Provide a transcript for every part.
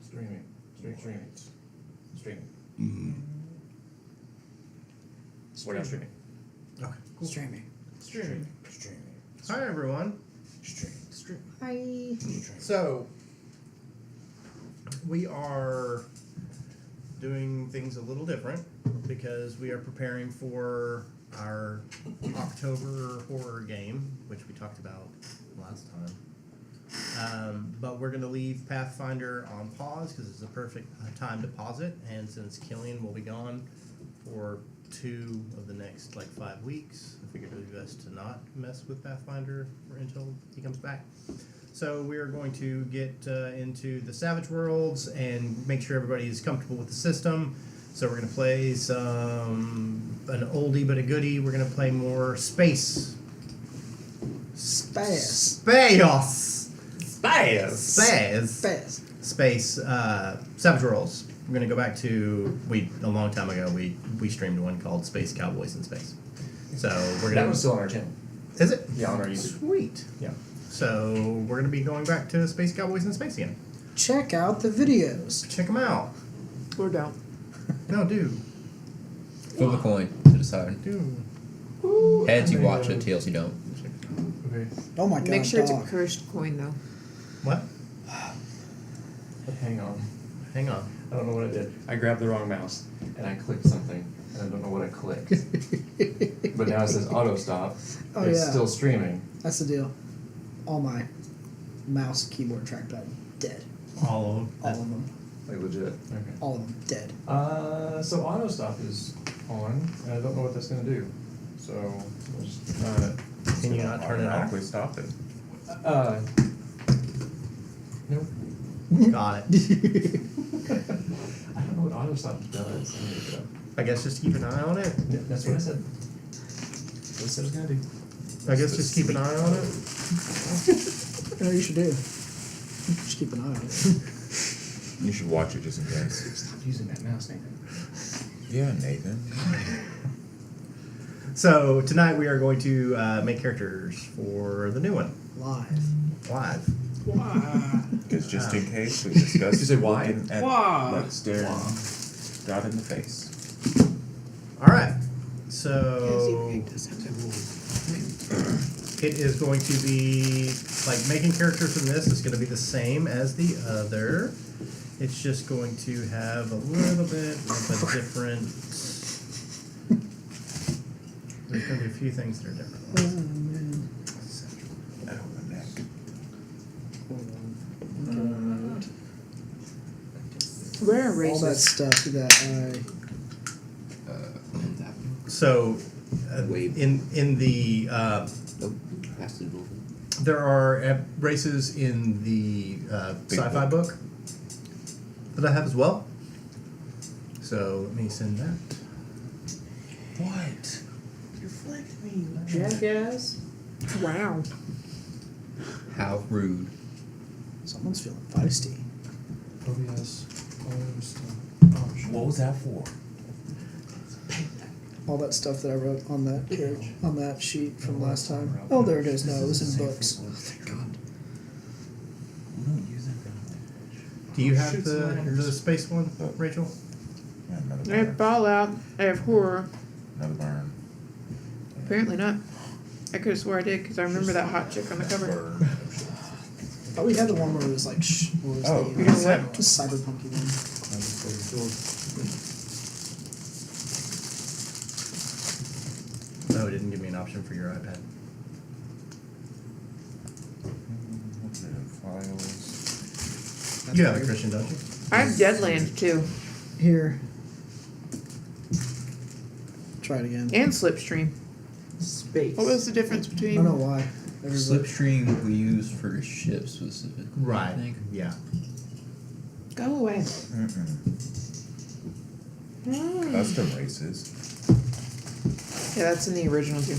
Streaming. We're now streaming. Okay, cool. Streaming. Hi, everyone. Hi. So, we are doing things a little different because we are preparing for our October horror game, which we talked about last time. But we're going to leave Pathfinder on pause because it's the perfect time to pause it. And since Killian will be gone for 2 of the next 5 weeks, I figured it would be best to not mess with Pathfinder until he comes back. So we are going to get into the Savage Worlds and make sure everybody is comfortable with the system. So we're going to play an oldie but a goodie. We're going to play more Space. Savage Worlds. We're going to go back to a long time ago. We streamed one called Space Cowboys in Space. So we're That gonna. one's still on our channel. Is it? Yeah, on our YouTube. Sweet. Yeah. So we're going to be going back to Space Cowboys in Space again. Check out the videos. Check them out. Or don't. No, do. Flip a coin to decide. Do. Heads, you watch it. Tails, you don't. Okay. Oh my god. Make sure it's a dog. cursed coin, though. What? Hang on. Hang on. I don't know what I did. I grabbed the wrong mouse and I clicked something and I don't know what I clicked. But now it says auto stop. Oh, It's yeah. still streaming. That's the deal. All my mouse, keyboard, trackpad, dead. All of them. All of them. Like legit. Okay. All of them dead. So auto stop is on and I don't know what that's gonna do. So we'll just Can you not turn it off? Automatically stop it. Nope. Got it. I don't know what auto stop does. I guess just keep an eye on it. Yeah, that's what I said. That's what I said I was gonna do. I guess just keep an eye on it. You know what you should do? Just keep an eye on it. You should watch it just in case. Stop using that mouse, Nathan. Yeah, Nathan. So tonight we are going to make characters for the new one Live. live. Because just in case, we discussed You say why? looking at Why? like staring God in the face. All right. So it is going to be making characters in this is going to be the same as the other. It's just going to have a little bit of a different. There's going to be a few things that are different. Oh man. Oh, the neck. Where are All that races? stuff that So, in the there are races in the Big sci-fi book. book that I have as well. So let me send that. What? You're flanking me, Jackass. Wow. How rude. someone's feeling feisty. OBS. What was that for? All that stuff that I wrote on that sheet from last time. Oh, there it is. No, it was in books. Oh, thank God. We don't use that kind of Do you have Shoots the liners. space one, Rachel? Yeah, another I have burn. Fallout. I have horror. Another burn. Apparently not. I could have swore I did because I remember that hot chick on the cover. Burn. Oh, we had the one where it was like, what was Oh, the you know what? cyberpunky one. No, it didn't give me an option for your iPad. What's it in files? You have a Christian, don't you? I have Deadland too. Here. Try it again. And Slipstream. Space. What was the difference I between. don't know why. Everybody- Slipstream we use for ships specifically. I think. Yeah. Go away. Custom races. Yeah, that's in the original too.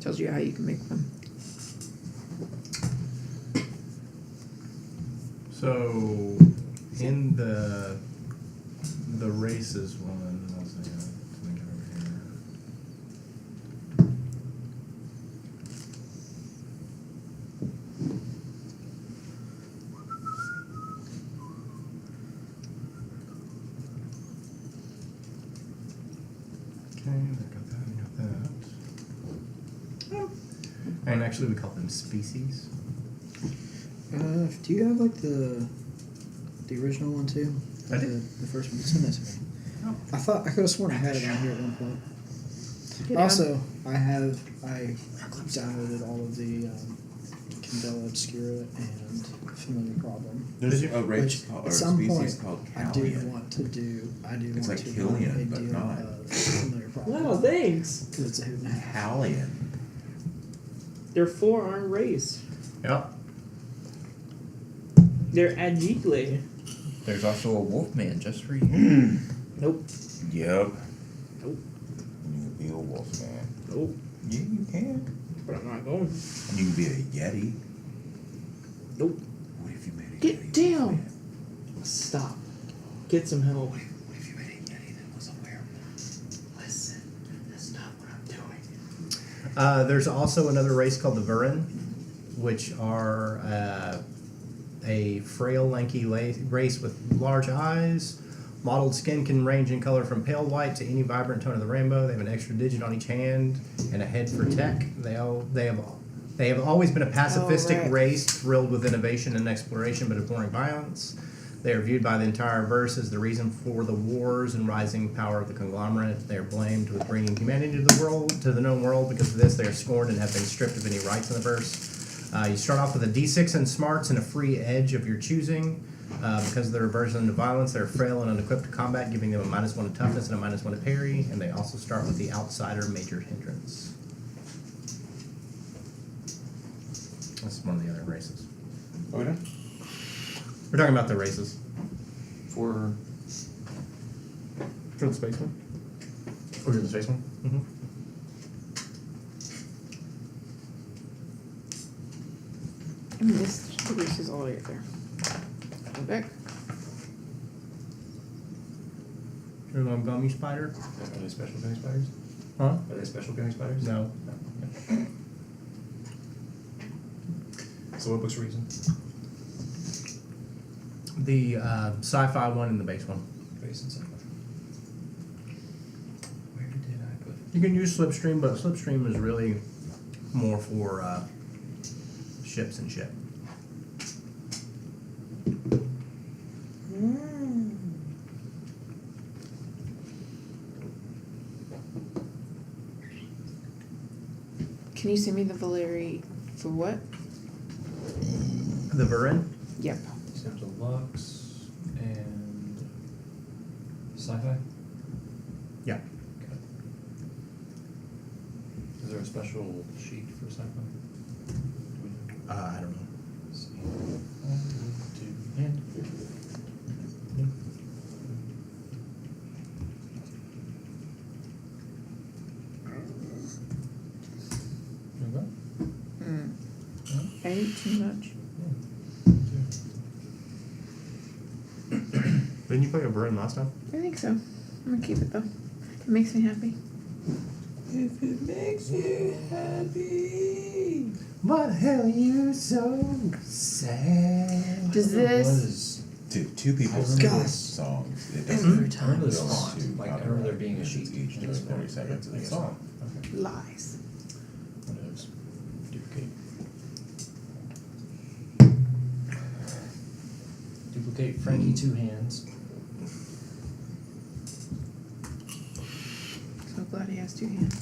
Tells you how you can make them. So in the races one, let's see, let me get over here. Actually, we call them species. Do you have like the original one too? I do. The first one. Send that to me. Oh. I thought I could have sworn I had it on here at one point. Get out. Also, I downloaded all of the Candela Obscura and Familiar Problem. There's Did you? a race Which called, or at a some species point called I do Callian. want to do. I do It's want like to Killian, run a but deal not. of Familiar Problem. Wow, thanks. Because it's a hoot and a half. Callian. They're 4-arm race. Yep. They're Agigle. There's also a Wolfman just for you. Nope. Yep. Nope. You can be a wolf man. Nope. Yeah, you can. But I'm not going. And you can be a yeti. Nope. What if you made a Get yeti? down. Stop. Get some help. What if you made a yeti that was a werewolf? Listen, that's not what I'm doing. There's also another race called the Vurin, which are a frail, lanky race with large eyes. Mottled skin can range in color from pale white to any vibrant tone of the rainbow. They have an extra digit on each hand and a head for tech. They have always been a pacifistic right. race, thrilled with innovation and exploration, but abhorring violence. They are viewed by the entire verse as the reason for the wars and rising power of the conglomerate. They are blamed with bringing humanity to the known world. Because of this, they are scorned and have been stripped of any rights in the verse. You start off with a D6 in smarts and a free edge of your choosing. Because of their aversion to violence, they're frail and unequipped to combat, giving them a -1 to toughness and a -1 to parry. And they also start with the outsider major hindrance. That's one of the other races. Oh, yeah? We're talking about the races. For For the space one? for the space one? Mm-hmm. I mean, this is all the way up there. Go back. You're going gummy spider? Are they special gummy spiders? Huh? Are they special gummy spiders? No. So what book's reason? The sci-fi one and the base one. Base and sci-fi. Where did I put it? You can use Slipstream, but Slipstream is really more for ships and ship. Can you send me the Valeri for what? The Vurin? Yep. Sounds of Lux and sci-fi? Yeah. Okay. Is there a special sheet for sci-fi? I don't know. Let's see. 1, 2, and. Okay. I ate too much. Didn't you play a Vurin last time? I think so. I'm gonna keep it though. It makes me happy. If it makes you happy. Why the hell are you so sad? Does this? Two people sing this song. It doesn't Every really time. This belong font, to like, I remember copyright there being a because sheet each in does this 30 font. seconds of the It's song. Okay. Lies. Whatevs. Duplicate. Duplicate Frankie Two Hands. So glad he has 2 hands.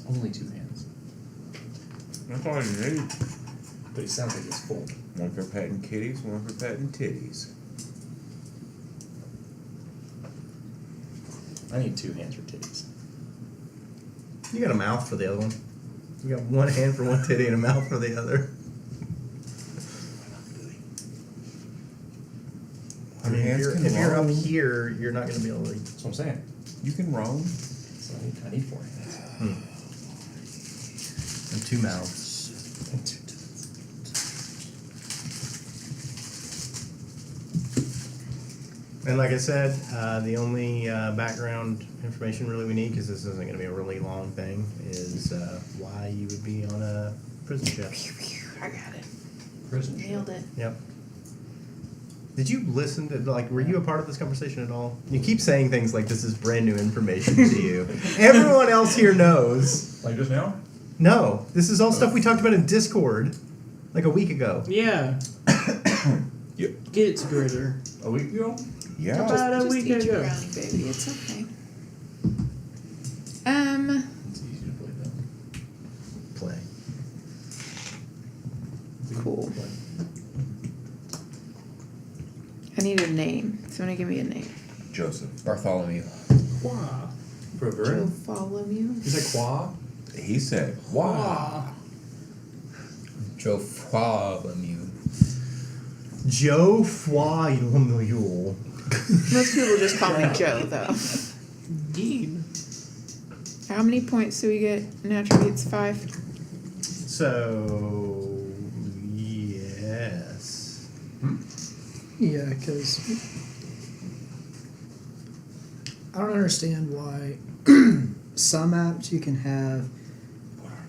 Only 2 hands. That's all you need. But he sounds like he's full. One for petting kitties, one for petting titties. I need 2 hands for titties. You got a mouth for the other one. You got one hand for one titty and a mouth for the other. I mean, Hands can if you're up roam. here, you're not going to be able to. That's what I'm saying. You can roam. So I need 4 hands. And 2 mouths. And 2 titties. And like I said, the only background information really we need, because this isn't going to be a really long thing, is why you would be on a prison ship. I got it. Prison ship. Nailed it. Yep. Did you listen to, like, were you a part of this conversation at all? You keep saying things like this is brand new information to you. Everyone else here knows. Like just now? No, this is all stuff we talked about in Discord like a week ago. Yeah. Yep. Get it together. A week ago? Yeah. About a Just week eat your ago. brownie, baby. It's okay. It's easy to play though. Play. Cool. I need a name. Somebody give me a name. Joseph. Bartholomew. Wow. For a Joe bird? Bartholomew. You said Qua? He said, "Wow." Joe Bartholomew. Joe Foy. Most people just call me Joe, though. Dean. How many points do we get in attributes? 5? So, yes. Yeah, because I don't understand why some apps you can have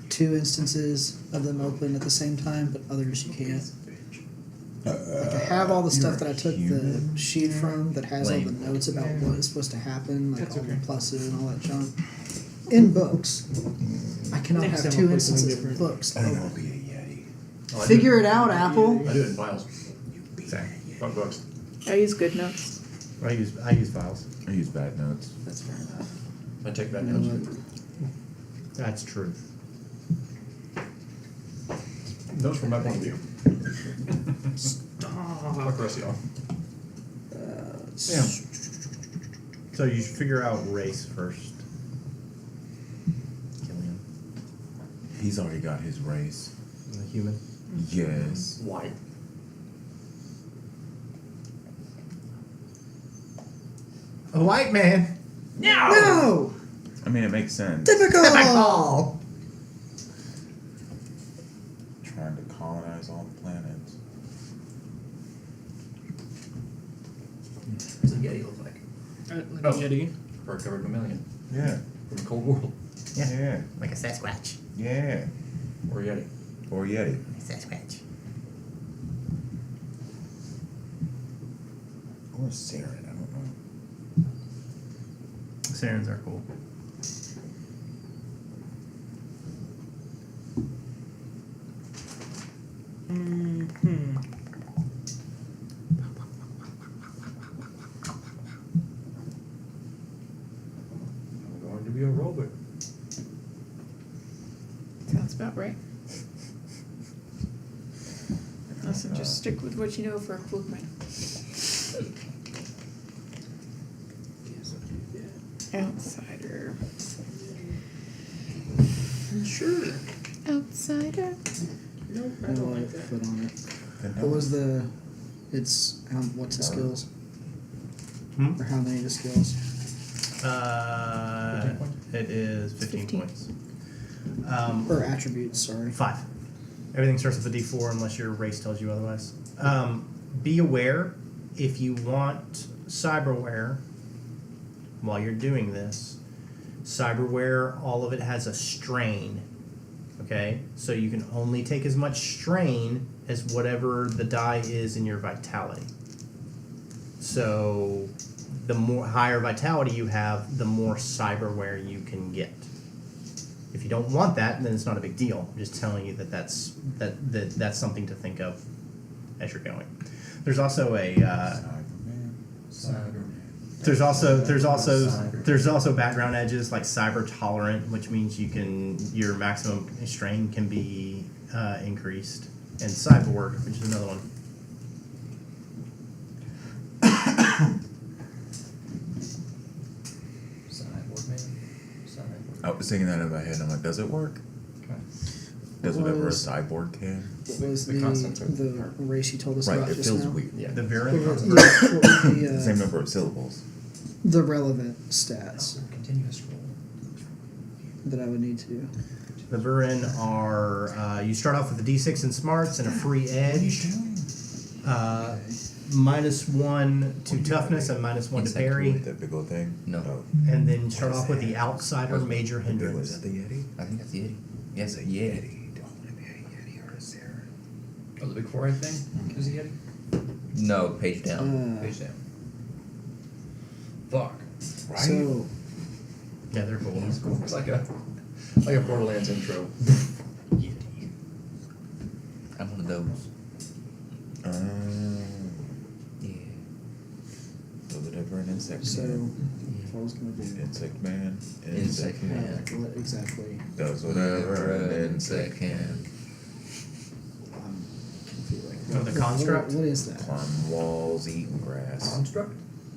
2 instances of them open at the same time, but others you can't. Like I have all the stuff that I took the sheet from that has all the notes about what is supposed to happen, like all the pluses and all that junk. In books, I cannot Next have time 2 I'll put something instances of different. books I don't open. know, be a Yeti. Oh, I do Figure it out, Apple. I do it in files. Same. $5. I use GoodNotes. I use files. I use bad notes. That's fair enough. I take that You know notes. what? That's truth. Notes from my point of view. Fuck the rest of y'all. Yeah. So you should figure out race first. Killian. He's already got his race. The human. Yes. White. A white man. No! I mean, it makes sense. Typical! Trying to colonize all the planets. What's a Yeti look like? Like Oh. a Yeti. Fur-covered mammalian Yeah. from the cold world. Yeah. Like a Sasquatch. Yeah. Or Yeti. Or Yeti. Sasquatch. Or Saren. I don't know. Sarens are cool. I'm going to be a robot. Sounds about right. Listen, just stick with what you know for a quick minute. Outsider. Sure. Outsider. Nope, I don't like that. Foot on it. Then What was the? It's what's the skills? Hmm? Or how many the skills? 15 points? It is 15 15. points. Or attributes? Sorry. 5. Everything starts with a D4 unless your race tells you otherwise. Be aware if you want cyberware while you're doing this. Cyberware, all of it has a strain. Okay? So you can only take as much strain as whatever the die is in your vitality. So the more higher vitality you have, the more cyberware you can get. If you don't want that, then it's not a big deal. I'm just telling you that that's something to think of as you're going. There's also a there's also background edges like cyber tolerant, which means your maximum strain can be increased, and cyborg, which is another one. Cyborg man. Cyborg. I was thinking that in my head. I'm like, does it work? Okay. Does whatever a Was- cyborg can? What was The the constants are race you told us Right. about It just feels now? weird. Yeah. The What virulent. was, what was the, Same number of syllables. the relevant stats Continuous scroll. that I would need to? The Burin are you start off with a D6 in smarts and a free edge. -1 to toughness and -1 to parry, That big old thing. No. Oh. and then start off with the outsider major Was hindrance. that the Yeti? I think that's Yeti. Yes, a Yeti. Do I want to be a Yeti or a Saren? Oh, the big forehead thing? Is he Yeti? No, page down. Page down. Fuck. Right? So Yeah, they're cool. It's like a Like a Borderlands intro. I'm one of those. Yeah. So the different insect So, man. if I was gonna do Insect man. Insect man. what exactly? Does Whatever whatever an an insect insect can. Oh, the construct? What is that? Climb walls, eating grass. Construct?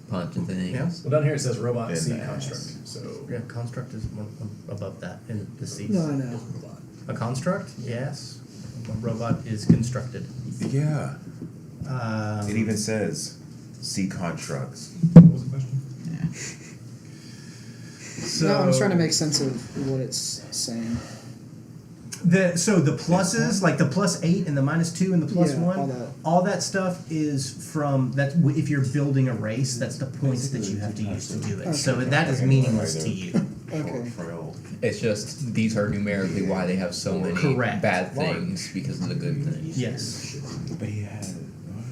Punch things. Yeah. Well, down here it says robot In C the ass. construct. So Yeah, construct is one above that in the seats. No, I know. A construct? Yes. A robot is constructed. Yeah. Um, It even says C constructs. what was the question? so No, I'm just trying to make sense of what it's saying. So the pluses, like the +8 and the -2 and the +1, Yeah, all that. stuff is from that. If you're building a race, that's the points that you have to use to do it. So Okay. that is meaningless to you. Okay. It's just these are numerically why they have so many Correct. bad things because of the good things. Yes. But he had. I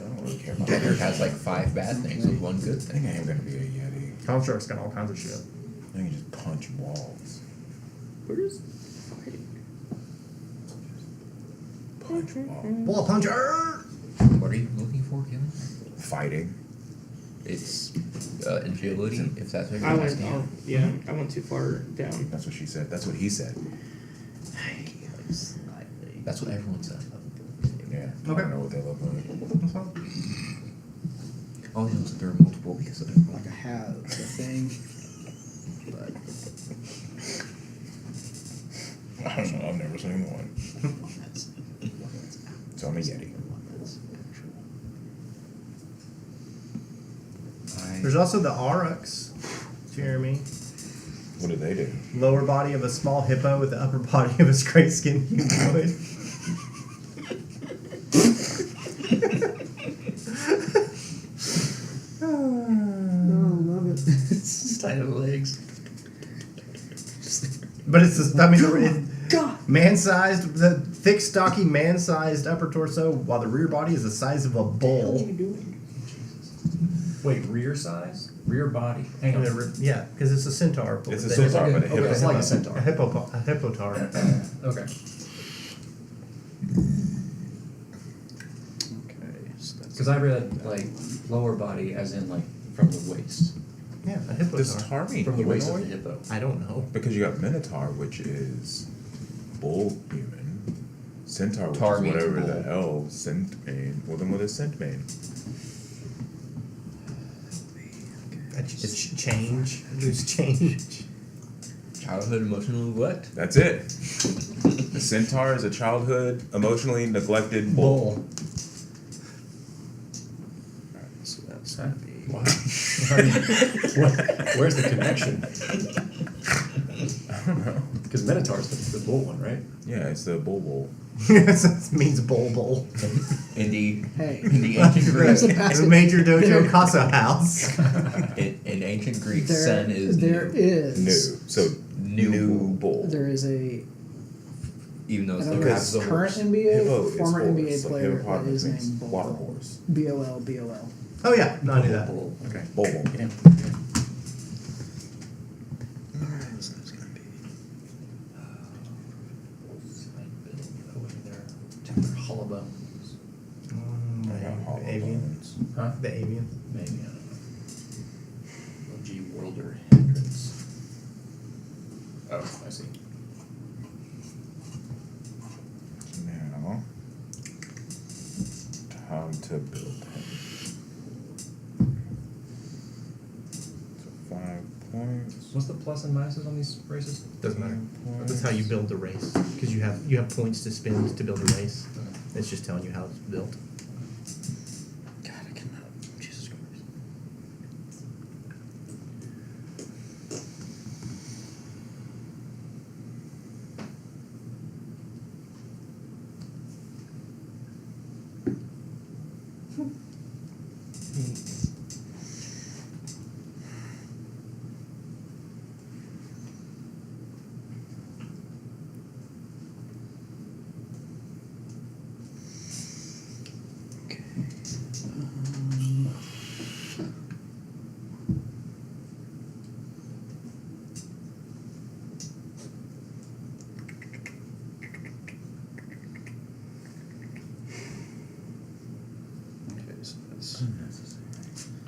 don't really care about Deckard has like 5 bad things with one good I think thing. I am gonna be a Yeti. Construct's got all kinds of shit. I can just punch walls. Where's Punch walls. Ball puncher. What are you looking for, Kevin? Fighting. It's agility, if that's what I you're went. asking. Oh, yeah, I went too far down. That's what she said. That's what he said. That's what everyone said. Yeah. I Okay. don't know what they look like. All he knows is that there are multiple because of everyone. Like I have the thing, but I don't know. I've never seen one. that's So I'm a Yeti. There's also the Aurochs, Jeremy. What do they do? Lower body of a small hippo with the upper body of a gray-skinned humanoid. Oh, love it. Tiny legs. But it's just, I mean, it's God. man-sized, the thick, stocky, man-sized upper torso, while the rear body is the size of a bull. Wait, rear size? Rear body? Hang on. Yeah, because it's a centaur. It's a They- centaur, Okay, but a okay, hippo. it's like a centaur. A hippotar. Okay. Okay, so that's Because I read like lower body as in like from the waist. Yeah, a Does hippotar. tar mean From the waist of the humanoid? hippo. I don't know. Because you got Minotaur, which is bull human. Centaur, which Tar is means whatever the bull. hell. Scent mane. Well, then what is scent mane? It's change. Loose change. Childhood emotional neglect. That's it. The centaur is a childhood, emotionally neglected bull. Bull. so that's gonna be Wow. Where's the connection? I don't know. Because Minotaur's the bull one, right? Yeah, it's the bull. It means bull. In the hey. in the ancient There's Greek, a passage- A major dojo there- casa house. in ancient Greek, There, sen is there new. is New. So new bull. there is a Even though I it's don't the know, half of the current horse. NBA, Hippo is former horse. NBA Like player that hippopotamus is means named water Bol. horse. BOL. Oh yeah, no, I knew that. Bull. Okay. Bull. Alright, so that's gonna be Hollow-bones. I got hollow Avian. bones. Huh? The avian. Maybe, I don't know. G. Worlder Hendricks. Oh, I see. Now, how to build him. So 5 points. What's the plus and minuses on these races? Doesn't matter. 5 points. That's how you build the race. Because you have points to spend to build a race. It's just telling you how it's built. God, I cannot. Jesus Christ.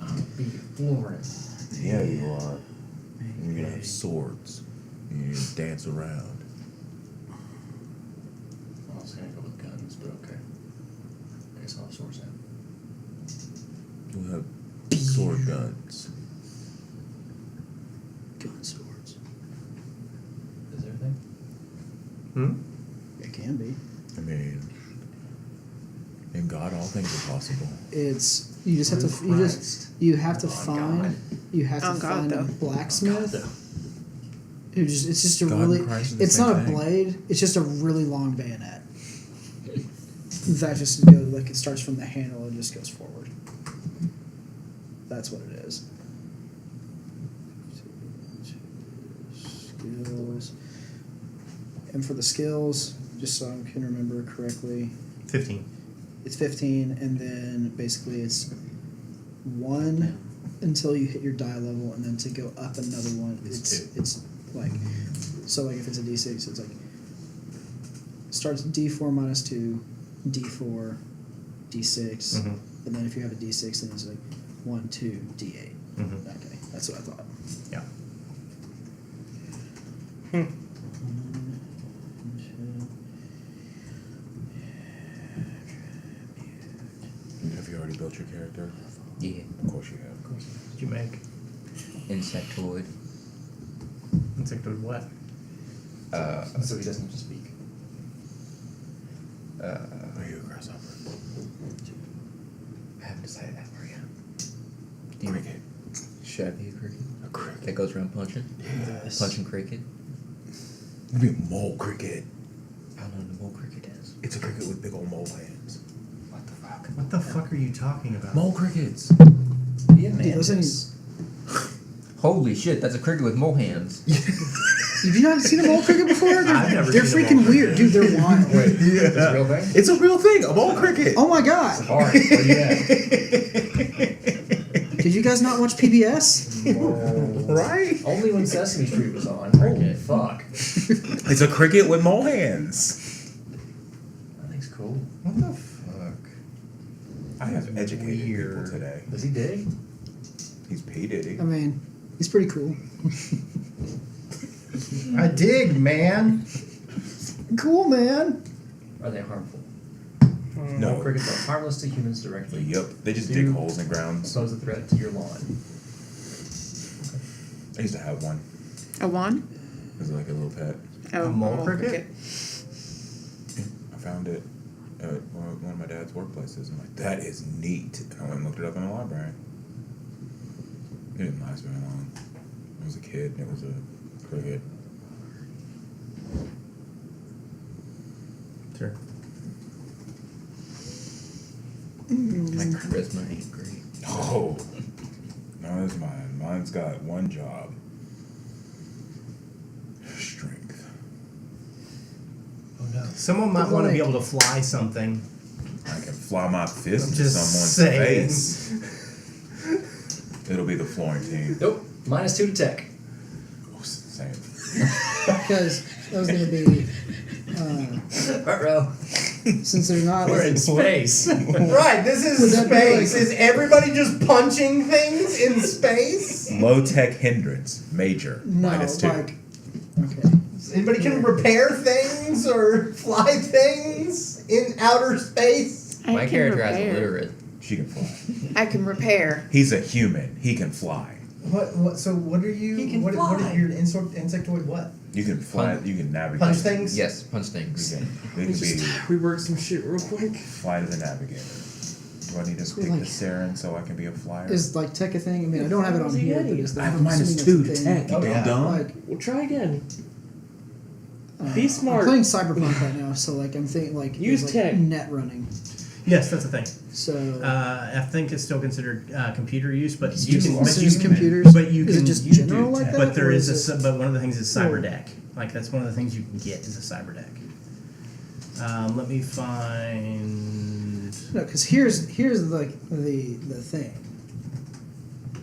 I'll be Florence. Yeah, you are. And you're gonna have swords. And you're gonna dance around. I was gonna go with guns, but okay. I guess I'll have swords now. You'll have sword guns. Gun swords. Is there a thing? Hmm? It can be. I mean, in God, all things are possible. It's you just have to Through you Christ. just you have to On find God. you have On to God, find a though. blacksmith. Who just it's just a God really and Christ are the it's same not a thing. blade. It's just a really long bayonet. That just goes like it starts from the handle and just goes forward. That's what it is. Skills. And for the skills, just so I can remember correctly, 15. it's 15, and then basically it's 1 until you hit your die level, and then to go up another one, It's it's like so like if it's a D6, it's like starts D4 minus 2, D4, D6, Mhm. and then if you have a D6, then it's like 1, 2, D8. Mhm. Okay, that's what I thought. Yeah. Have you already built your character? Yeah. Of course you have. Did you make Insectoid. insectoid what? So he doesn't have to speak. Are you a grasshopper? I haven't decided that far yet. Do you Cricket. Should I be a cricket? A cricket. That goes around punching? Yes. Punching cricket? You'd be a mole cricket. I don't know what the mole cricket is. It's a cricket with big old mole hands. What the fuck? What the fuck are you talking about? Mole crickets. Yeah, man. Dude, listen, Holy shit, that's a cricket with mole hands. have you not seen a mole cricket before? I've never They're seen a freaking mole weird, dude. They're wild. It's a real thing? It's a real thing. A mole cricket. Oh my god! All right, where you at? Did you guys not watch PBS? Right? Only when Sesame Street was on. Holy fuck. It's a cricket with mole hands. That thing's cool. What the fuck? I have educated Weird. people today. Does he dig? He's P. Diddy. I mean, he's pretty cool. I dig, man. Cool, man. Are they harmful? No. Mole crickets are harmless to humans directly. Yep. They just Do- dig holes in ground. Pose a threat to your lawn. I used to have one. A wand? It was like a little pet. Oh, A mole cricket? I found it at one of my dad's workplaces. I'm like, that is neat. And I went and looked it up in the library. It didn't last very long. I was a kid and it was a cricket. Sure. My charisma ain't great. Oh. No, that's mine. Mine's got one job. Strength. Oh no. Someone might want to be able to fly something. I can fly my fist I'm into just someone's saying. face. It'll be the Florentine. Nope. -2 to tech. Oh, same. Because that was gonna be Ruh-roh. since they're not. We're in space. Right, this Would is that be space. like- Is everybody just punching things in space? Low tech hindrance. Major. No, -2. like okay. Anybody can repair things or fly things in outer space? I My can character has repair. illiterate. She can fly. I can repair. He's a human. He can fly. What? So what are you? He can what fly. are your insectoid? What? You can fly. You can navigate. Punch things? Yes, punch things. You can, it can be We work some shit real quick. fly to the navigator. Do I need to pick like- the Saren so I can be a flyer? Is like tech a thing? I mean, I don't have it on How's he here, but getting is it? that I have a I'm assuming -2 that's to a thing. tech, you Oh, yeah. dumb. Like, Well, try again. Be smart. I'm playing Cyberpunk right now, so like I'm thinking like Use there's, like, tech. net running. Yes, that's the thing. So I think it's still considered computer use, but it's you just, can. it's But just you, computers. but you is can. it just you general do like tech. that? But there or is it- but one of the things is cyber Whoa. deck. Like that's one of the things you can get is a cyber deck. Let me find. No, because here's like the thing.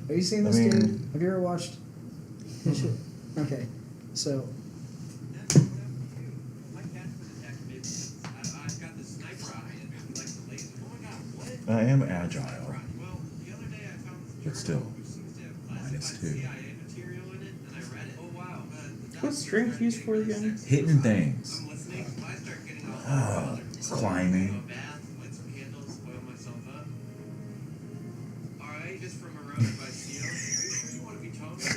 Have you seen this, I mean- dude? Have you ever watched? this shit? Okay, so I am agile. But still, -2. What's strength used for again? Hitting things. Climbing.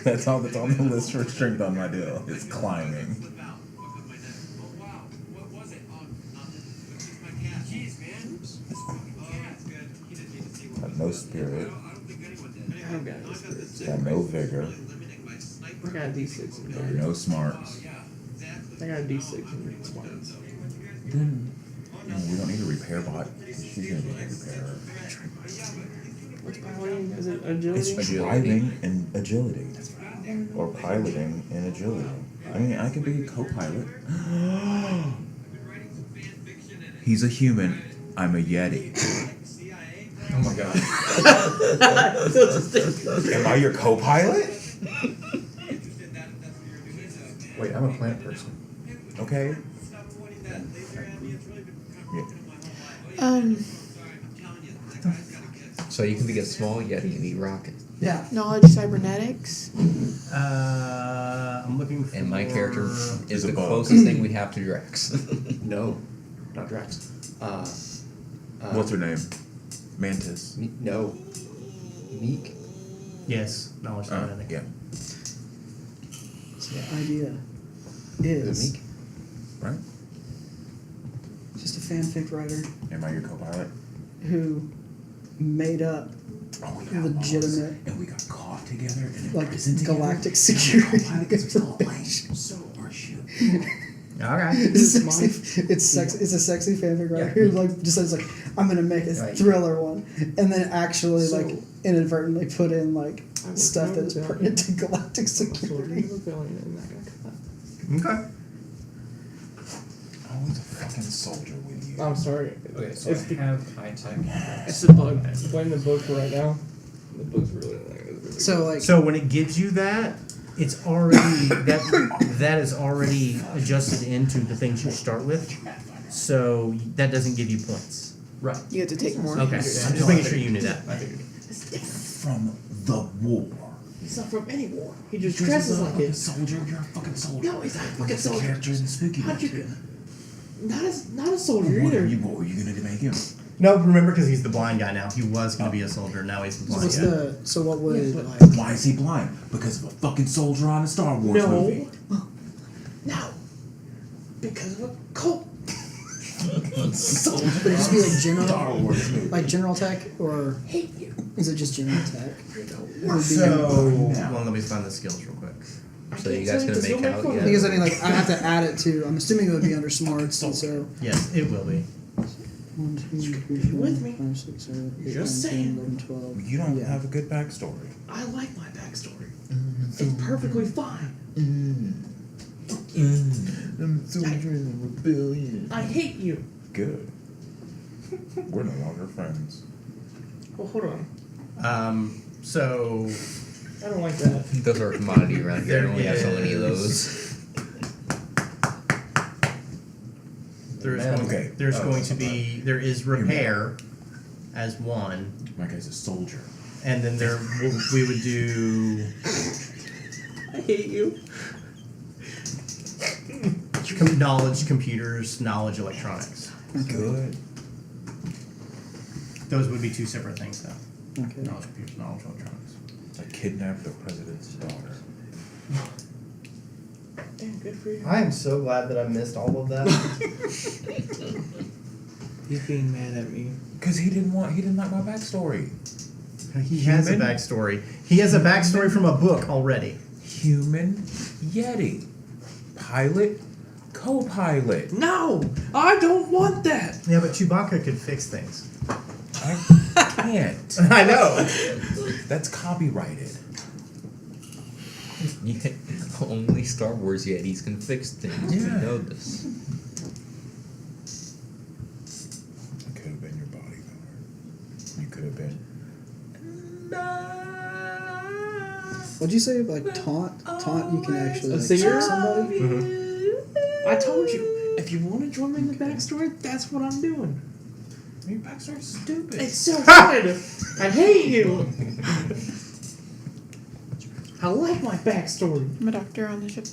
That's all that's on the list for strength on my deal. Is climbing. Got no spirit. I don't got any spirits. Got no vigor. I got a D6 in Got there. no smarts. I got a D6 in smarts. Then we don't need a repair bot. She's gonna be a repairer. What's piloting? Is it agility? It's driving and agility. Or piloting and agility. I mean, I could be a co-pilot. He's a human. I'm a Yeti. Oh my god. Am I your co-pilot? Wait, I'm a plant person. Okay. So you can be a small Yeti and eat rockets. Yeah. Knowledge cybernetics. I'm looking for. And my character Is is a the bug. closest thing we have to Drax. No, not Drax. What's her name? Mantis. No. Meek. Yes, knowledge cybernetic. Yeah. So the idea Is is it Meek? Right? just a fanfic writer Am I your co-pilot? who made up Oh, we got legitimate, lost, and we got caught together in like, prison together. galactic security Co-pilots are all information. playing. So our ship. Okay. It's a sexy fanfic writer who like just says like I'm gonna make a Right. thriller one, and then actually So- like inadvertently put in like I would stuff know that is that. pertinent to galactic Soldier security. rebellion and that got cut. Okay. I was a fucking soldier with you. I'm sorry. Okay, so It's I the, have high tech. it's the bug. Playing the book right now. The book's really So like So when it gives you that, it's already that is already adjusted into the things you start with. So that doesn't give you points. Right. you have to take more. Okay. I'm just making sure you knew that. I figured. From the war. He's not from any war. He just dresses like it. soldier. You're a fucking soldier. No, he's not a fucking That's the soldier. character in Spooky. How'd you Book. not a soldier What either. what were you gonna make him? No, remember because he's the blind guy now. He was going to be a soldier. Now he's the blind what's guy. what would Yeah, but- like Why is he blind? Because of a fucking soldier on a Star Wars movie. No. Because of a cult. Soldier would it just be like Star general Wars movie. like general tech or Hate you. is it just general tech? So, well, let me find the skills real quick. So you guys gonna make out yet? Because I mean like I have to add it to I'm assuming it would be under smarts and so Yes, it will be. 1, 2, 3, You 4, with me? 5, 6, 7, 8, 9, Just 10, saying. 11, 12. You don't Yeah. have a good backstory. I like my backstory. It's perfectly fine. I'm soldier in the rebellion. I hate you. Good. We're no longer friends. Well, hold on. So I don't like that. Those are a commodity around here. I There only have so many of is- those. there's going to be there is repair as one, My guy's a soldier. and then we would do I hate you. knowledge computers, knowledge electronics. Good. Those would be two separate things, though. Okay. Knowledge computers, knowledge electronics. I kidnapped the president's daughter. Damn, good for you. I am so glad that I missed all of that. He's being mad at me. Cause he didn't like my backstory. He has a Human? backstory. He has a backstory from a book already. Human Yeti. Pilot, co-pilot. No! I don't want that! Yeah, but Chewbacca could fix things. I can't. I know. That's copyrighted. Yeah, only Star Wars Yetis can fix things. Yeah. We know this. I could have been your bodyguard. You could have been. What'd you say? Like taunt? Taunt you can actually A like, singer? trick somebody? I told you, if you want to join me in the backstory, that's what I'm doing. Your backstory's stupid. It's so good! I hate you! I like my backstory. I'm a doctor on the ship.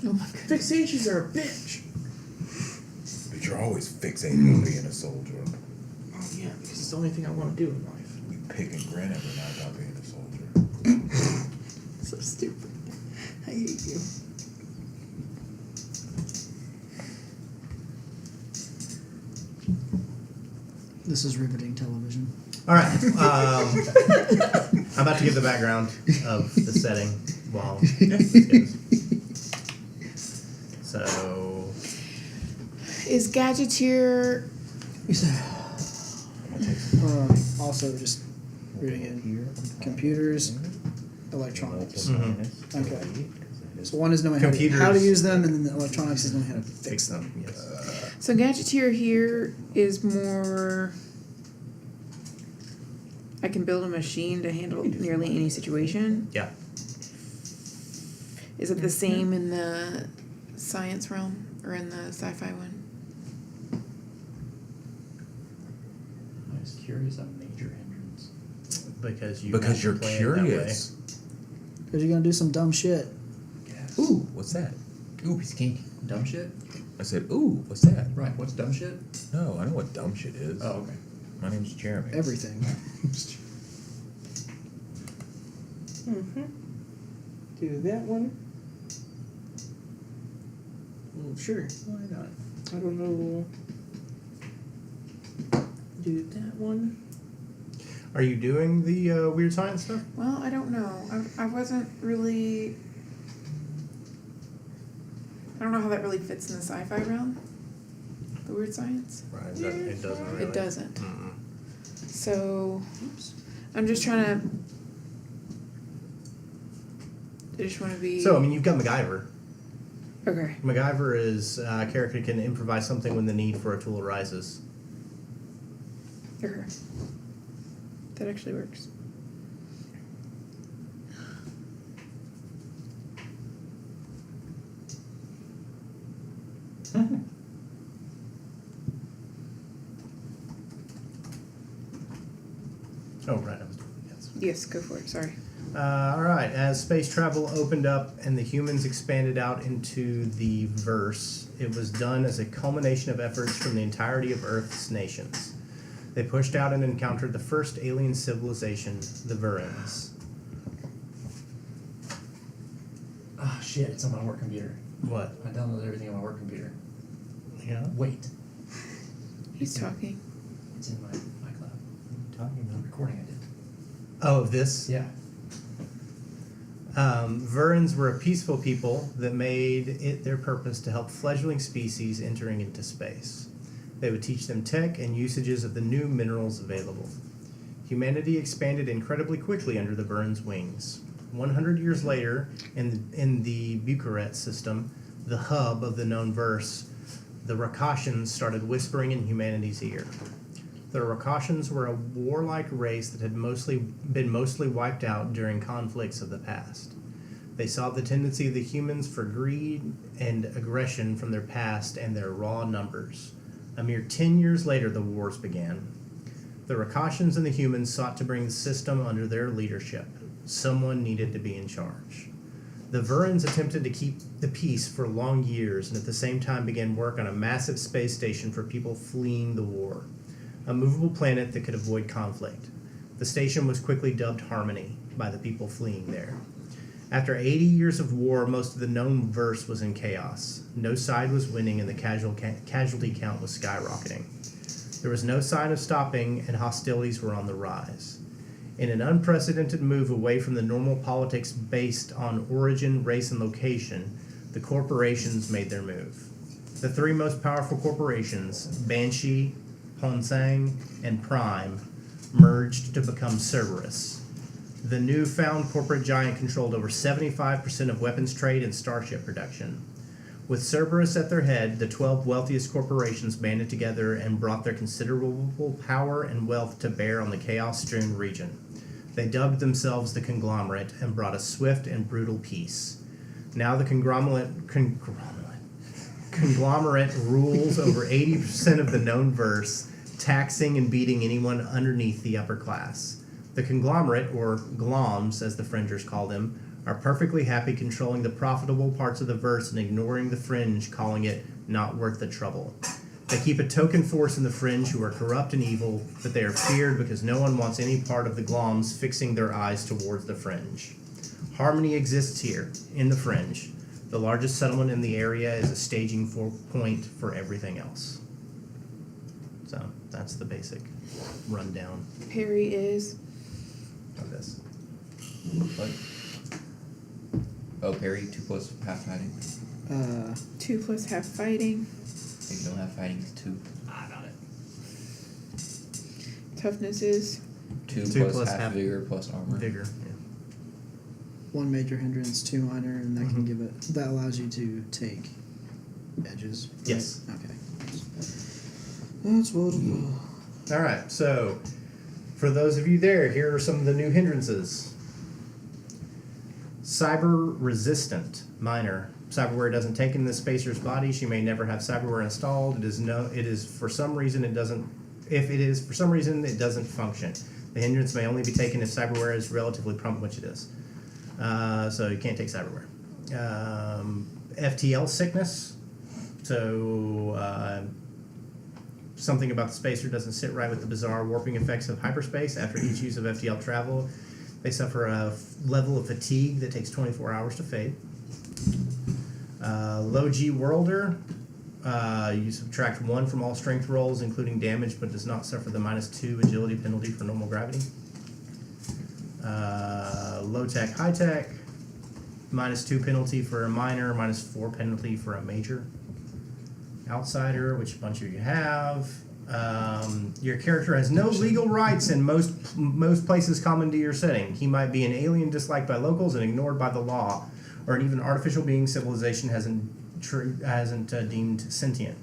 Oh my god. Fixations are a bitch. But you're always fixated on being a soldier. Oh yeah, because it's the only thing I want to do in life. We pick and grin every night about being a soldier. So stupid. I hate you. This is riveting television. All right. I'm about to give the background of the setting while this goes. So, Is Gadgeteer You said. Also, just reading it. Computers, electronics. Okay. So one is knowing how to Computers. use them, and then the electronics is knowing how to fix fix them. them. Yes. So Gadgeteer here is more. I can build a machine to handle nearly any situation. Yeah. Is it the same in the science realm or in the sci-fi one? I was curious on major hindrance. Because you Because have you're to play it that way. curious. Because you're gonna do some dumb shit. Yes. Ooh, what's that? Ooh, piece of cake. Dumb shit? I said, ooh, what's that? Right, what's dumb shit? No, I know what dumb shit is. Oh, okay. My name's Jeremy. Everything. Do that one. Sure. Why not? I don't know. Do that one. Are you doing the weird science stuff? Well, I don't know. I wasn't really. I don't know how that really fits in the sci-fi realm. The weird science. Right. It doesn't really. It doesn't. Mm-mm. So, I'm just trying to. I just want to be. So, I mean, you've got MacGyver. Okay. MacGyver is a character who can improvise something when the need for a tool arises. Okay. That actually works. Oh, right. I was doing yes. Yes, go for it. Sorry. All right. As space travel opened up and the humans expanded out into the verse, it was done as a culmination of efforts from the entirety of Earth's nations. They pushed out and encountered the first alien civilization, the Verins. Oh shit, it's on my work computer. What? I downloaded everything on my work computer. Yeah. Wait, He's talking. it's in my iCloud. Talking about recording I did. Oh, this? Yeah. Verins were a peaceful people that made it their purpose to help fledgling species entering into space. They would teach them tech and usages of the new minerals available. Humanity expanded incredibly quickly under the Verins' wings. 100 years later, in the Bucharest system, the hub of the known verse, the Rakashans started whispering in humanity's ear. The Rakashans were a warlike race that had been mostly wiped out during conflicts of the past. They saw the tendency of the humans for greed and aggression from their past and their raw numbers. A mere 10 years later, the wars began. The Rakashans and the humans sought to bring the system under their leadership. Someone needed to be in charge. The Verins attempted to keep the peace for long years and at the same time began work on a massive space station for people fleeing the war. A movable planet that could avoid conflict. The station was quickly dubbed Harmony by the people fleeing there. After 80 years of war, most of the known verse was in chaos. No side was winning and the casualty count was skyrocketing. There was no sign of stopping and hostilities were on the rise. In an unprecedented move away from the normal politics based on origin, race, and location, the corporations made their move. The three most powerful corporations, Banshee, Ponsang, and Prime, merged to become Cerberus. The newfound corporate giant controlled over 75% of weapons trade and starship production. With Cerberus at their head, the 12 wealthiest corporations banded together and brought their considerable power and wealth to bear on the chaos-strewn region. They dubbed themselves the Conglomerate and brought a swift and brutal peace. Now the conglomerate rules over 80% of the known verse, taxing and beating anyone underneath the upper class. The conglomerate, or gloms as the fringers call them, are perfectly happy controlling the profitable parts of the verse and ignoring the fringe, calling it not worth the trouble. They keep a token force in the fringe who are corrupt and evil, but they are feared because no one wants any part of the gloms fixing their eyes towards the fringe. Harmony exists here, in the fringe. The largest settlement in the area is a staging point for everything else. So that's the basic rundown Parry is of this. What? Oh, parry, 2 plus half fighting. 2 plus half fighting. If you don't have fighting, it's 2. I got it. Toughness is 2 2 plus, plus half half vigor plus armor. Vigor. 1 major hindrance, 2 minor, and that can give it. That allows you to take edges. Right? Yes. Okay. That's wonderful. All right. So, for those of you there, here are some of the new hindrances. Cyber resistant, minor. Cyberware doesn't take in the spacer's body. She may never have cyberware installed. It is for some reason it doesn't. If it is for some reason it doesn't function. The hindrance may only be taken if cyberware is relatively prompt, which it is. So you can't take cyberware. FTL sickness. So something about the spacer doesn't sit right with the bizarre warping effects of hyperspace. After each use of FTL travel, they suffer a level of fatigue that takes 24 hours to fade. Low G Worlder. You subtract 1 from all strength rolls, including damage, but does not suffer the -2 agility penalty for normal gravity. Low Tech High Tech. -2 penalty for a minor, -4 penalty for a major. Outsider, which a bunch of you have. Your character has no legal rights in most places common to your setting. He might be an alien disliked by locals and ignored by the law, or an even artificial being civilization hasn't deemed sentient.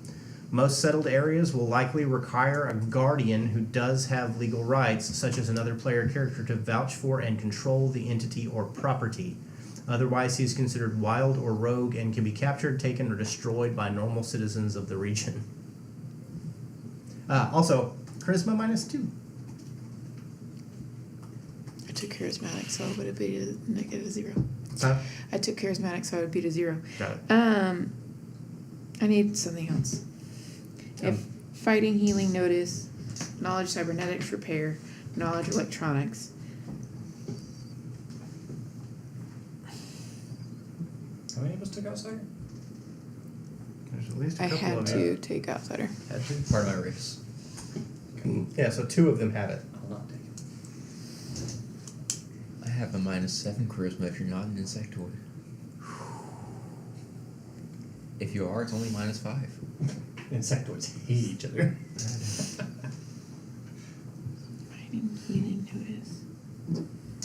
Most settled areas will likely require a guardian who does have legal rights, such as another player character, to vouch for and control the entity or property. Otherwise, he is considered wild or rogue and can be captured, taken, or destroyed by normal citizens of the region. Also, charisma -2. I took charismatic, so it would be a -0. Huh? I took charismatic, so I would be to 0. Got it. I need something else. If fighting, healing, notice, knowledge, cybernetics, repair, knowledge, electronics. How many of us took outsider? There's at least a I couple had of to you. take outsider. Had to? Part of my race. Yeah, so 2 of them have it. I'll not take it. I have a -7 charisma if you're not an insectoid. If you are, it's only -5. Insectoids hate each other. Fighting, healing, notice.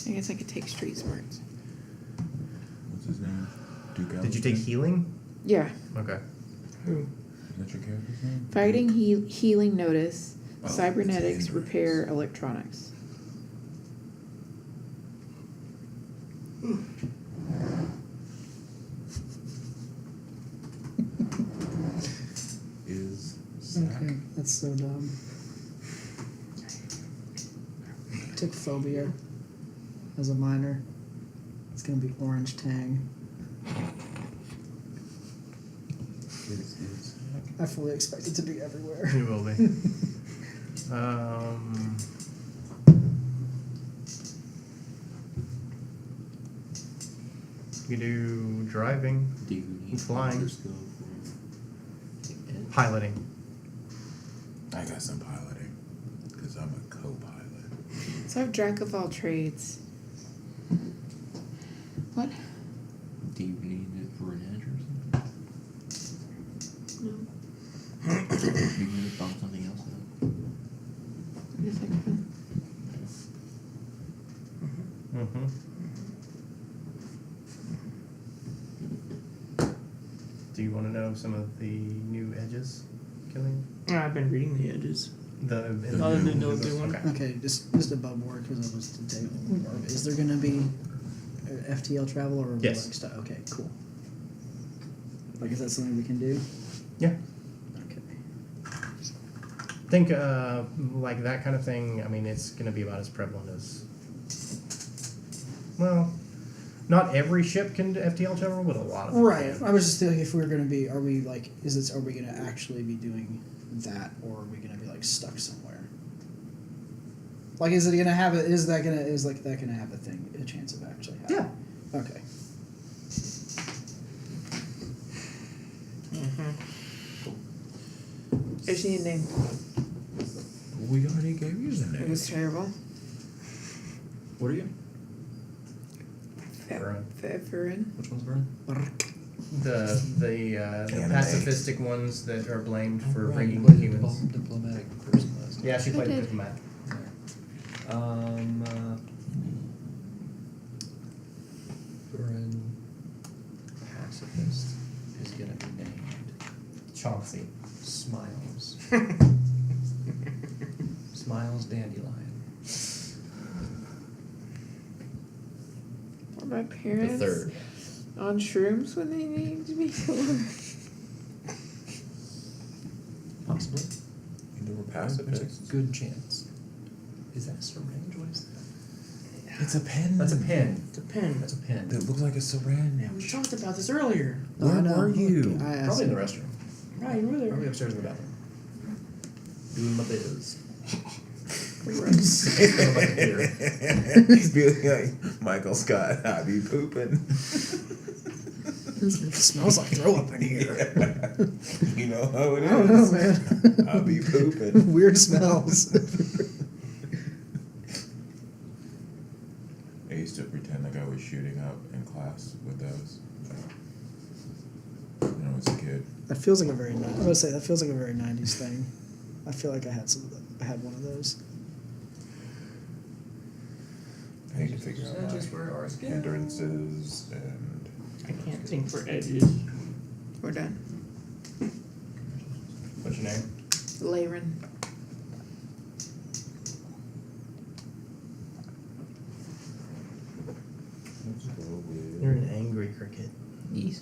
I guess I could take street smarts. What's his name? Duke Did you take healing? Yeah. Okay. Is that your character's name? Fighting, healing, notice, Oh, cybernetics, it's repair, electronics. Is Okay, that's so dumb. I took phobia as a minor. It's gonna be orange tang. is I fully expect it to be everywhere. You will be. You do driving, Do you need Flying. monster skill for piloting. I got some piloting because I'm a co-pilot. So I have Jack of all trades. What? Do you need it for an edge or something? No. You need to bump something else up. I guess I can. Mm-hmm. Do you want to know some of the new edges killing? I've been reading the edges. Other than the new one. Okay. Okay, just above board because I was to table. Is there gonna be FTL travel or Yes. like stuff? Okay, cool. Like, is that something we can do? Yeah. Okay. Think like that kind of thing. I mean, it's going to be about as prevalent as well, not every ship can FTL travel, but a lot of them Right. can. I was just thinking if we're gonna be, are we like, are we gonna actually be doing that, or are we gonna be like stuck somewhere? Like, is it gonna have a? Is that gonna have a chance of actually happening? Yeah. Okay. I just need a name. We already gave you the It name. was terrible. What are you? Vern. Feverin. Which one's Vern? The Anime. pacifistic ones that are blamed for Right, bringing what humans. diplomatic person last night. Yeah, she played I a did. diplomat. Vern pacifist is gonna be named Chauncey. Smiles. Smiles Dandelion. Were my The parents third. on shrooms when they named me? Possibly. They were There's pacifists. a good chance. Is that a syringe? What is that? It's a pen. That's a pin. It's a pen. That's a pen. It looks like a syringe. Yeah, we talked about this earlier. Where I know. were you? I asked Probably in the him. restroom. Right, you were there. Probably upstairs in the bathroom. Doing my biz. He's being like Michael Scott. I be pooping. It smells like throw up in here. You know how it I don't know, is. man. I be pooping. Weird smells. I used to pretend like I was shooting up in class with those. When I was a kid. That feels like a very. I would say that feels like a very '90s thing. I feel like I had some. I had one of those. I need to figure out That's just where ours my go. hindrances and I can't think for edges. We're done. What's your name? Layron. let's go with You're an angry cricket. He's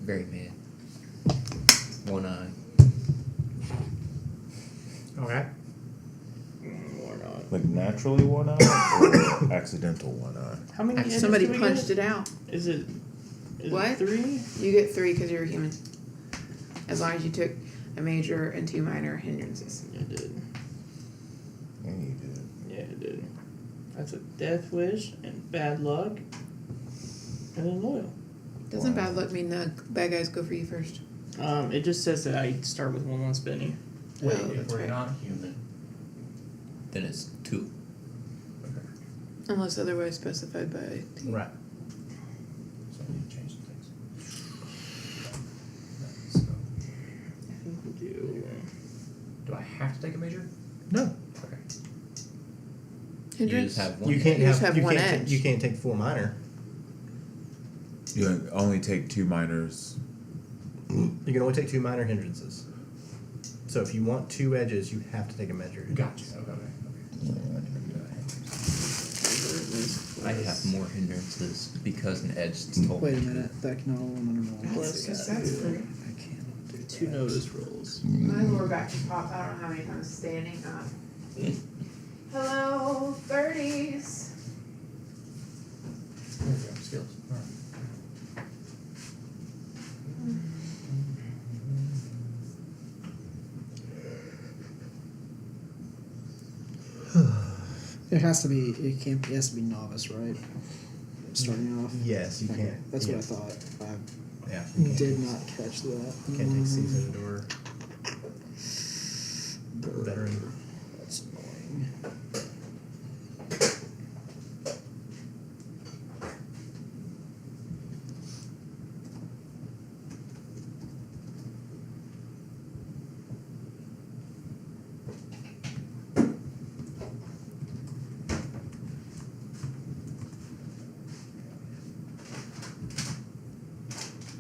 very mad. One eye. Okay. Or not. like naturally one eye or accidental one eye. How many edges Somebody do we punched get? it out. Is it What? 3? You get 3 because you're a human. As long as you took a major and 2 minor hindrances. Yeah, it did. Yeah, you did. Yeah, it did. That's a death wish and bad luck. And then loyal. Doesn't Wow. bad luck mean the bad guys go for you first? It just says that I start with 1 less penny. Well, If that's we're right. not human, then it's 2. Unless otherwise specified by. Right. So I need to change some things. I think we do. Do I have to take a major? No. Okay. You Hindrance? just have one. You can't You just have. have You one can't. edge. You can't take 4 minor. You only take 2 minors. You can only take 2 minor hindrances. So if you want 2 edges, you have to take a measure. Gotcha. Okay. I have more hindrances because an edge told Wait a me. minute. That can all one under one. Plus That's 2. I cannot do 2 that. notice rolls. My lower back just popped. I don't know how many times standing up. Hello, 30s. There we go. Skills. Alright. It has to be. It can't. It has to be novice, right? Starting off. Yes, you Okay, can't. That's yeah. what I thought. Yeah. I did not catch that. You can't take seasoned or veteran. That's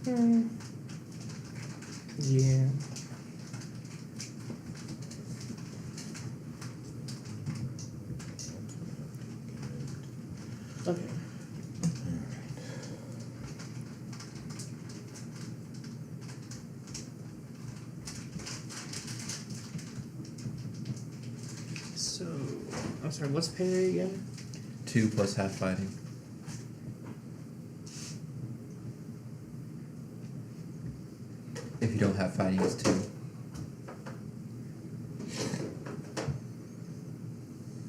annoying. Yeah. Okay. So, I'm sorry, what's pay rate again? 2 plus half fighting. If you don't have fighting, it's 2.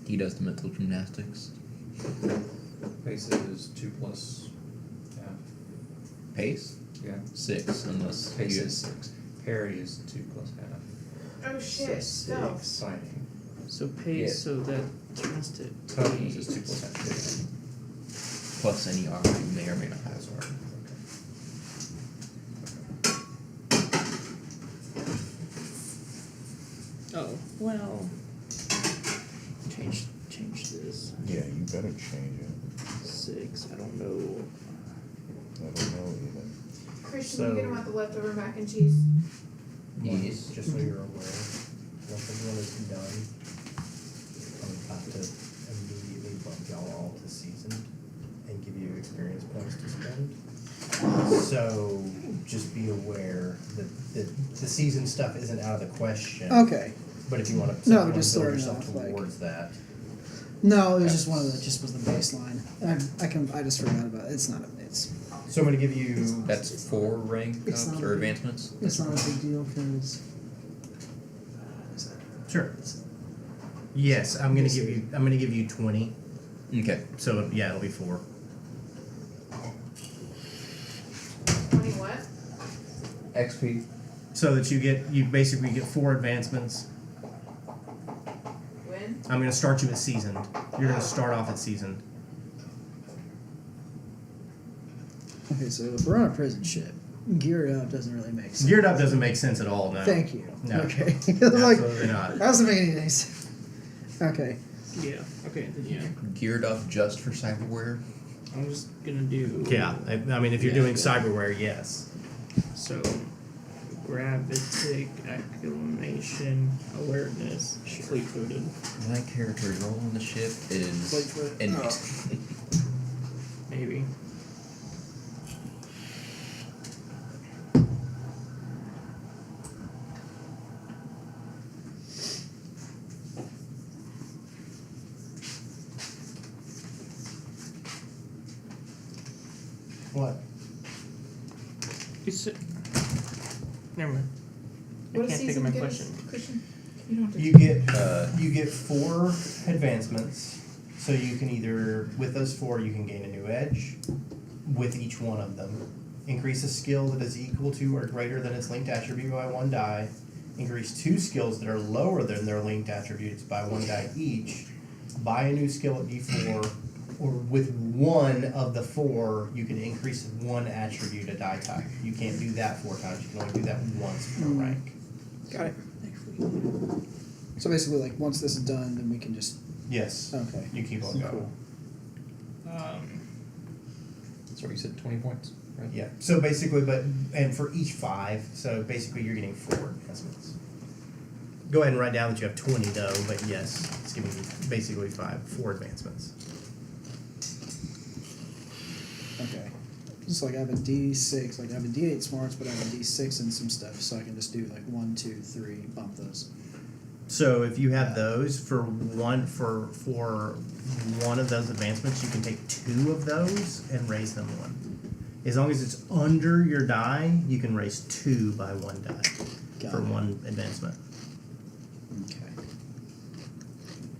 He does the mental gymnastics. Pace is 2 plus half. Pace? Yeah. 6, unless Pace you is 6. Parry is 2 plus half. Oh shit, So go. Fighting. So pace, Yeah. so that turns to Toughness is 2 plus half. plus any armor you may or may not have. Oh, well. Change this. Yeah, you better change it. 6, I don't know. I don't know even. Christian, So- you gonna want the leftover mac and cheese? Yes. Just so you're aware, once everyone is done, I'm about to immediately bump y'all all to seasoned and give you experience points to spend. So just be aware that the seasoned stuff isn't out of the question. Okay. But if you want to No, build just starting yourself off, like- towards that. No, it was just one of the just was the baseline. I just forgot about it. It's not a So I'm going to give you. That's 4 rank It's ups not or a big- advancements? it's not a big deal because Sure. Yes, I'm going to give you. I'm going to give you 20. Okay. So yeah, it'll be 4. 20 what? XP. So that you basically get 4 advancements. When? I'm going to start you at seasoned. You're going to start off at seasoned. okay, so if we're on a prison ship, geared up doesn't really make sense. Geared up doesn't make sense at all. No. Thank you. No. Okay. I'm like, Absolutely not. that doesn't make any sense. Okay. Yeah, okay, then yeah. Geared up just for cyberware? I'm just gonna do. Yeah, I mean, if you're Yeah, doing yeah. cyberware, yes. So, gravitic, acclimation, awareness, fleet footed. My character's role on the ship is Fleet-footed. inmate. Maybe. What? It's. Never mind. I What does can't think of season my get question. us, Christian? You don't have to. You get 4 advancements. So you can either, with those 4, you can gain a new edge with each one of them. Increase a skill that is equal to or greater than its linked attribute by 1 die. Increase 2 skills that are lower than their linked attributes by 1 die each. Buy a new skill at D4, or with one of the 4, you can increase 1 attribute a die type. You can't do that 4 times. You can only do that once per rank. Got it. So basically, like once this is done, then we can just Yes. okay. You keep on going. Cool. So you said 20 points, right? Yeah. So basically, and for each 5, so basically you're getting 4 advancements. Go ahead and write down that you have 20 though, but yes, it's giving you basically 4 advancements. Okay. Just like I have a D6, like I have a D8 smarts, but I have a D6 and some stuff, so I can just do like 1, 2, 3, bump those. So if you have those for one of those advancements, you can take 2 of those and raise them 1. As long as it's under your die, you can raise 2 by 1 die Got for it. 1 advancement. Okay.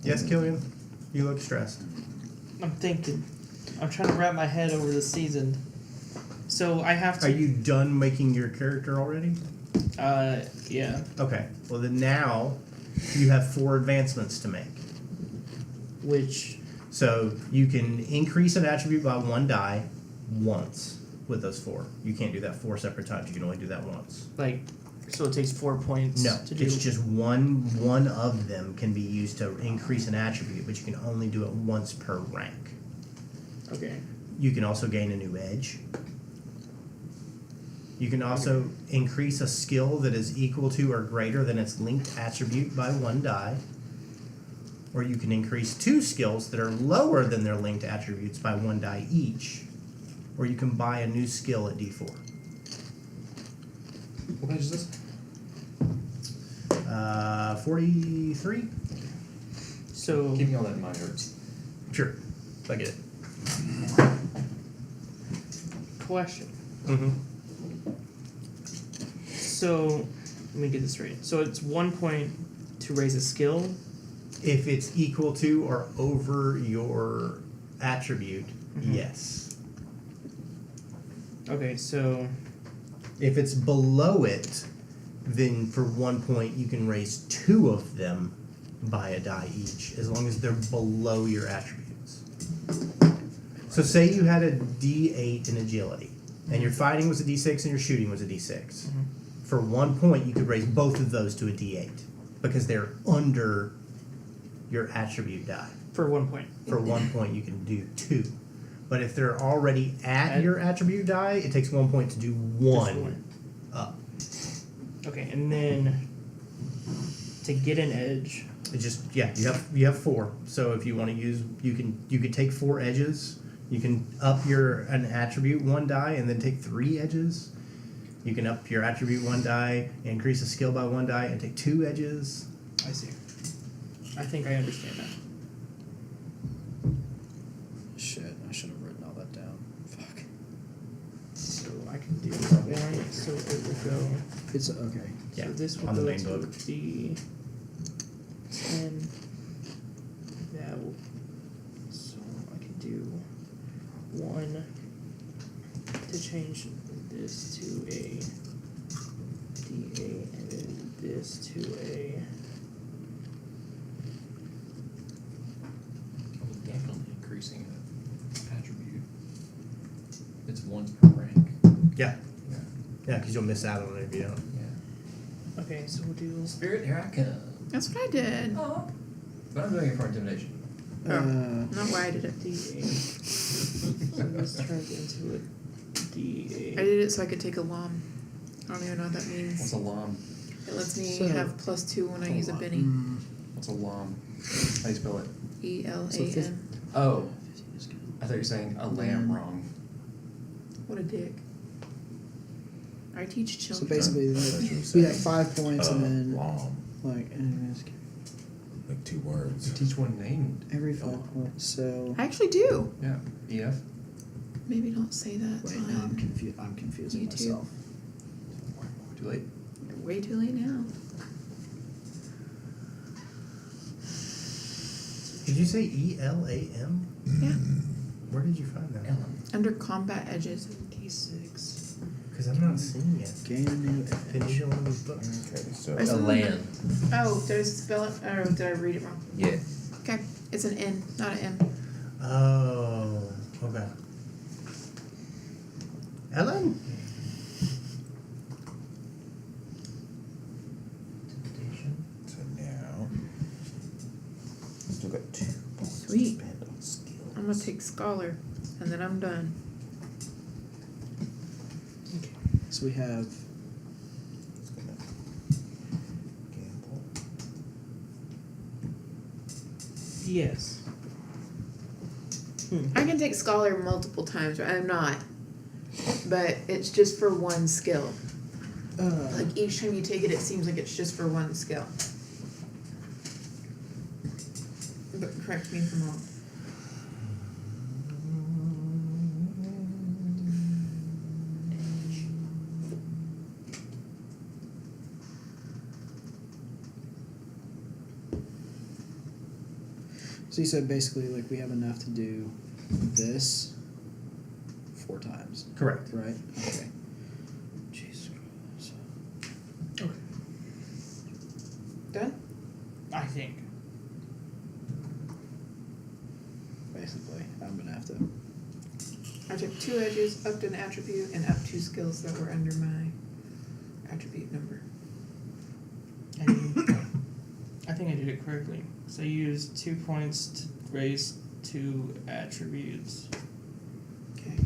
Yes, Killian, you look stressed. I'm thinking. I'm trying to wrap my head over the season. So I have Are to. you done making your character already? Yeah. Okay. Well, then now you have 4 advancements to make. Which. So you can increase an attribute by 1 die once with those 4. You can't do that 4 separate times. You can only do that once. Like, so it takes 4 points No, to do. it's just one of them can be used to increase an attribute, but you can only do it once per rank. Okay. You can also gain a new edge. You can also increase a skill that is equal to or greater than its linked attribute by 1 die. Or you can increase 2 skills that are lower than their linked attributes by 1 die each. Or you can buy a new skill at D4. What page is this? 43? So. Keep me all that in mind, Hertz. Sure. I get it. Question. Mm-hmm. So, let me get this straight. So it's 1 point to raise a skill. If it's equal to or over your attribute, Mhm. yes. Okay, so If it's below it, then for 1 point you can raise 2 of them by a die each, as long as they're below your attributes. So say you had a D8 in agility, and your fighting was a D6 and your shooting was a D6. For 1 point, you could raise both of those to a D8 because they're under your attribute die. for 1 point. For 1 point, you can do 2. But if they're already at At- your attribute die, it takes 1 point to do one up. Okay, and then to get an edge. It just you have 4. So if you want to use you could take 4 edges. You can up an attribute 1 die and then take 3 edges. You can up your attribute 1 die, increase a skill by 1 die, and take 2 edges. I see. I think I understand that. Shit, I should have written all that down. Fuck. So I can do one. So it would go. It's okay. Yeah, So this will on the go main to book. the 10. That will. So I can do 1 to change this to a D8 and then this to a. Definitely increasing the attribute. It's 1 per rank. Yeah, Yeah. yeah, because you'll miss out on it if you don't. Yeah. Okay, so we'll do. Spirit, here I come. That's what I did. Oh. But I'm doing it for intimidation. Not why I did it. D8. So this turns into a D8. I did it so I could take a LOM. I don't even know what that What's means. a LOM? It lets me So- have +2 when I use a Benny. What's a LOM? How do you spell it? ELAM. Oh. I thought you were saying a lamb wrong. What a dick. I teach So children. basically, That's what like, you were we saying. have 5 points and then Long, like enemies like 2 words. You teach one named. every 5 points. So I actually do. Yeah. EF. Maybe don't say that. wait, It's now I'm fine. confused. I'm confusing You too. myself. Too late. You're way too late now. Did you say ELAM? Yeah. Where did you find that? Under combat edges. D6. Because I'm not seeing it. Gain a new Did edge. you show one of those books? Okay, so I saw A land. Oh, did I spell it? Or did I read it wrong? Yeah. Okay. It's an N, not an M. Oh, okay. Ellen? so now still got 2 points Sweet. to spend on skills. I'm gonna take Scholar, and then I'm done. So we have Just gonna gamble. Yes. I can take Scholar multiple times, but I'm not. But it's just for one skill. Like each time you take it, it seems like it's just for one skill. But correct me if I'm wrong. So you said basically like we have enough to do this 4 times, Correct. right? Okay. Jesus Christ. Done? I think. Basically, I'm gonna have to. I took 2 edges, upped an attribute, and upped 2 skills that were under my attribute number. I think I did it correctly. So I used 2 points to raise 2 attributes, Okay.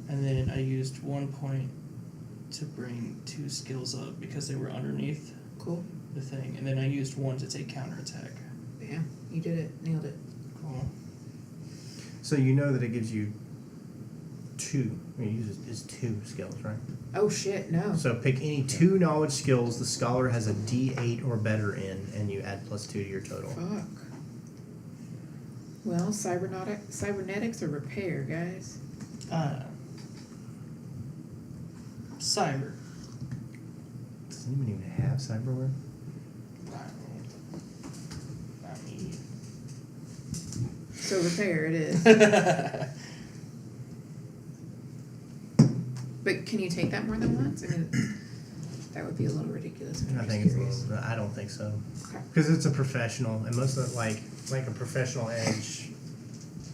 and then I used 1 point to bring 2 skills up because they were underneath Cool. the thing, and then I used 1 to take counterattack. Bam. You did it. Nailed it. Cool. So you know that it gives you 2. I mean, it uses 2 skills, right? Oh shit, no. So pick any 2 knowledge skills the scholar has a D8 or better in, and you add +2 to your total. Fuck. Well, cybernetics or repair, guys. Cyber. Does anyone even have cyberware? Not me. So repair it is. But can you take that more than once? I mean, that would be a little ridiculous. I think it's a little. I don't think so. Okay. Because it's a professional, and most of it, like a professional edge,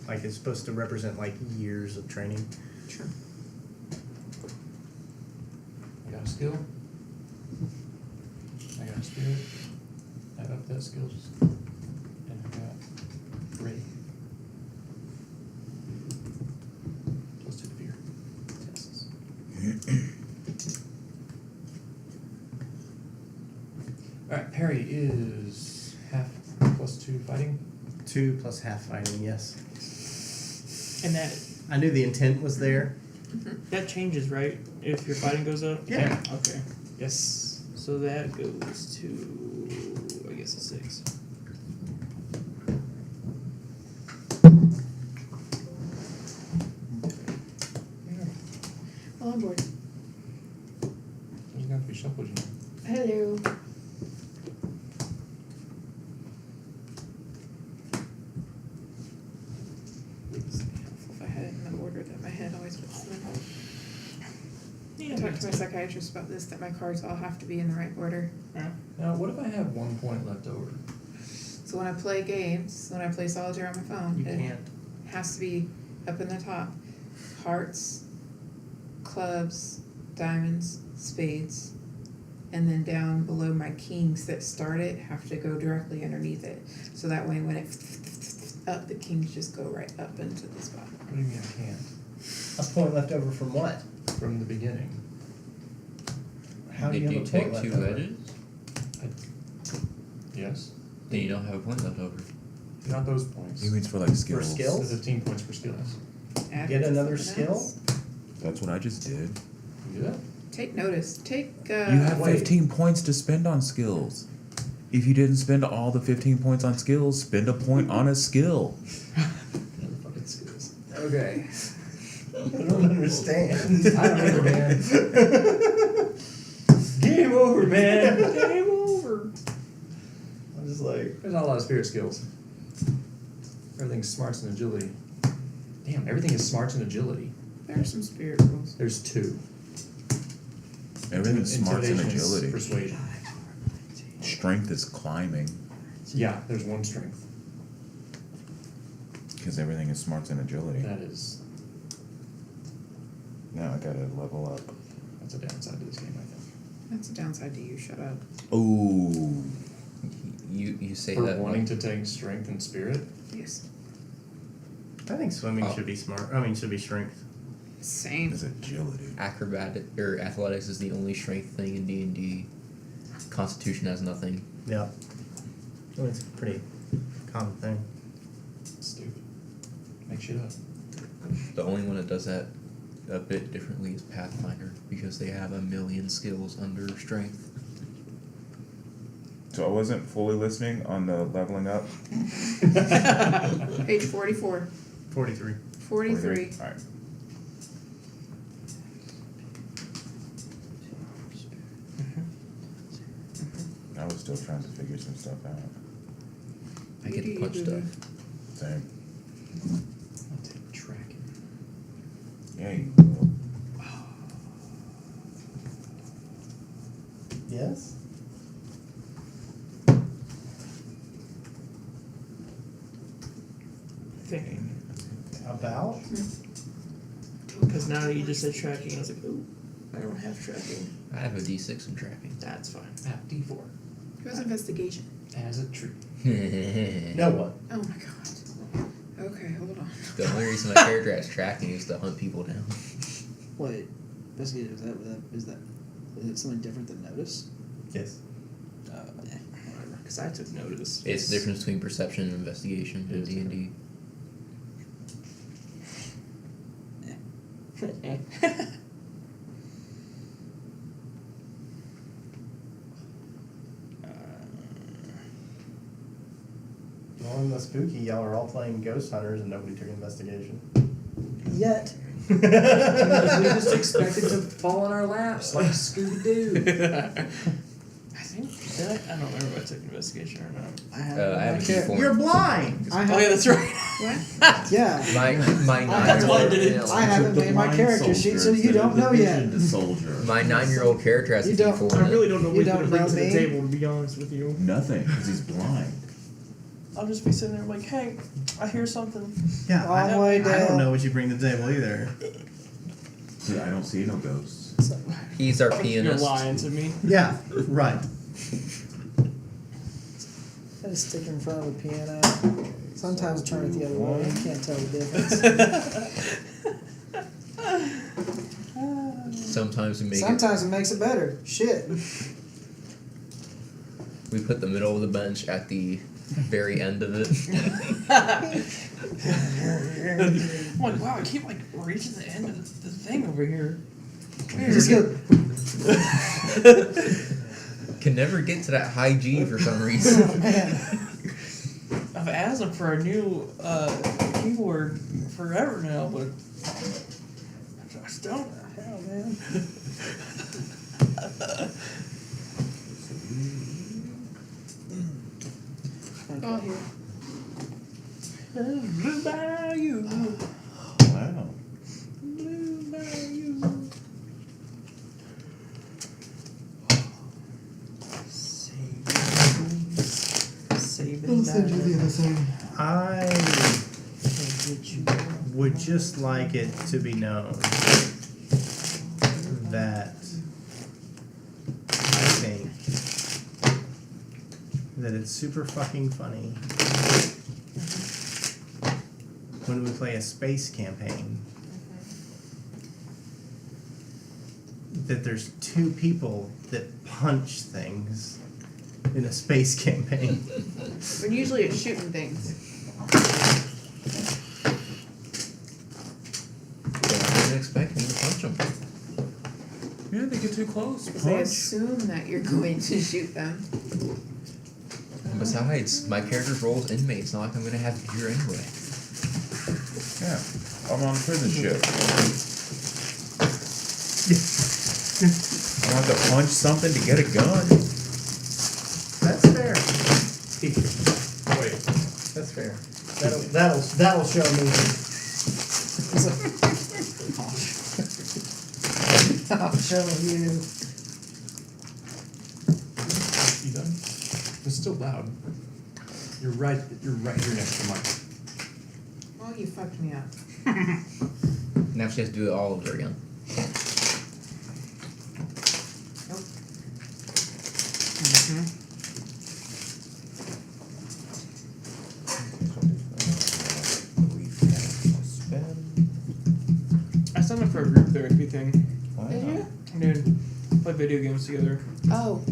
like it's supposed to represent like years of training. Sure. I got a skill. I got a spirit. I up that skills. And I got ready. Plus 2 to fear. Tests. Alright, parry is half plus 2 fighting. 2 plus half fighting. Yes. And that I knew the intent was there. that changes, right? If your fighting goes up? Yeah. Okay. Yes. So that goes to, I guess, a 6. Well, I'm bored. There's gonna be shuffled, you know. Hello. If I had it in the order that my head always puts them in. I talked to my psychiatrist about this, that my cards all have to be in the right order. Now, what if I have 1 point left over? So when I play games, when I play solitaire on my phone, You it can't. has to be up in the top. Hearts, clubs, diamonds, spades, and then down below my kings that start it have to go directly underneath it. So that way when it up, the kings just go right up into the spot. What do you mean I can't? A point left over from what? From the beginning. How do Did you you have a point take 2 left over? edges? Yes. Then you don't have a point left over. Not those points. He means for like skills. skills? The 15 points for skills. Add Get it to another something skill? else. That's what I just did. You do that? Take notice. Take You have wait. 15 points to spend on skills. If you didn't spend all the 15 points on skills, spend a point on a skill. Fucking skills. Okay. I don't understand. I don't either, man. Game over, man. Game over. I'm just like, There's not a lot of spirit skills. Everything's smarts and agility. Damn, everything is smarts and agility. There are some spirit rules. There's 2. Everything's smarts and Intimidation is agility. Persuasion. Strength is climbing, Yeah, there's 1 strength. because everything is smarts and agility. That is, Now I gotta level up. that's a downside to this game, I think. That's a downside to you. Shut up. Ooh. You say For that wanting like, to take strength and spirit, Yes. I think swimming Oh. should be smart. I mean, should be strength. Same. It's agility. acrobatic or athletics is the only strength thing in D&D. Constitution has nothing. Yeah. I mean, it's a pretty common thing. stupid. Make shit up. The only one that does that a bit differently is Pathfinder because they have 1,000,000 skills under strength. So I wasn't fully listening on the leveling up. Page 44. 43. 43. Alright. I was still trying to figure some stuff out. I get to punch stuff. Same. I'll take tracking. Yeah, you will. Yes? Thinking. About? Because now that you just said tracking, I was like, ooh, I don't have tracking. I have a D6 in tracking. That's fine. D4. Who has investigation? As a tree. No one. Oh my god. Okay, hold on. The only reason my character has tracking is to hunt people down. Wait, investigate, is it something different than notice? Yes. Whatever. Because I took notice. It's the difference between perception and investigation in D&D. Well, in the spooky, y'all are all playing ghost hunters and nobody took investigation. Yet. We just expected to fall on our laps like Scooby Doo. I think I don't remember if I took investigation or not. I have, I have a care- D4. You're blind! I Oh have, yeah, that's right. What? yeah. My That's why I did it. I haven't made my character sheet, so you don't know yet. My 9-year-old character has a You don't- D4 I in it. really don't know You what don't to bring know to the me? table, to be honest with you. Nothing, because he's blind. I'll just be sitting there like, hey, I hear something. Yeah, Long way I down. don't know what you bring to the table either. See, I don't see no ghosts. He's our You're pianist. lying to me. Yeah, right. I just stick in front of the piano. Sometimes turn it the other way. You can't tell the difference. Sometimes we make Sometimes it makes it better. Shit. we put the middle of the bench at the very end of it. I'm like, wow, I keep like reaching the end of the thing over here. Just go. Can never get to that high G for some reason. Oh, man. I've asked them for a new keyboard forever now, but I just don't. Hell, man. Oh, here. Blue Bayou. Wow. Blue Bayou. Saving I would just like it to be known that I think that it's super fucking funny when we play a space campaign that there's two people that punch things in a space campaign. But usually it's shooting things. They didn't expect me to punch him. Yeah, they get too close. Because they Punch. assume that you're going to shoot them. Besides, my character's role is inmate. It's not like I'm gonna have gear anyway. Yeah, I'm on a prison ship. I want to punch something to get a gun. That's fair. Wait. That's fair. That'll show me. I'll show you. You done? It's still loud. You're right here next to Mike. Oh, you fucked me up. Now she has to do it all over again. Nope. I signed up for a group therapy thing. Did you? Dude, play video games together. Oh.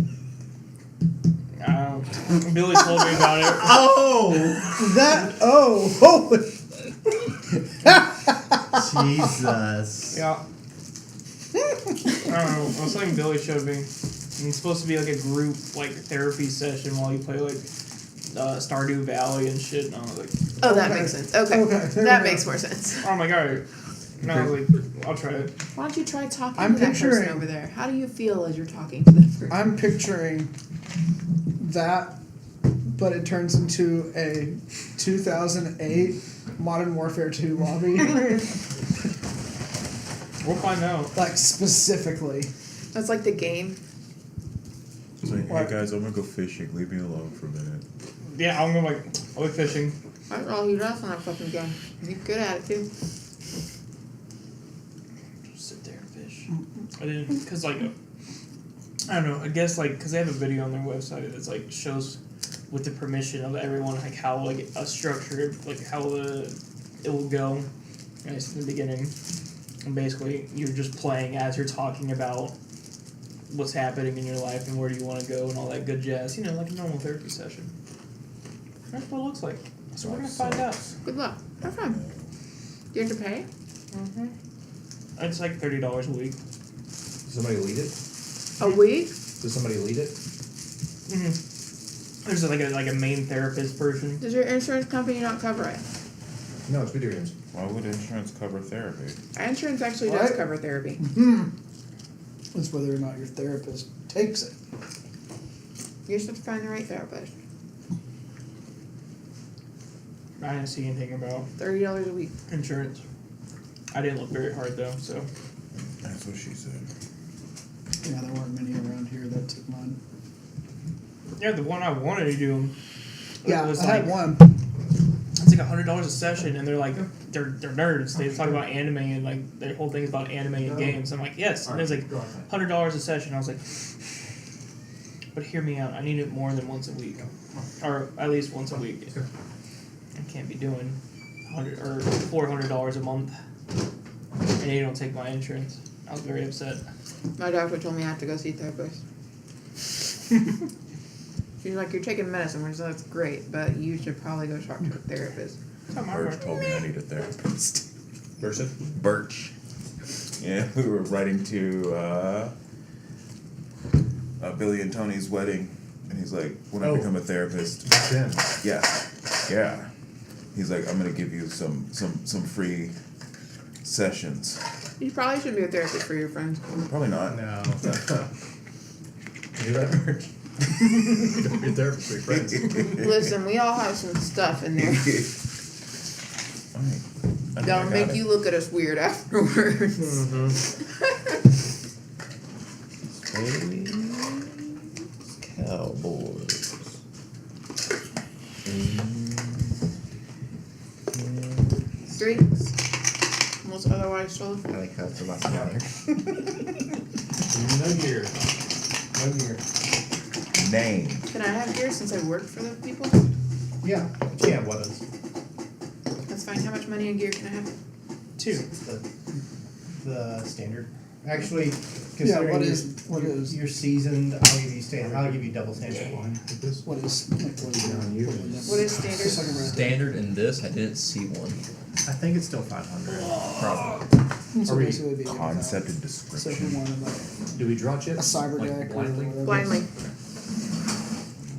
Billy told me about it. Oh! Holy. Jesus. Yeah. I don't know. It was something Billy showed me. And it's supposed to be like a group like therapy session while you play like Stardew Valley and shit. And I was like, Oh, that Okay. makes sense. Okay. Okay, fair That enough. makes more sense. oh my god. And I was like, I'll try it. Why don't you try talking I'm to that person picturing- over there? How do you feel as you're talking to that person? I'm picturing that, but it turns into a 2008 Modern Warfare 2 lobby. We'll find out. Like, specifically. That's like the game. It's like, hey What? guys, I'm gonna go fishing. Leave me alone for a minute. Yeah, I'm gonna like, I'll be fishing. That's all he does on that fucking game. He's good at it too. Just sit there and fish. I didn't, cause like, I don't know. I guess like, cause they have a video on their website that's like shows with the permission of everyone like how like a structure like how it will go. And it's in the beginning, and basically you're just playing as you're talking about what's happening in your life and where do you want to go and all that good jazz. You know, like a normal therapy session. That's what it looks like. So we're gonna find out. Good luck. Have fun. Do you have to pay? Mm-hmm. It's like $30 a week. Does somebody lead it? A week? Does somebody lead it? Mm-hmm. There's like a main therapist version. Does your insurance company not cover it? No, it's video games. Why would insurance cover therapy? Our insurance actually does What? cover therapy. It's whether or not your therapist takes it. You just have to find the right therapist. I didn't see anything about $30 a week. insurance. I didn't look very hard though, so. That's what she said. Yeah, there weren't many around here that took mine. Yeah, the one I wanted to do. Yeah, was I like, had one. It's like $100 a session, and they're like, they're nerds. They talk about anime and like their whole thing is about anime and games. I'm like, yes. And it was like $100 a session. I was like, but hear me out. I need it more than once a week, or at least once a week. I can't be doing $100 or $400 a month, and you don't take my insurance. I was very upset. My doctor told me I have to go see a therapist. She's like, you're taking medicine, which that's great, but you should probably go talk to a therapist. That's how my Birch work. told me I need a therapist. Birch. Yeah, we were writing to Billy and Tony's wedding, and he's like, "When I Oh. become a therapist, Ben. yeah." He's like, "I'm gonna give you some free sessions." You probably should be a therapist for your friends. Probably not. No. Do that, Birch. Don't be there for your friends. Listen, we all have some stuff in there Alright. that'll make you look at us weird afterwards. Cowboys. Streets. What's otherwise sold? I like how it's a lot smaller. No gear. No gear. Name. Can I have gear since I work for the people? Yeah, but you have weapons. That's fine. How much money and gear can I have? 2. The standard. Actually, Yeah, considering what is you're seasoned, I'll give you standard. I'll give you double standard. what is What is standard? Just like a red- Standard in this, I didn't see one. I think it's still 500. Probably. So Are we basically it'd be Concept and So if you description. wanted like Do we draw a chips? cyber Like deck or blindly? whatever. Blindly.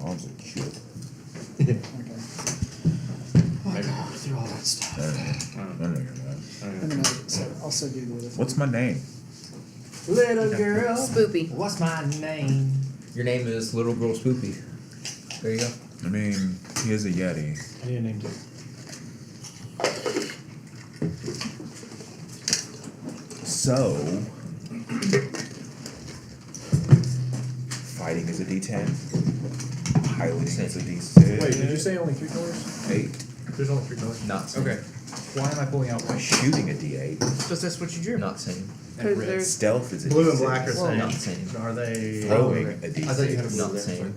Mom's a cute. Okay. Oh god, through all that stuff. I know you're not. I'm gonna I'll send you the other. What's my name? Little girl. Spoopy. What's my name? Your name is Little Girl Spoopy. There you go. I mean, he is a Yeti. I need a name too. So, fighting is a D10. Piloting is a D6. Wait, did you say only 3 colors? 8? There's only 3 colors. Not same. Okay. Why am I pulling out white? Shooting a D8. Because that's what you drew. Not same. Because there's Stealth is a Blue D6. and black are same. Not same. Are they? Throwing okay. a D6. I thought you had a blue Not there. same.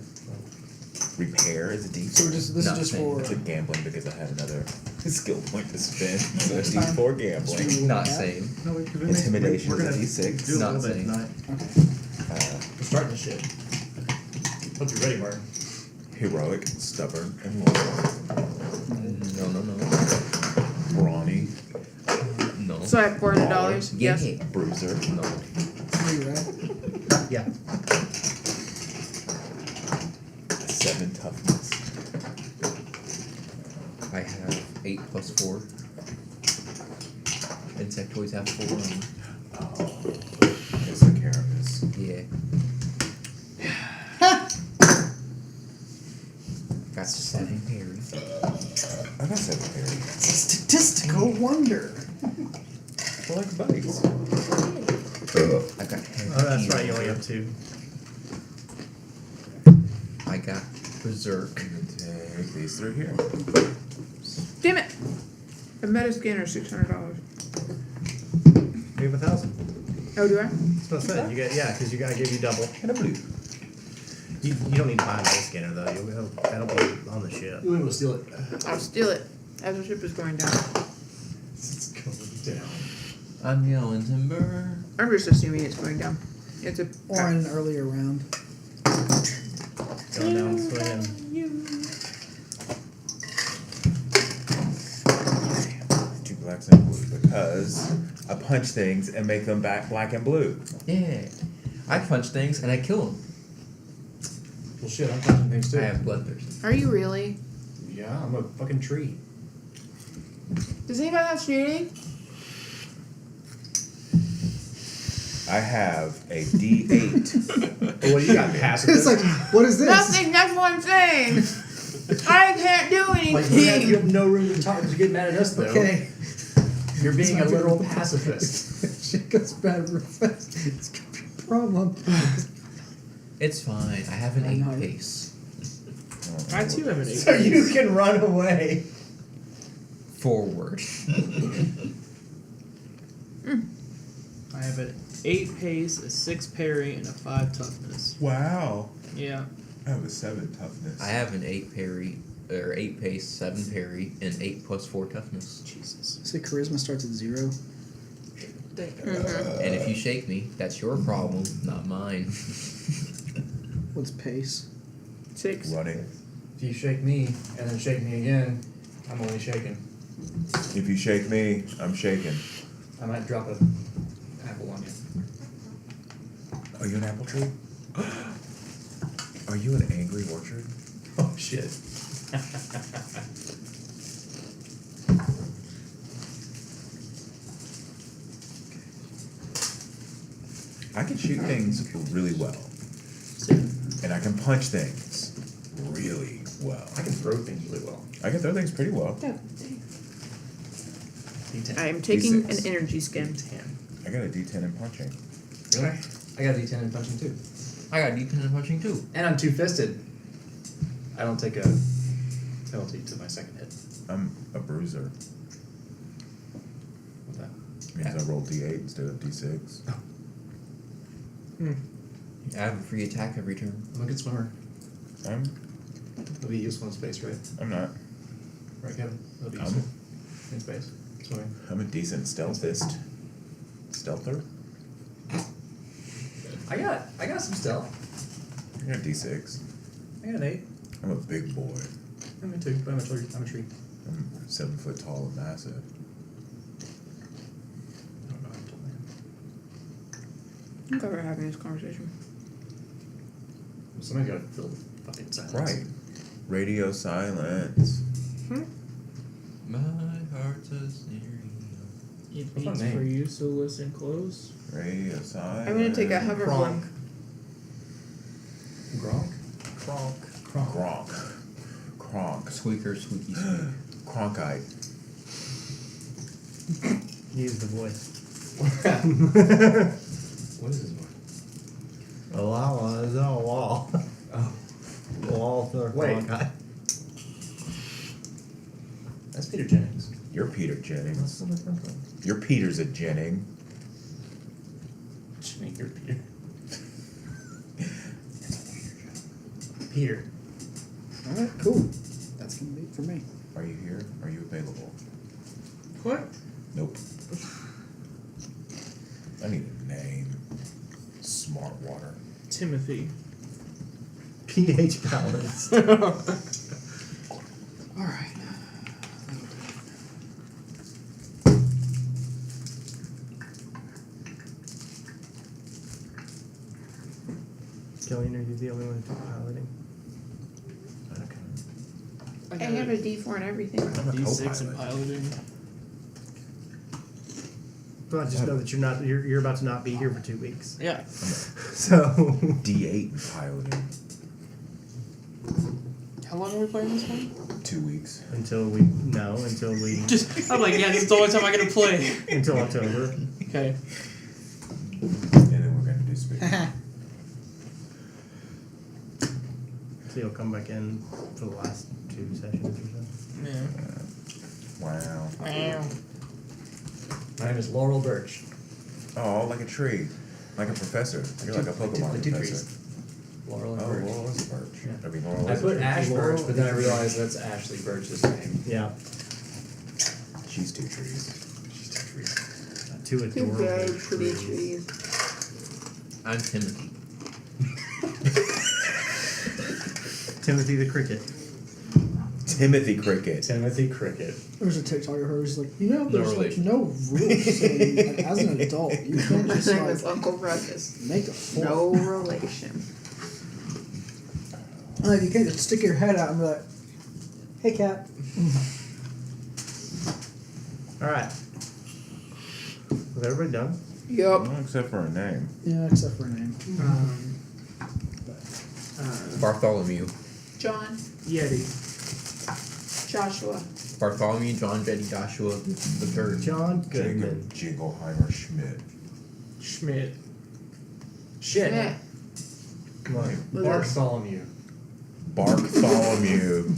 Repair is a D4. So we're just this Not is just same. for I took gambling because I had another skill point to spend. So D4 gambling. Not same. No, we- we- Intimidation we're is a gonna D6. Do a Not little bit same. tonight. okay. We're starting the shit. Hope you're ready, Martin. Heroic, stubborn, and loyal. No. Brawny, No. so I have $400. Yeah. Yes. bruiser, No. 3, right? Yeah. 7 toughness. I have 8 plus 4. Insectoids have 4. It's a carapace. Yeah. Got 7 berries. I got 7 berries. It's a statistical wonder. We're like buddies. I got Oh, that's right. You only have 2. I got Berserk. Take these through here. Damn it! A meta scanner is $600. You have 1,000. Oh, do I? That's what I said. You get because you gotta give you double. And a blue. You don't need to buy a metal scanner though. That'll be on the ship. You will steal it. I'll steal it as the ship is going down. It's going down. I'm yelling timber. I'm just assuming it's going down. It's a Or in an earlier round. Going down, swinging. 2 blacks and blue because I punch things and make them back black and blue. Yeah. I punch things and I kill them. Well, shit, I'm touching things too. I have bloodthirst. Are you really? Yeah, I'm a fucking tree. Does anybody have shooting? I have a D8. Well, what do you got? Pacifist? It's like, what is this? Nothing. That's what I'm saying. I can't do Like, anything. you have no room to talk to get mad at us, though. Okay. You're being a literal pacifist. Shit goes bad real fast. It's gonna be a problem. It's fine. I have an I know. 8 pace. I too have an 8. So you can run away. Forward. I have an 8 pace, a 6 parry, and a 5 toughness. Wow. Yeah. I have a 7 toughness. I have an 8 parry, or 8 pace, 7 parry, and 8 plus 4 toughness. Jesus. Say charisma starts at 0. And if you shake me, that's your problem, not mine. What's pace? 6. Running. If you shake me and then shake me again, I'm only shaking. If you shake me, I'm shaking. I might drop a apple on you. Are you an apple tree? Are you an angry orchard? Oh shit. I can shoot things really well. And I can punch things really well. I can throw things really well. I can throw things pretty well. D10. I am taking D6. an energy skin. I got a D10 in punching. Really? I got a D10 in punching too. I got D10 in punching too. And I'm two-fisted. I don't take a penalty to my second hit. I'm a bruiser. What's that? Means I roll D8 instead of D6. I have a free attack every turn. I'm a good swimmer. I'm It'll be useful in space, right? not. Right, Kevin? It'll be I'm- useful in space. Swimming. I'm a decent stealthist. Stealther? I got some stealth. I got a D6. I got an 8. I'm a big boy. I'm a 2, but I'm a tree. I'm 7 foot tall and massive. I don't know how to tell that. I'm glad we're having this conversation. Well, somebody's gotta fill the fucking silence. Right. Radio silence. My heart's a stereo. It What's my beats name? for you, so listen close. Radio silence. I'm gonna take a hoverboard. Gronk? Kronk. Kronk. Kronk. Squeaker, squeaky, squeak. Cronkite. Use the voice. What is his voice? A lava is on a wall. Oh. Wall for Wait. Cronkite. That's Peter Jennings. You're Peter Jennings. You're Peter's a Jennings. You're Peter. Peter. Alright, cool. That's gonna be it for me. Are you here? Are you available? What? Nope. I need a name. Smart water. Timothy. pH balance. Alright. Kelly, are you the only one who took piloting? Okay. I have a D4 and everything. I'm a D6 and co-pilot. piloting. Well, I just know that you're about to not be here for 2 weeks. Yeah. So D8 in piloting. How long are we playing this one? 2 weeks. until we Just, I'm like, yeah, this is the only time I get to play. until October. Okay. And then we're gonna do space. So you'll come back in for the last 2 sessions or so. Yeah. Wow. Wow. My name is Laurel Birch. Oh, like a tree. Like a professor. You're like a Pokemon The two professor. trees. Laurel and Oh, Birch. Laurel is a birch. Yeah. I mean, Laurel I is a put tree. Ash Laurel Birch, but then I is- realized that's Ashley Birch's name. Yeah, She's 2 trees. She's 2 trees. 2 Two adorable very pretty trees. trees. I'm Timothy. Timothy the cricket. Timothy Cricket. Timothy Cricket. There's a TikTok of her who's like, you know, No there's like relation. no rules saying, like, as an adult, you can't My just name is like Uncle Ruckus. make a form. No relation. You can't just stick your head out and be like, "Hey, cat." All right. Was everybody done? Yup. Well, except for a name. Yeah, except for a name. Bartholomew. John, Yeti. Joshua, Bartholomew, John, Betty, Joshua, the third. John Goodman. Jacob Jingleheimer Schmidt. Schmidt. Shit. Schmidt. Come on. Bartholomew. Bartholomew.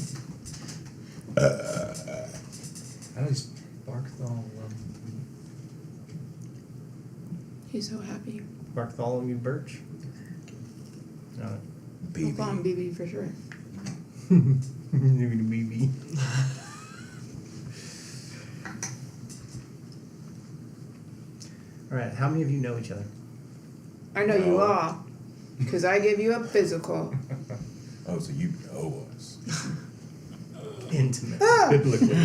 How do you Bartholomew? He's so happy. Bartholomew Birch. Got it. We'll call him BB for sure. BB. All right. How many of you know each other? I know you No. all, because I gave you a physical. Oh, so you know us. Intimate. Biblically.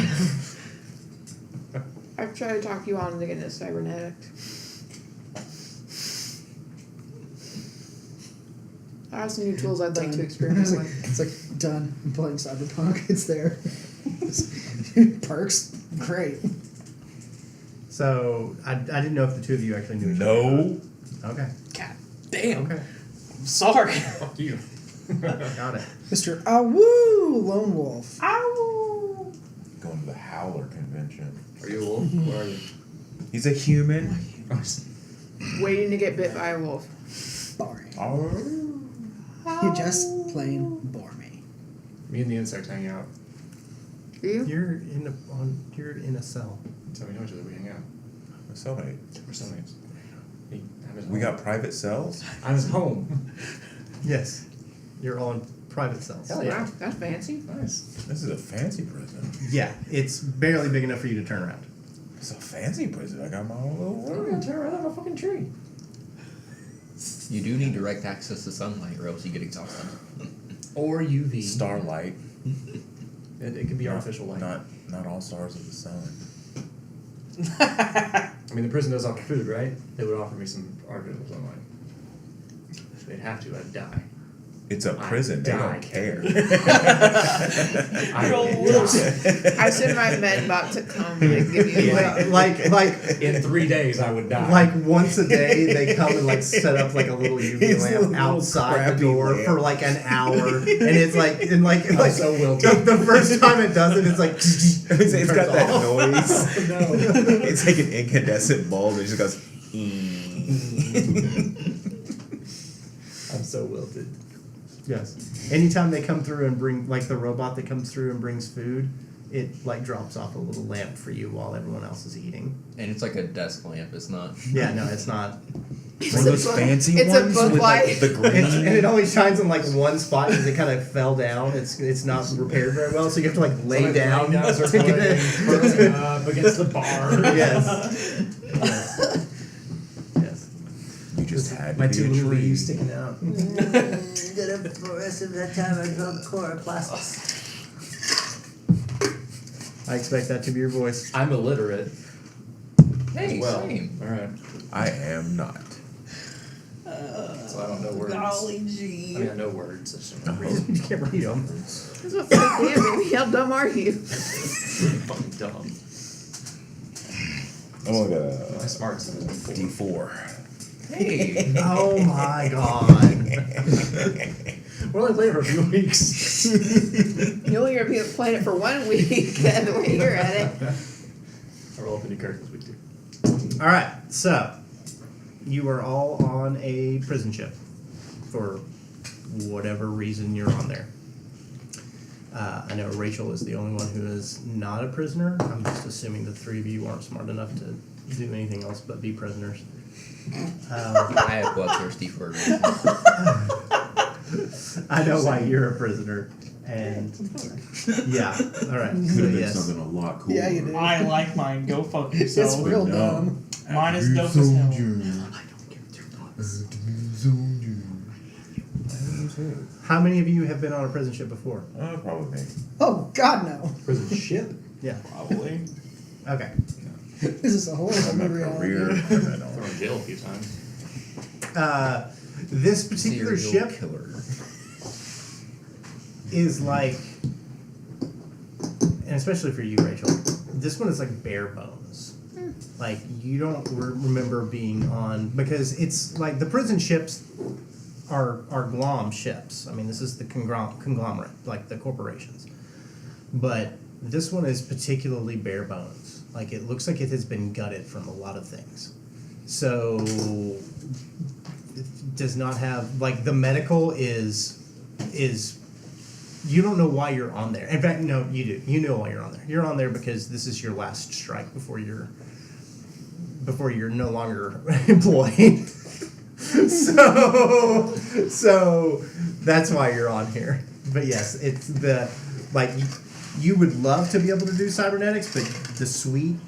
I've tried to talk you on to getting a cybernetic. I have some new tools I'd like to experiment with. It's like done. I'm playing Cyberpunk. It's there. Perks, great. So I didn't know if the two of you actually knew each other. No. Okay. God damn. Okay. I'm sorry. Fuck you. Got it. Mr. Awoo Lone Wolf. Ow! Going to the Howler convention. Are you a wolf? Where are you? He's a human. Waiting to get bit by a wolf. Boring. Oh. You just plain bore me. Me and the insect hang out. You? You're in a cell. That's how we know each other. We hang out. Cellmate. We're cellmates. I'm his We home. got private cells? I'm his home. Yes. You're all in private cells. Hell Wow, that's fancy. Nice. This is a fancy prison. Yeah. It's barely big enough for you to turn around. It's a fancy prison. I got my own little I'm room. gonna tear around on a fucking tree. You do need direct access to sunlight, or else you get exhausted. Or UV. Starlight. It could be artificial light. Not all stars of the sun. I mean, the prison does offer food, right? They would offer me some artificial sunlight. If they'd have to, I'd die. It's a I prison. They died. don't care. I You're would loose. die. I sent my med bot to come and give you Yeah, like. like In 3 days, I would die. like once a day they come and like set up like a little UV It's a lamp little outside the crappy door lamp. for like an hour, and it's like I'm so wilted. the first time it does it, it's like It's got that off. noise. No. It's like an incandescent bulb. It just goes. I'm so wilted. Yes. Anytime they come through and bring like the robot that comes through and brings food, it like drops off a little lamp for you while everyone else is eating. And it's like a desk lamp. It's not. Yeah, no, it's not. One of those fancy It's a ones book with light. like the green. And it only shines on like one spot because it kind of fell down. It's not repaired very well, so you have to like lay down Guys are to get playing, curling up against the bar. Yes. Yes. You just had to My be two a little tree. leaves sticking out. For the rest of that time, I drunk chloroplasts. I expect that to be your voice. I'm illiterate. Hey, Well, same. alright. I am not. So I don't know words. Golly I gee. mean, I know words. I just don't know read You can't read them. That's what fucking damn, baby. How dumb are you? fucking dumb. I'm only got My a smarts is D4. Hey. Oh my god. We're only playing for a few weeks. You only gonna be playing it for 1 week. The way you're at it. I roll up any cards this week too. Alright, so you are all on a prison ship for whatever reason you're on there. I know Rachel is the only one who is not a prisoner. I'm just assuming the three of you aren't smart enough to do anything else but be prisoners. I have bloodthirsty for a reason. I know why you're a prisoner, and yeah, all right. Could So have been yes, something a lot cooler. Yeah, you did. I like mine. Go fuck It's yourself. real no. dumb. Mine is dope as hell. how many of you have been on a prison ship before? Probably me. Oh God, no! Prison ship. Yeah. Probably. Okay. This is a whole I'm other a career reality. criminal. Thrown in jail a few times. This particular Serial ship killer. is like, and especially for you, Rachel, this one is like bare bones. Like you don't remember being on, because it's like the prison ships are glom ships. I mean, this is the conglomerate, like the corporations. But this one is particularly bare bones. Like it looks like it has been gutted from a lot of things. So it does not have, like, the medical is you don't know why you're on there. In fact, no, you do. You know why you're on there. You're on there because this is your last strike before you're no longer employed. so that's why you're on here. But yes, it's the, like, you would love to be able to do cybernetics, but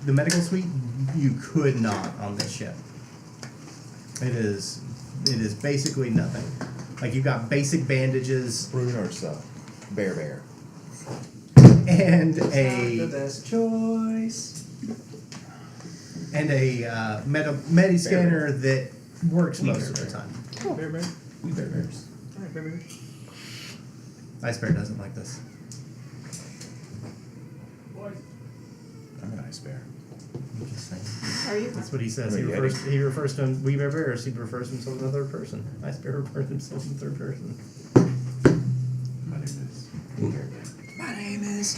the medical suite, you could not on this ship. It is basically nothing. Like, you've got basic bandages Brune or so. Bear. and The a best choice. medi scanner that works most of the time. Bear. We bears. Alright, bear. Ice Bear doesn't like this. I'm an ice bear. I'm just saying. Are you? That's what he says. I'm a He refers to We Bear Bears. He refers to himself in the third person. Ice Bear refers to himself in the third person. My name is. My name is.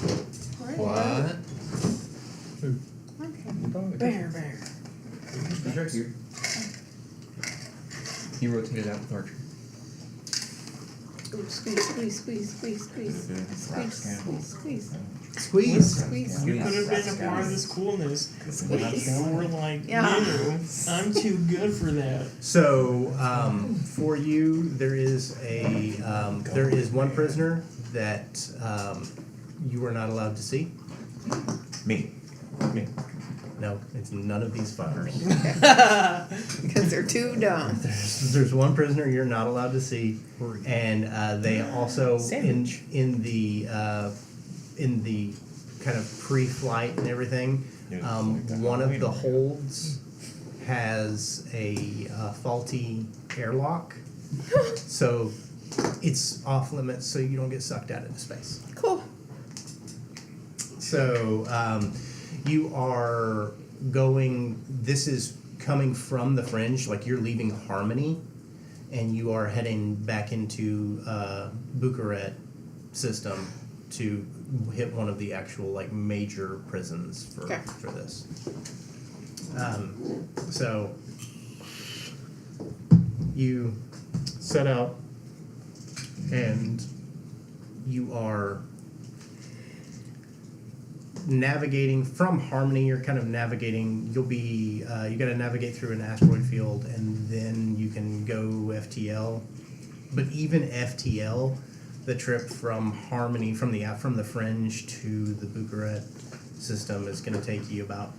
What? Okay. Bear. He rotated out with Archer. Ooh, squeeze. Squeeze. You could have been a part of this coolness. We're like, Yeah. I'm too good for that. So, for you, there is one prisoner that you are not allowed to see. Me. No, it's none of these fuckers. Because they're too dumb. There's one prisoner you're not allowed to see, and they also Sandwich. in the kind of pre-flight and everything. Yeah, like that One of Halloween the movie. holds has a faulty airlock, so it's off limits, so you don't get sucked out into space. Cool. So you are going, this is coming from the Fringe, like you're leaving Harmony, and you are heading back into Bucharest system to hit one of the actual, like, major prisons for Okay. for this. So you set out, and you are navigating from Harmony. You're kind of navigating. You'll be you got to navigate through an asteroid field, and then you can go FTL. But even FTL, the trip from Harmony, from the Fringe to the Bucharest system, is going to take you about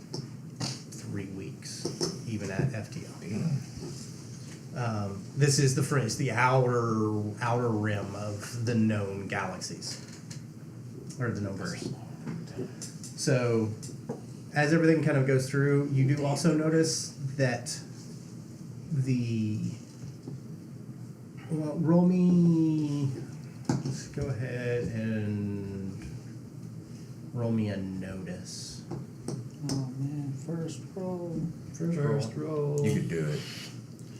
3 weeks, even at FTL. This is the Fringe, the outer rim of the known galaxies, or the known verse. So, as everything kind of goes through, you do also notice that roll me. Let's go ahead and roll me a notice. Oh man, first roll. First roll. You could do it.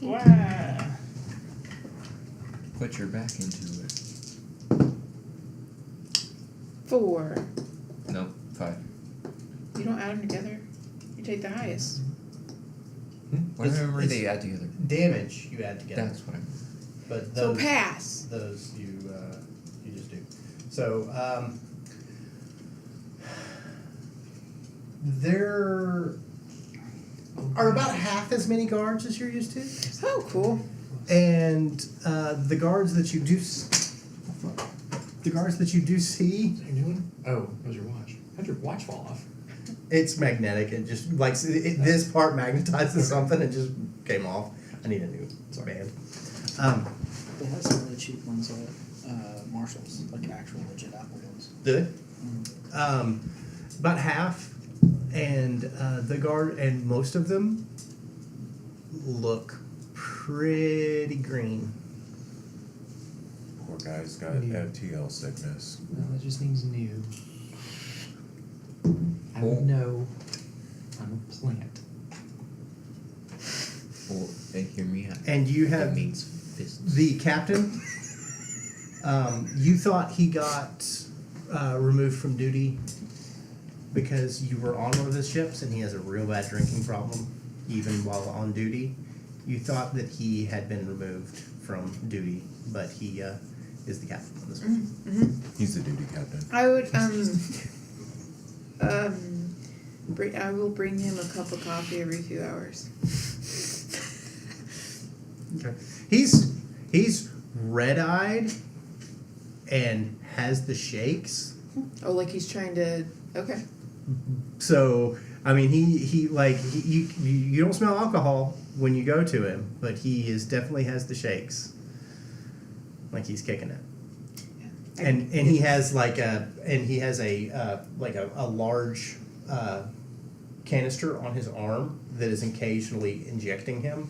Wow. Put your back into it. 4. No, 5. You don't add them together. You take the highest. Whatever It's- they add together. Damage you add together. That's what I meant. But So those, pass. those you just do. So there are about half as many guards as you're used to, Oh, cool. and the guards that you do see, What are you doing? Oh, that was your watch. How'd your watch fall off? it's magnetic. It just like this part magnetizes something and just came off. I need a new band. They have some really cheap ones at Marshalls, like actual legit Apple ones. Do they? About half, and the guard, and most of them look pretty green. Poor guy's got New. FTL sickness. No, that just means new. I Oh. would know. I'm a plant. Well, and hear me out. And you That have means fists. the captain. You thought he got removed from duty because you were on one of his ships and he has a real bad drinking problem, even while on duty. You thought that he had been removed from duty, but he is the captain on this one. He's the duty captain. I would I will bring him a cup of coffee every few hours. Okay. He's red-eyed and has the shakes. Oh, like he's trying to. Okay. So I mean, you don't smell alcohol when you go to him, but he definitely has the shakes. Like he's kicking it. And he has a large canister on his arm that is occasionally injecting him,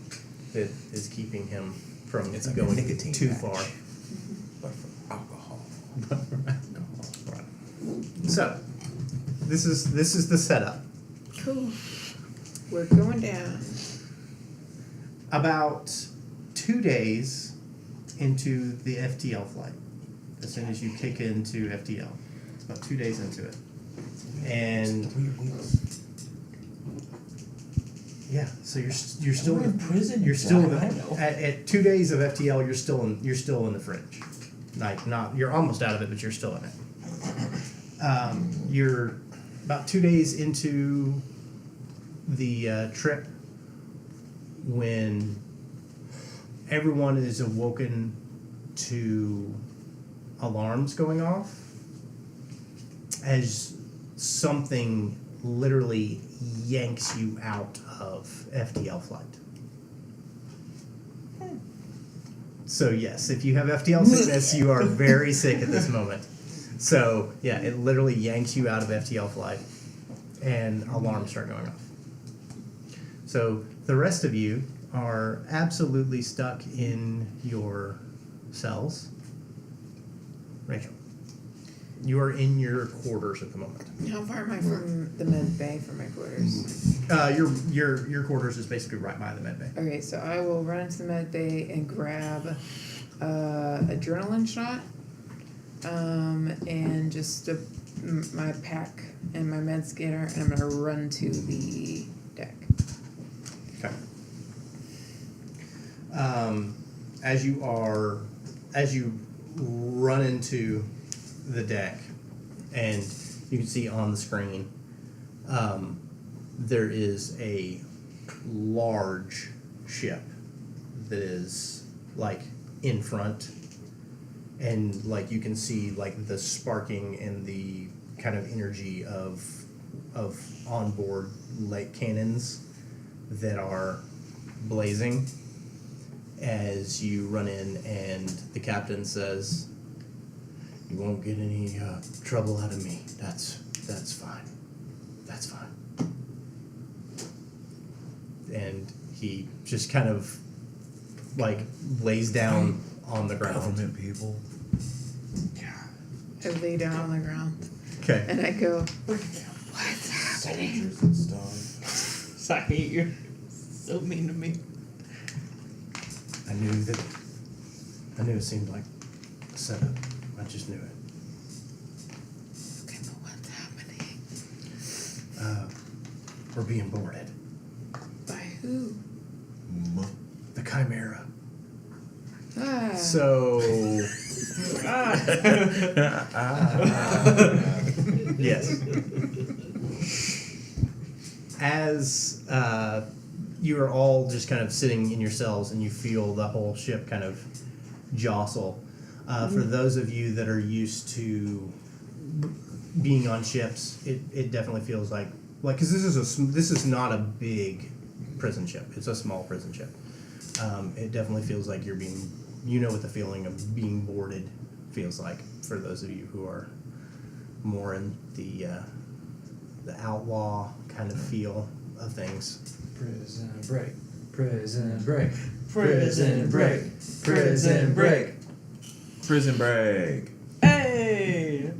that is keeping him from It's like a going nicotine too patch. far. But for alcohol. Right. So this is the setup. Cool. We're going down. About 2 days into the FTL flight, as soon as you kick into FTL, it's about 2 days into it, and 3 weeks. yeah, so you're still We're in prison. You're still in I the, know. at 2 days of FTL. You're still in the fringe, like not you're almost out of it, but you're still in it. You're about 2 days into the trip when everyone is awoken to alarms going off as something literally yanks you out of FTL flight. So yes, if you have FTL sickness, you are very sick at this moment. So yeah, it literally yanks you out of FTL flight and alarms start going off. So the rest of you are absolutely stuck in your cells. Rachel, you are in your quarters at the moment. How far am I from the med bay for my quarters? Your quarters is basically right by the med bay. Okay, so I will run into the med bay and grab adrenaline shot, and just my pack and my med scanner, and I'm gonna run to the deck. Okay. As you run into the deck, and you can see on the screen, there is a large ship that is like in front, and like you can see like the sparking and the kind of energy of onboard light cannons that are blazing as you run in, and the captain says, "You won't get any trouble out of me. That's fine. That's fine." And he just kind of like lays down on the ground. Government people. I lay down on the ground Okay. and I go, "What's happening?" Soldiers and stuff. I hate you. So mean to me. I knew it seemed like a setup. I just knew it. Okay, but what's happening? We're being boarded. By who? The Chimera. Ah. So yes. As you are all just kind of sitting in your cells and you feel the whole ship kind of jostle. For those of you that are used to being on ships, it definitely feels like because this is not a big prison ship. It's a small prison ship. It definitely feels like you're being, what the feeling of being boarded feels like for those of you who are more in the outlaw kind of feel of things. Prison break. Prison break. Prison break. Prison break. Prison break. Hey.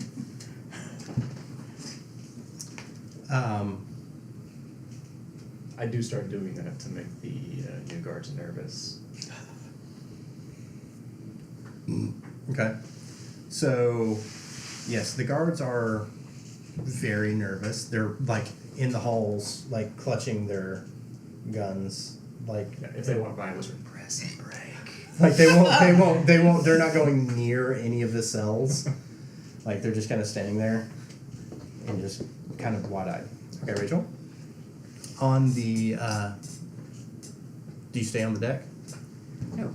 I do start doing that to make the new guards nervous. Okay. So, yes, the guards are very nervous. They're like in the halls, like clutching their guns, like Yeah, if they walk by, I whisper, "Press and break." like they won't. They're not going near any of the cells. Like they're just kind of standing there and just kind of wide-eyed. Okay, Rachel. On the, do you stay on the deck? No.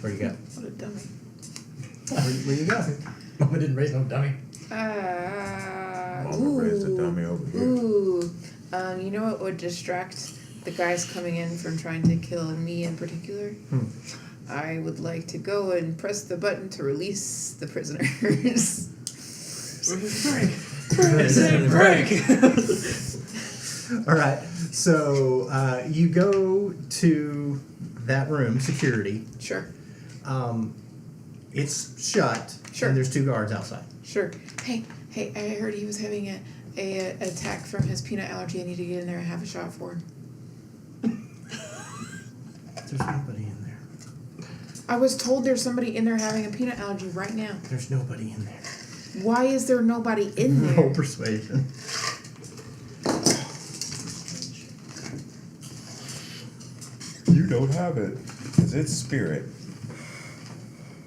Where you go? What a dummy. Where you go? Mama didn't raise no dummy. Mama raised a dummy over here. Ooh. You know what would distract the guys coming in from trying to kill me in particular? I would like to go and press the button to release the prisoners. Press and break. All right. So you go to that room, security. Sure. It's shut. Sure. And there's 2 guards outside. Sure. Hey, I heard he was having a attack from his peanut allergy. I need to get in there and have a shot for him. There's nobody in there. I was told there's somebody in there having a peanut allergy right now. There's nobody in there. Why is there nobody in there? Roll persuasion. You don't have it. Because it's spirit.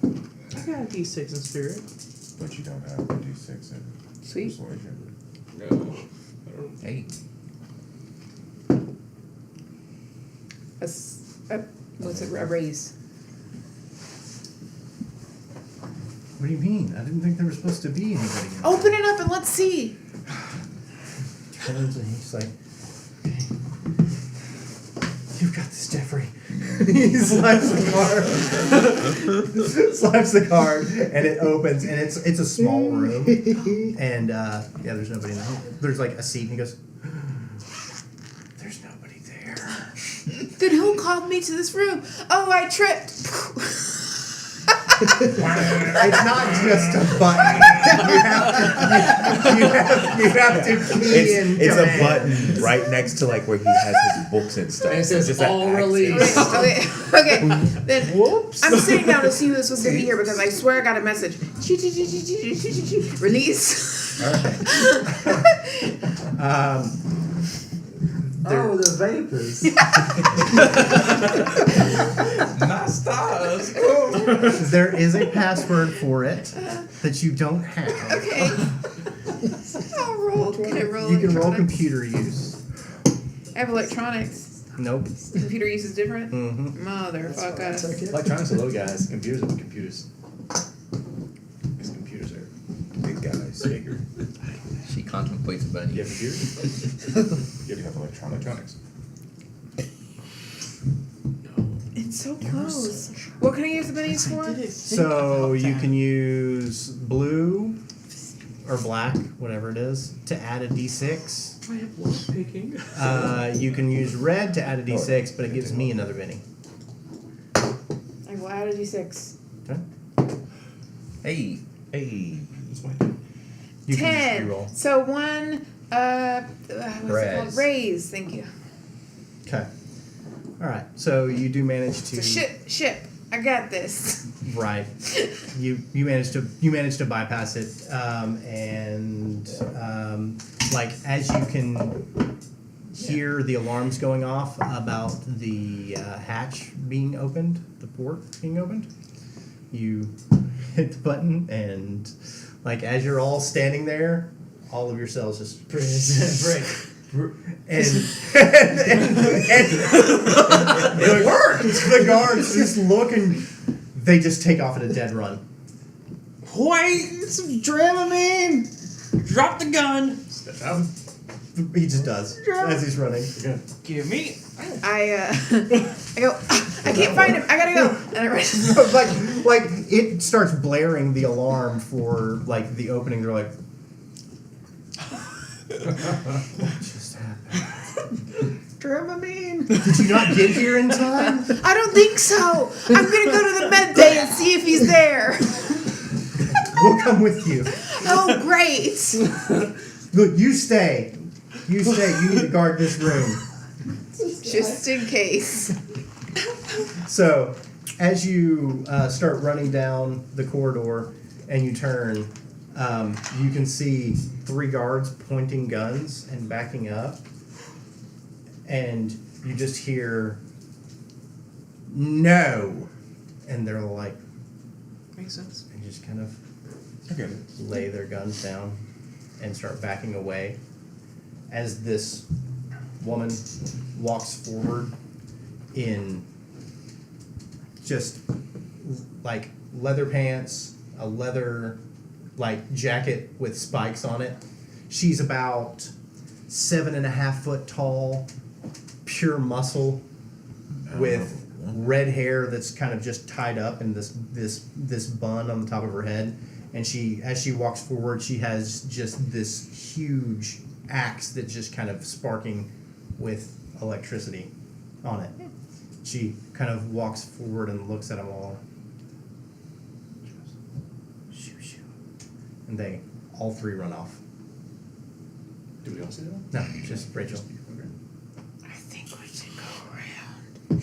I got a D6 in spirit. But you don't have a D6 in Sweet. persuasion. No. Hey, What's it? A raise. What do you mean? I didn't think there was supposed to be anybody in there. Open it up and let's see. Turns and he's like, okay. You've got this, Jeffrey. He slaps the card, and it opens, and it's a small room, and yeah, there's nobody in there. There's like a seat, and he goes, "There's nobody there." Then who called me to this room? Oh, I tripped. It's not just a button. You have to key in. It's a command. button right next to like where he has his books and stuff. And it says It's just all an release. access. Okay. Then Whoops. I'm sitting down to see who was supposed to be here because I swear I got a message. Release. All right. Oh, the vapors. My stars. There is a password for it that you don't have. Okay. I'll roll. Can I roll? You can roll electronics? computer use. I have electronics. Nope. Computer use is different. Mm-hmm. Motherfucker. Electronics are low guys. Computers are computers. Because computers are. Big guys, bigger. she contemplates about You it. have computers? You have electronics. It's so close. What can I use the minis for? So you can use blue or black, whatever it is, to add a d6. I have one picking. You can use red to add a d6, but it gives me another Vinny. I will add a d6. Okay. Hey, Hey. That's my You can just 10. reroll. So one, what's it called? Raise. Raise. Thank you. Okay. All right. So you do manage to. So ship. I got this. Right. You managed to bypass it, and like as you can hear the alarms going off about the hatch being opened, the port being opened, you hit the button, and like as you're all standing there, all of your cells just Break. and it worked. The guards just look and they just take off at a dead run. Wait, some Dramamine! Drop the gun! Step out. He just does as he's running. Give me. I go. I can't find him. I gotta go. And I run. like it starts blaring the alarm for like the opening. They're like, what just happened? Dramamine. Did you not get here in time? I don't think so. I'm gonna go to the med bay and see if he's there. We'll come with you. Oh, great! Look, you stay. You stay. You need to guard this room. Just in case. So, as you start running down the corridor and you turn, you can see 3 guards pointing guns and backing up. And you just hear, "No!" And they're like, Makes sense. and just kind of Okay. lay their guns down and start backing away as this woman walks forward in just like leather pants, a leather like jacket with spikes on it. She's about 7.5 foot tall, pure muscle with red hair that's kind of just tied up in this bun on the top of her head. And as she walks forward, she has just this huge axe that's just kind of sparking with electricity on it. She kind of walks forward and looks at them all. Shoo, shoo. And they all 3 run off. Do we all see that? No, just Rachel. Okay. I think we should go around.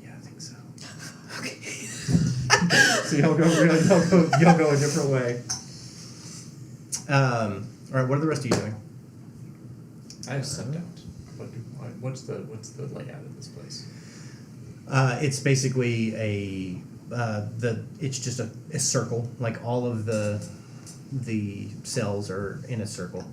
Yeah, I think so. Okay. So y'all go a different way. All right, what are the rest of you doing? I have stepped out. What's the layout of this place? It's basically it's just a circle. Like all of the cells are in a circle.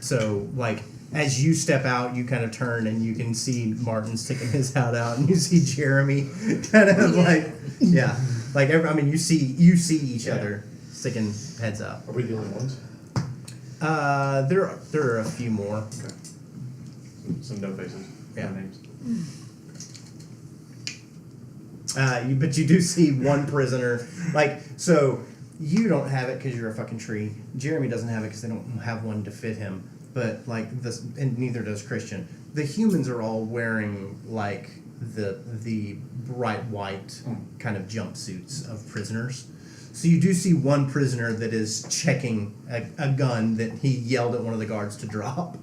So like as you step out, you kind of turn and you can see Martin sticking his head out, and you see Jeremy kind of like you see each other sticking heads out. Are we the only ones? There are a few more. Okay. Some no faces. Yeah. No names. But you do see one prisoner. So you don't have it because you're a fucking tree. Jeremy doesn't have it because they don't have one to fit him. But and neither does Christian. The humans are all wearing like the bright white kind of jumpsuits of prisoners. So you do see one prisoner that is checking a gun that he yelled at one of the guards to drop.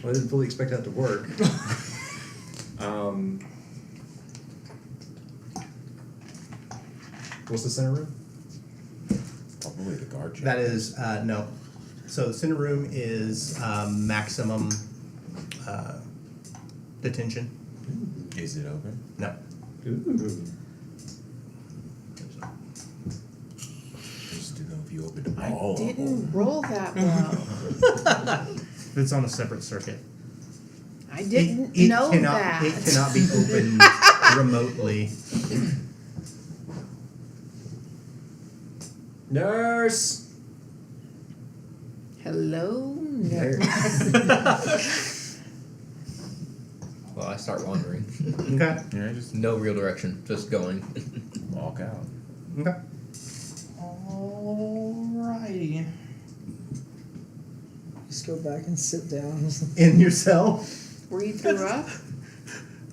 Well, I didn't fully expect that to work. What's the center room? Probably the guard check. That is no. So the center room is maximum detention. Is it open? No. Ooh. Just to know if you opened I all of them. didn't roll that well. It's on a separate circuit. I didn't It know cannot, that. It cannot be opened remotely. Nurse! Hello, nurse. Well, I start wandering. Okay. Yeah, just No real direction, just going. walk out. Okay. Alrighty. Just go back and sit down. In your cell. Were you threw up?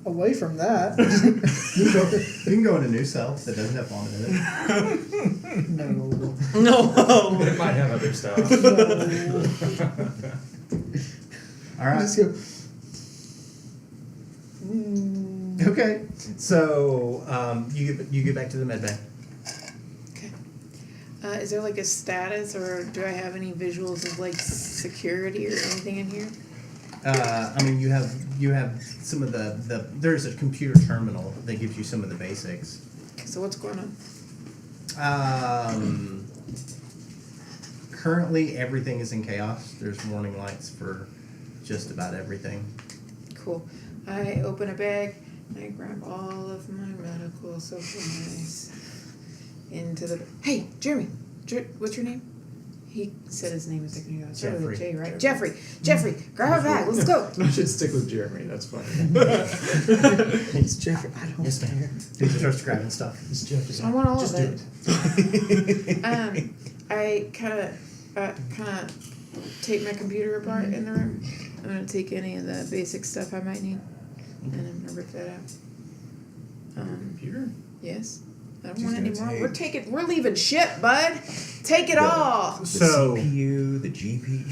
Away from that. You can go in a new cell that doesn't have vomit in it. No. No. It might have other stuff. All right. Just go. Okay. So you get back to the med bay. Okay. Is there like a status, or do I have any visuals of like security or anything in here? You have some of the there's a computer terminal that gives you some of the basics. So what's going on? Currently everything is in chaos. There's warning lights for just about everything. Cool. I open a bag. I grab all of my medical supplies into the. Hey, Jeremy. What's your name? He said his name a second ago. Started with Jeffrey. J, right? Jeffrey, grab a bag. Let's go. I should stick with Jeremy, that's funny. It's Jeffrey. I don't Yes, care. He just starts grabbing stuff. It's Jeffrey. I want all Just of do it. I kind of take my computer apart in the room. I'm gonna take any of the basic stuff I might need. and I'm gonna rip that out. Computer? Yes. I don't She's want any gonna more. We're leaving shit, bud. Take it all. The So- CPU, the GP,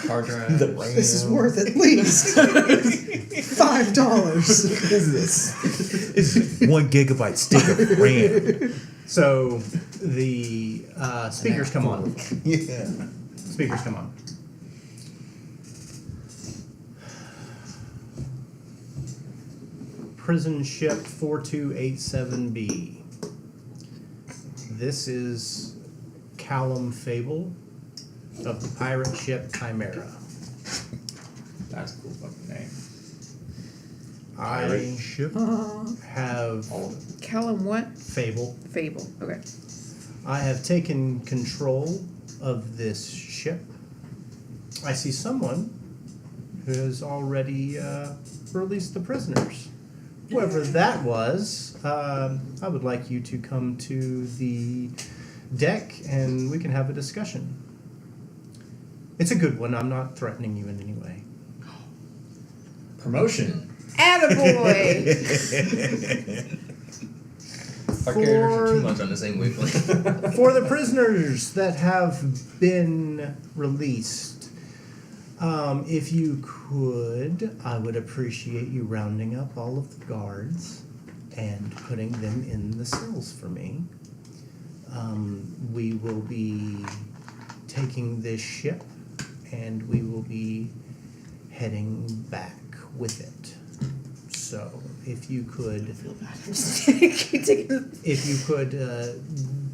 Hard drive. the RAM. This is worth at least $5. What is this? It's 1 gigabyte stick of RAM. So the speakers come on. Yeah. Speakers come on. Prison ship 4287B. This is Callum Fable of the pirate ship Chimera. That's a cool fucking name. I ship. have All of it. Callum what? Fable. Fable. Okay. I have taken control of this ship. I see someone who has already released the prisoners. Whoever that was, I would like you to come to the deck and we can have a discussion. It's a good one. I'm not threatening you in any way. Promotion. Attaboy! Our characters are too much on the same wavelength. For the prisoners that have been released, if you could, I would appreciate you rounding up all of the guards and putting them in the cells for me. We will be taking this ship and we will be heading back with it. So, if you could, if you could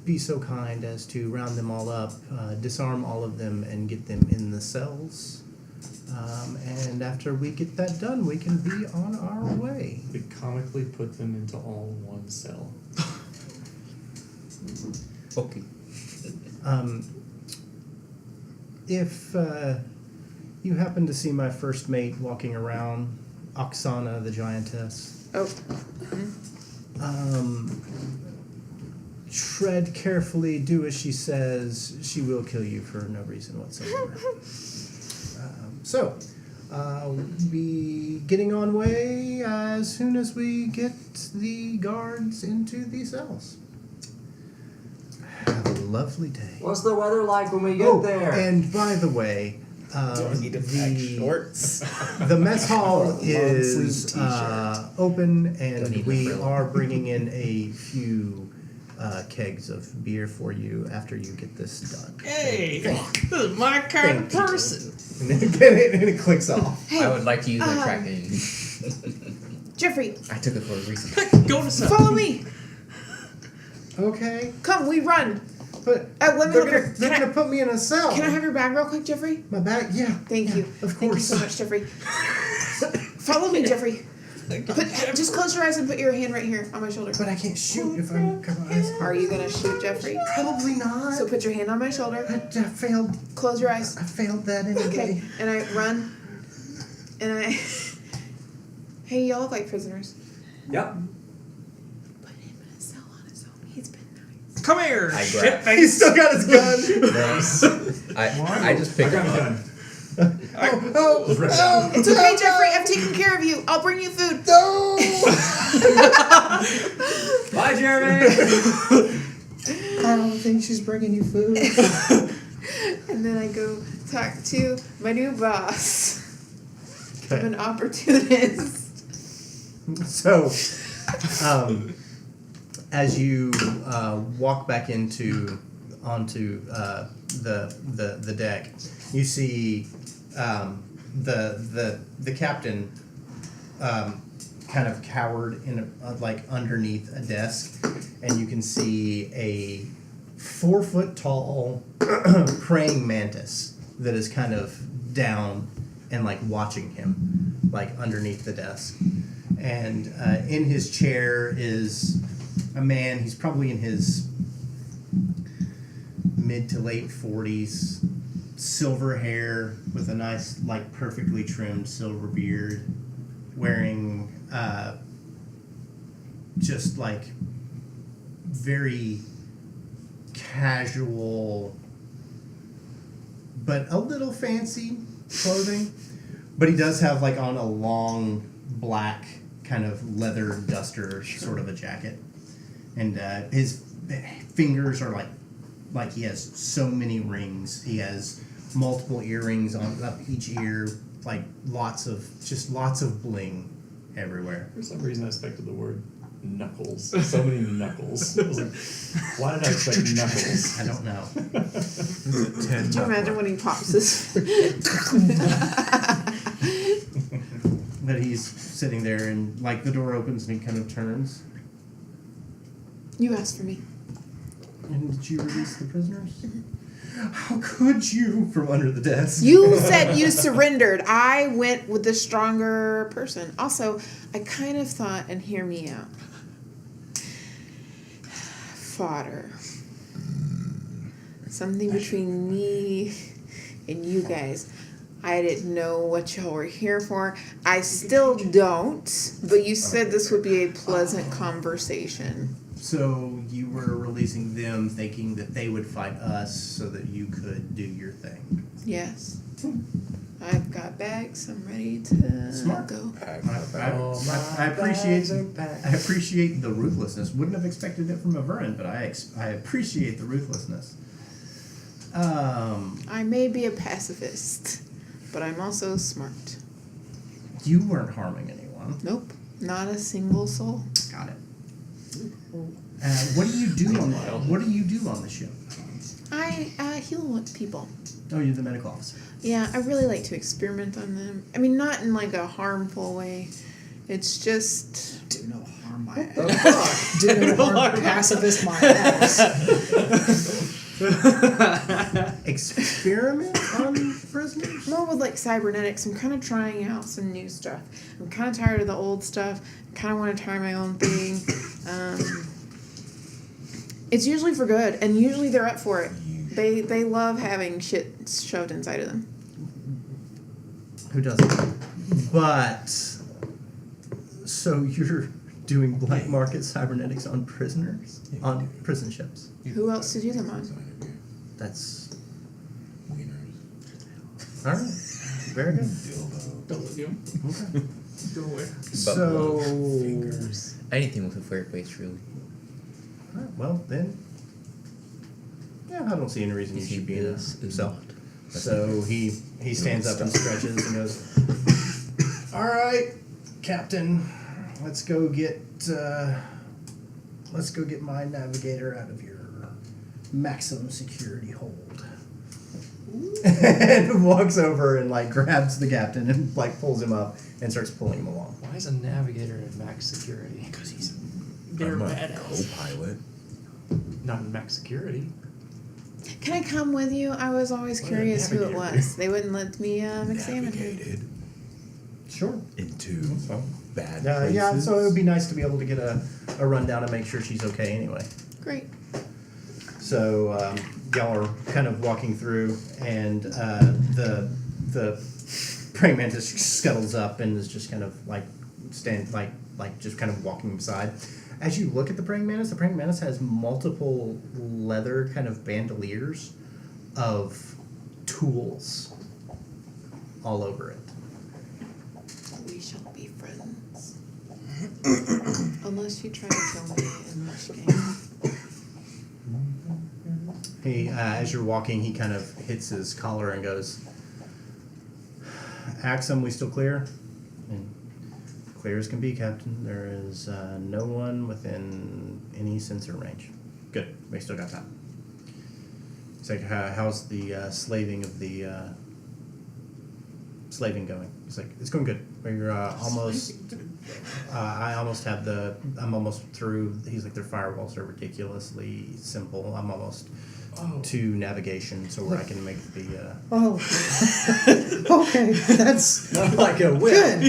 be so kind as to round them all up, disarm all of them, and get them in the cells. And after we get that done, we can be on our way. We comically put them into all one cell. Okay. If you happen to see my first mate walking around, Oksana the giantess, Oh. tread carefully, do as she says. She will kill you for no reason whatsoever. So, we'll be getting on way as soon as we get the guards into the cells. Have a lovely day. What's the weather like when we get there? And by the way, Do I need to pack shorts? the mess hall Long-sleeve is t-shirt. open, Don't and need we an umbrella. are bringing in a few kegs of beer for you after you get this done. Hey, this is my kind of Thank you. person. And then it clicks off. I would like to use my um, tracking. Jeffrey, I took it for a reason. Go to some. follow me. Okay, Come, we run. but Let me they're look gonna, at. they're Can gonna put me in a cell. I have your bag real quick, Jeffrey? My bag? Yeah. Thank yeah, you. Of Thank you course. so much, Jeffrey. Follow me, Jeffrey. Just close your eyes and put your hand right here on my shoulder. But I can't shoot if I'm got my eyes Are you gonna shoot Jeffrey? Probably not. So put your hand on my shoulder. I failed. Close your eyes. I failed that anyway. Okay. And I run. And I. Hey, y'all look like prisoners. Yep. Put him in a cell on his own. He's been nice. Come here, I shit grab- face. He's still got his gun. I just picked him up. Oh, It's okay, Jeffrey. I've taken care of you. I'll bring you food. no! Bye, Jeremy. I don't think she's bringing you food. And then I go talk to my new boss. I'm Okay. an opportunist. So, as you walk back onto the deck, you see the captain kind of cowered in like underneath a desk, and you can see a 4 foot tall praying mantis that is kind of down and like watching him like underneath the desk. And in his chair is a man. He's probably in his mid to late 40s, silver hair with a nice, like, perfectly trimmed silver beard, wearing just like very casual but a little fancy clothing, But he does have like on a long black kind of leather duster sort of a jacket, and his fingers are like he has so many rings. He has multiple earrings on up each ear, like lots of bling everywhere. For some reason, I expected the word knuckles. So many knuckles. I was like, why did I expect knuckles? I don't know. Could you imagine when he pops this? But he's sitting there, and like the door opens, and he kind of turns. You asked for me. And did you release the prisoners? How could you? From under the desk. You said you surrendered. I went with the stronger person. Also, I kind of thought, and hear me out, fodder. Something between me and you guys. I didn't know what y'all were here for. I still don't, but you said this would be a pleasant conversation. So you were releasing them, thinking that they would fight us, so that you could do your thing. Yes. I've got bags. I'm ready to Smart. go. I appreciate the ruthlessness. Wouldn't have expected it from a Vernon, but I appreciate the ruthlessness. I may be a pacifist, but I'm also smart. You weren't harming anyone. Nope, not a single soul. Got it. What do you do on the ship? I heal people. Oh, you're the medical officer. Yeah, I really like to experiment on them. I mean, not in like a harmful way. It's just Do no harm, my ass. Do no harm, pacifist, my ass. Experiment on prisoners? more with like cybernetics. I'm kind of trying out some new stuff. I'm kind of tired of the old stuff. I kind of want to try my own thing. It's usually for good, and usually they're up for it. They love having shit shoved inside of them. Who doesn't? But so you're doing black market cybernetics on prisoners? On prison ships. Who else to do them on? That's alright. Very good. Don't look at him. Okay. Go away. So Anything with a fireplace, really. alright, well then I don't see any reason you He should be in a is cell. not. So he stands up and stretches and goes, "Alright, Captain, let's go get my navigator out of your maximum security hold." And walks over and like grabs the captain and like pulls him up and starts pulling him along. Why is a navigator in max security? Because he's They're I'm a badass. co-pilot. Not in max security. Can I come with you? I was always Well, curious who it navigator. was. They wouldn't let me examine him. Navigated Sure. into bad Yeah, places. so it would be nice to be able to get a rundown and make sure she's okay anyway. Great. So y'all are kind of walking through, and the praying mantis scuttles up and is just kind of like just kind of walking beside. As you look at the praying mantis has multiple leather kind of bandoliers of tools all over it. We shall be friends. Unless you try to kill me in this game. He, as you're walking, he kind of hits his collar and goes, "Axum, we still clear?" And clear as can be, Captain. There is no one within any sensor range. Good, we still got that. He's like, "How's the slaving of the slaving going?" He's like, "It's going good. We're almost. I'm almost through." He's like, "Their firewalls are ridiculously simple. I'm almost to navigation, so where I can make the." Oh, okay, that's Not like a whip. good.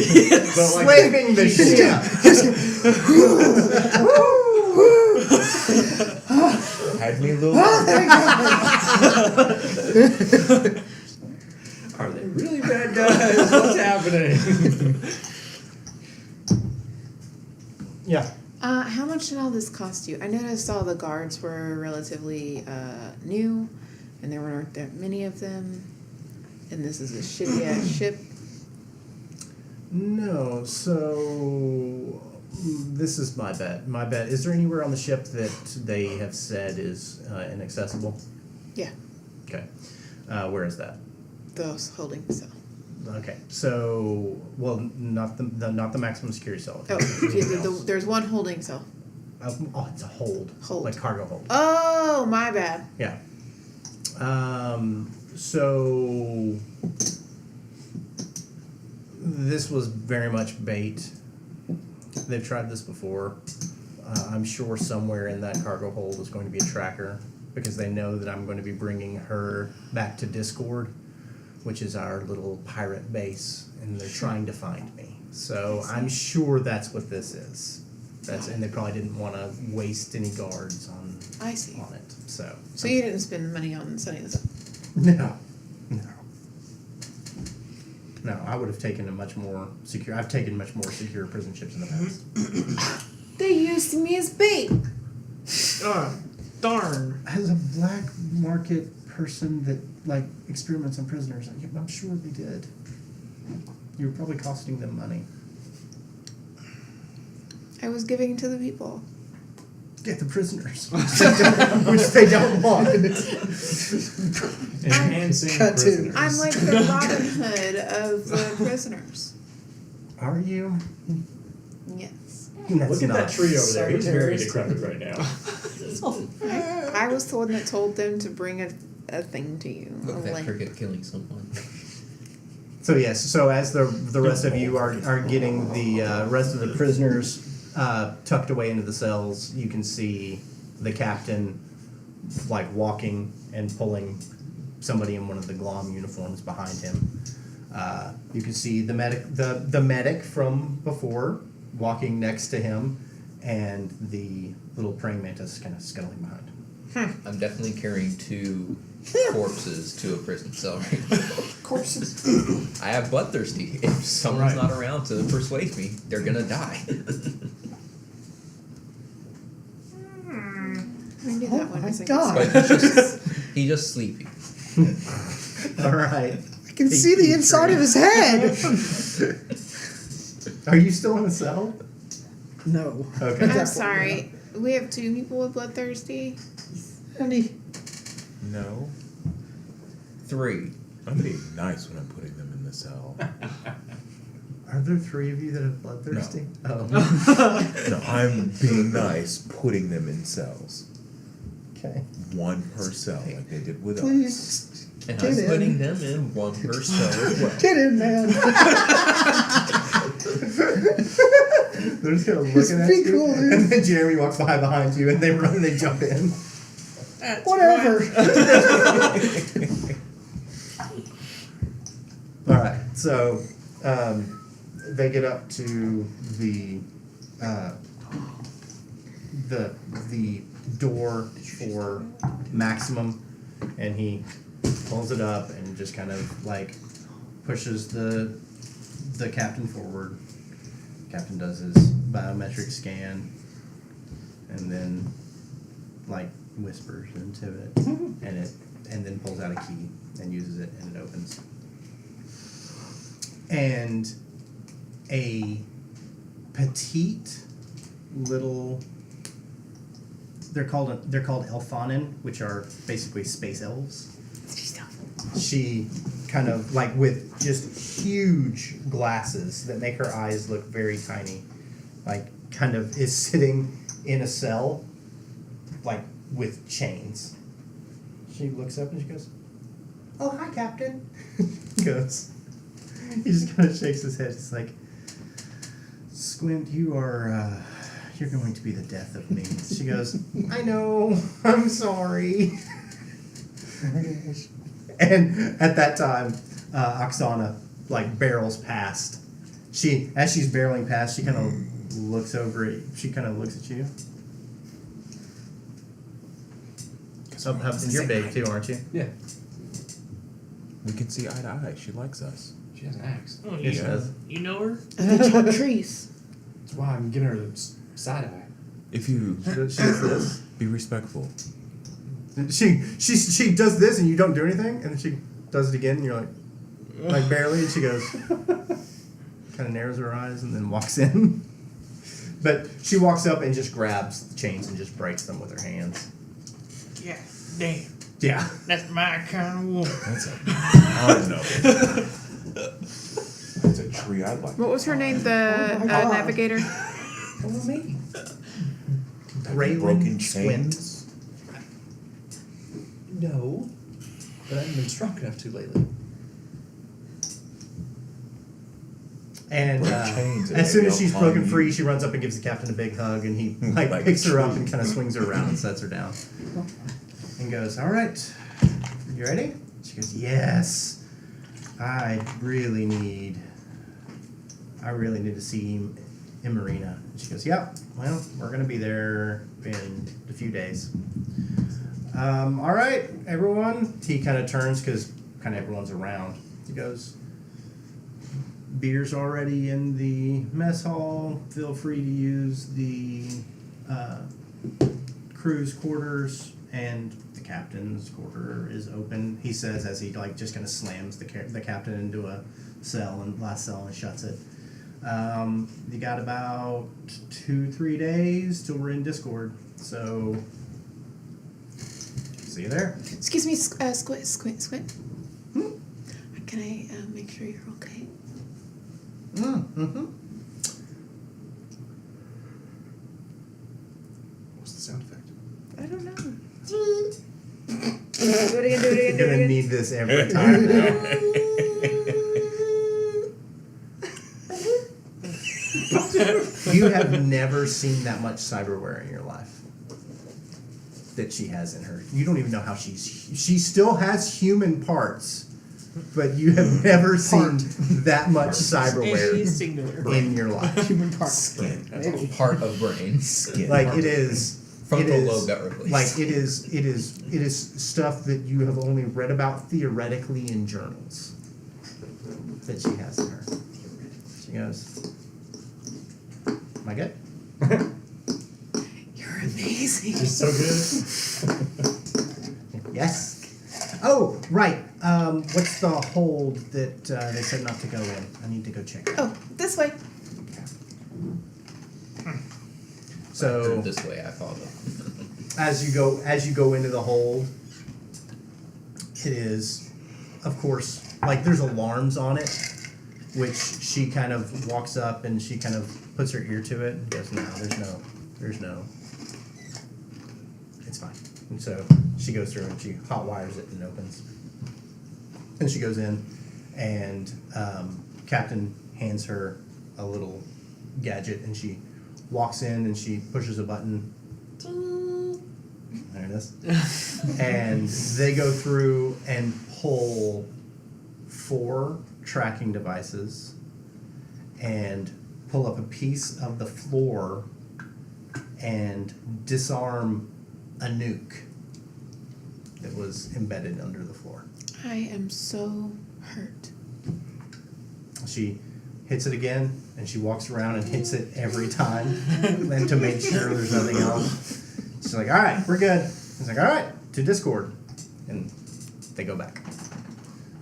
But like Slaving the ship. Had me a little. Are they really bad guys? What's happening? Yeah. How much did all this cost you? I noticed all the guards were relatively new, and there weren't that many of them. And this is a shitty ass ship. No, so this is my bet. My bet. Is there anywhere on the ship that they have said is inaccessible? Yeah. Okay. Where is that? Those holding cell. Okay. So, well, not the maximum security cell. Oh, there's one holding cell. Oh, it's a hold. Hold. Like cargo hold. Oh, my bad. Yeah. So this was very much bait. They've tried this before. I'm sure somewhere in that cargo hold is going to be a tracker because they know that I'm going to be bringing her back to Discord, which is our little pirate base, and they're trying to find me. So I'm sure that's what this is. And they probably didn't want to waste any guards on I see. on it. So You didn't spend money on setting this up. No, I would have taken a much more secure. I've taken much more secure prison ships in the past. They used me as bait. Darn. As a black market person that like experiments on prisoners, I'm sure they did. You were probably costing them money. I was giving to the people. Get the prisoners, which they don't want. Enhancing Cut to- prisoners. I'm like the Robin Hood of the prisoners. Are you? Yes. That's Look at not. that tree over there. He's very Secretaries. decrepit right now. I was the one that told them to bring a thing to you. Look a at that link. cricket killing someone. So yes, so as the rest of you are getting the rest of the prisoners tucked away into the cells, you can see the captain like walking and pulling somebody in one of the Glom uniforms behind him. You can see the medic from before walking next to him, and the little praying mantis kind of scuttling behind him. I'm definitely carrying 2 corpses to a prison cell. Corpses. I have bloodthirsty. If someone's not around to persuade me, they're gonna die. We knew that one my was a God. But he's just sleepy. All right. I can see the inside of his head. Are you still in the cell? No. Okay. I'm sorry. We have 2 people with bloodthirsty. Honey. No. 3. I'm being nice when I'm putting them in the cell. Are there 3 of you that have bloodthirsty? Oh. No, I'm being nice putting them in cells. Okay. 1 per cell, like they did with us. Please. And Get I'm in. putting them in 1 per cell as well. Get in, man. They're just kind of Just looking at be you, cool, dude. and then Jeremy walks behind you, and they run and they jump in. Whatever. All right, so they get up to the door for Maximum, and he pulls it up and just kind of like pushes the captain forward. Captain does his biometric scan, and then like whispers into it, and then pulls out a key and uses it, and it opens. And a petite little, they're called Elfanin, which are basically space elves. She kind of like with just huge glasses that make her eyes look very tiny, like kind of is sitting in a cell, like with chains. She looks up and she goes, "Oh, hi, Captain." He goes, he just kind of shakes his head. It's like, "Squint, you're going to be the death of me." She goes, "I know, I'm sorry." And at that time, Oksana like barrels past. As she's barreling past, she kind of looks over at. She kind of looks at you. You're big too, aren't you? Yeah. We can see eye to eye. She likes us. She has an axe. Oh, Yes, you, she does. you know her? They chop trees. That's why I'm giving her the side eye. If you She does this. be respectful. She does this, and you don't do anything, and then she does it again, and you're like barely, and she goes, kind of narrows her eyes, and then walks in. But she walks up and just grabs the chains and just breaks them with her hands. Yeah, damn. Yeah. That's my kind of woman. That's a pound of it. That's a tree I'd like. What was her name? The Oh my God. navigator. What me? Raylan Broken Squint. chains. No, but I haven't been strong enough to lately. And Broke chains and as soon as maybe she's I'll broken find free, you. she runs up and gives the captain a big hug, and he Like a picks her up tree. and kind of swings her around and sets her down, and goes, "All right, you ready?" She goes, "Yes. I really need to see Marina." And she goes, "Yeah. Well, we're gonna be there in a few days." All right, everyone. He kind of turns because kind of everyone's around. He goes, "Beer's already in the mess hall. Feel free to use the crew's quarters, and the captain's quarter is open." He says as he just kind of slams the captain into a last cell and shuts it. You got about 2-3 days till we're in Discord, so see you there. Excuse me, Squint. Can I make sure you're okay? Mm-hmm. What's the sound effect? I don't know. Do it again. You're gonna need this every time now. You have never seen that much cyberware in your life that she has in her. You don't even know how she still has human parts, but you have never seen that much And cyberware she's singular. in your life. Human part. Skin. That's all part of brain. Skin. Like it is. Frontal it is- lobe got replaced. Like it is stuff that you have only read about theoretically in journals that she has in her. She goes, "Am I good?" You're amazing. You're so good. Yes. Oh, right. What's the hold that they said not to go in? I need to go check. Oh, this way. So This way, I follow. as you go into the hold, it is, of course, like there's alarms on it, which she kind of walks up and she kind of puts her ear to it and goes, "No, there's no, it's fine." And so she goes through and she hot wires it and opens. And she goes in, and Captain hands her a little gadget, and she walks in and she pushes a button. There it is. And they go through and pull 4 tracking devices and pull up a piece of the floor and disarm a nuke that was embedded under the floor. I am so hurt. She hits it again, and she walks around and hits it every time, and to make sure there's nothing else. She's like, "All right, we're good." He's like, "All right, to Discord," and they go back.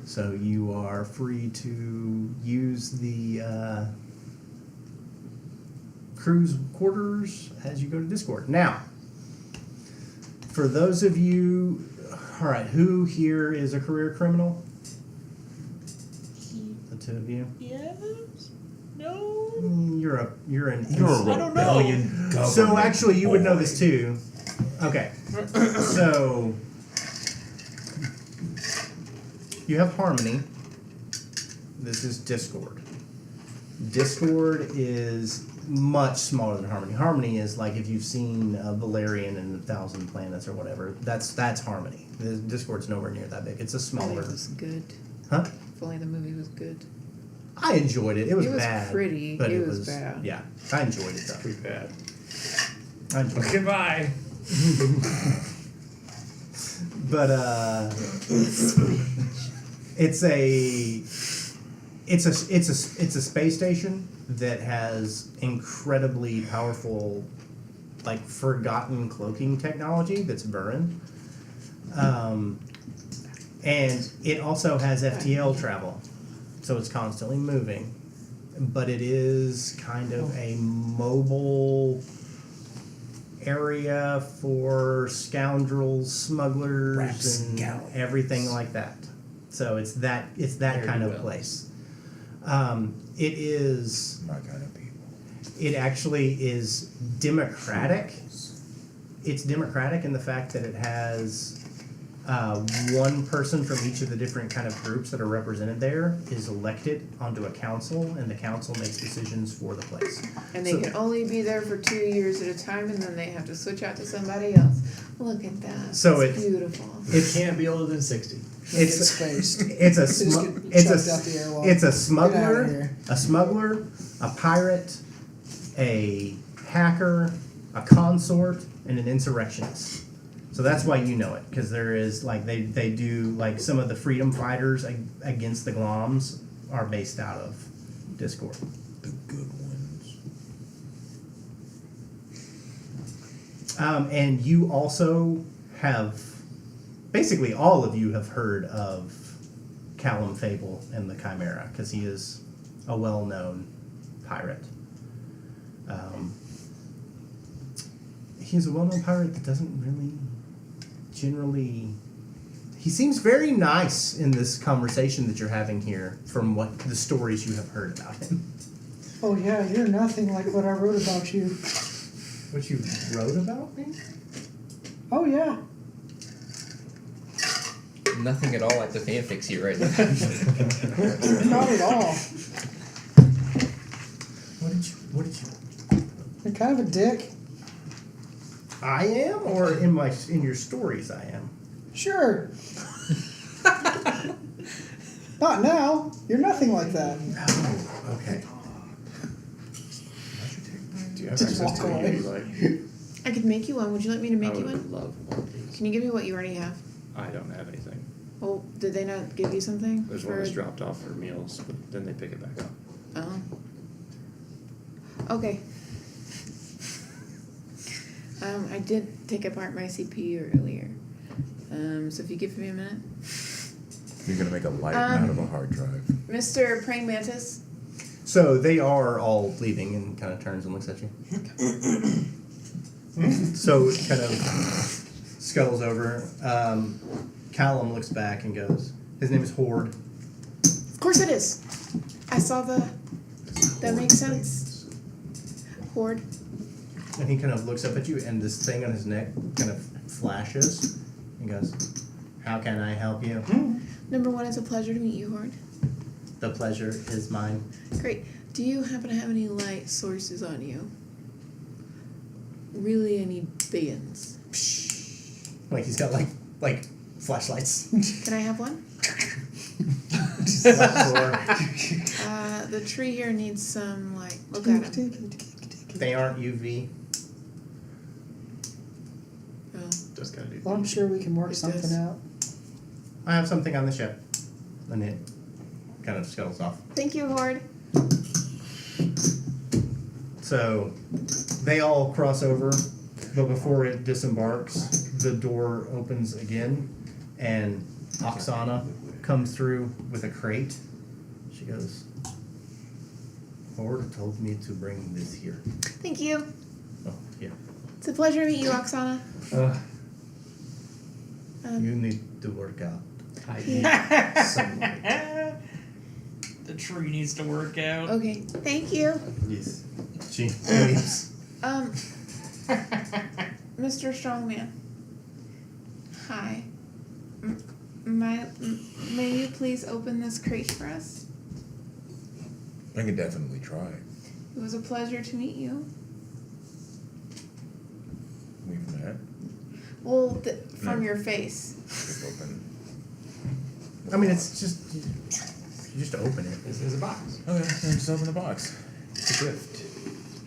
So you are free to use the crew's quarters as you go to Discord. Now, for those of you, all right, who here is a career criminal? The 2 of you. Yes? No? You're a You're a I don't know. rebellion government. So actually, you would know boy. this too. Okay. So you have Harmony. This is Discord. Discord is much smaller than Harmony. Harmony is like if you've seen Valerian and 1,000 Planets or whatever. That's Harmony. The Discord's nowhere near that big. It's a If smaller. only it was good. Huh? If only the movie was good. I enjoyed it. It was It was bad. pretty. But It it was was bad. Yeah, I enjoyed it though. Pretty bad. I enjoyed it. Goodbye. But it's a space station that has incredibly powerful, like forgotten cloaking technology that's Burin. And it also has FTL travel, so it's constantly moving. but it is kind of a mobile area for scoundrels, smugglers, and everything like that. So it's that Very kind of well. place. It is. My kind of people. It actually is democratic. It's democratic in the fact that it has one person from each of the different kind of groups that are represented there is elected onto a council, and the council makes decisions for the place. And they So- can only be there for 2 years at a time, and then they have to switch out to somebody else. Look at that. So it's it's- beautiful. It's Can't be older than 60. it's Get spaced. it's a They just smu- get it's chucked out the a airlock. it's a Get outta smuggler, here. a pirate, a hacker, a consort, and an insurrectionist. So that's why you know it, because there is like they do like some of the freedom fighters against the Gloms are based out of Discord. The good ones. And you also have, basically all of you have heard of Callum Fable and the Chimera, because he is a well-known pirate. He's a well-known pirate that doesn't really generally... He seems very nice in this conversation that you're having here from what the stories you have heard about him. Oh yeah, you're nothing like what I wrote about you. What you wrote about me? Oh yeah. Nothing at all like the fanfics you write. Not at all. What did you... You're kind of a dick. I am, or in your stories I am? Sure. Not now. You're nothing like that. Oh, okay. Do you have Just access to walk the away. UV light? I could make you one. Would you like me to I make you would one? love one of these. Can you give me what you already have? I don't have anything. Well, did they not give you something? There's one that's dropped off for meals, but then they pick it back up. Oh. Okay. I did take apart my CPU earlier. So if you give me a minute. You're gonna make a light out of a hard drive. Mr. Praying Mantis, So they are all leaving and kind of turns and looks at you. So it kind of scuttles over. Callum looks back and goes, his name is Horde. of course it is. I saw that makes sense. Horde. And he kind of looks up at you, and this thing on his neck kind of flashes and goes, "How can I help you?" Number one, it's a pleasure to meet you, Horde. The pleasure is mine. Great. Do you happen to have any light sources on you? Really, any big ones? Like he's got like flashlights. Can I have one? The tree here needs some light. Look at him. They aren't UV. Oh. Just gotta do. Well, I'm sure we can work It something does. out. I have something on the ship. And it kind of scuttles off. Thank you, Horde. So they all cross over, but before it disembarks, the door opens again, and Oksana comes through with a crate. She goes, Horde told me to bring this here. Thank you. Oh, yeah. It's a pleasure to meet you, Oksana. You need to work out. I need sunlight. The tree needs to work out. Okay. Thank you. Yes. She leaves. Mr. Strongman. Hi. May you please open this crate for us? I can definitely try. It was a pleasure to meet you. We've met. Well, from No. your face. Just open. I mean, it's just, you just open it. This is a box. Okay, then just open the box. It's a gift.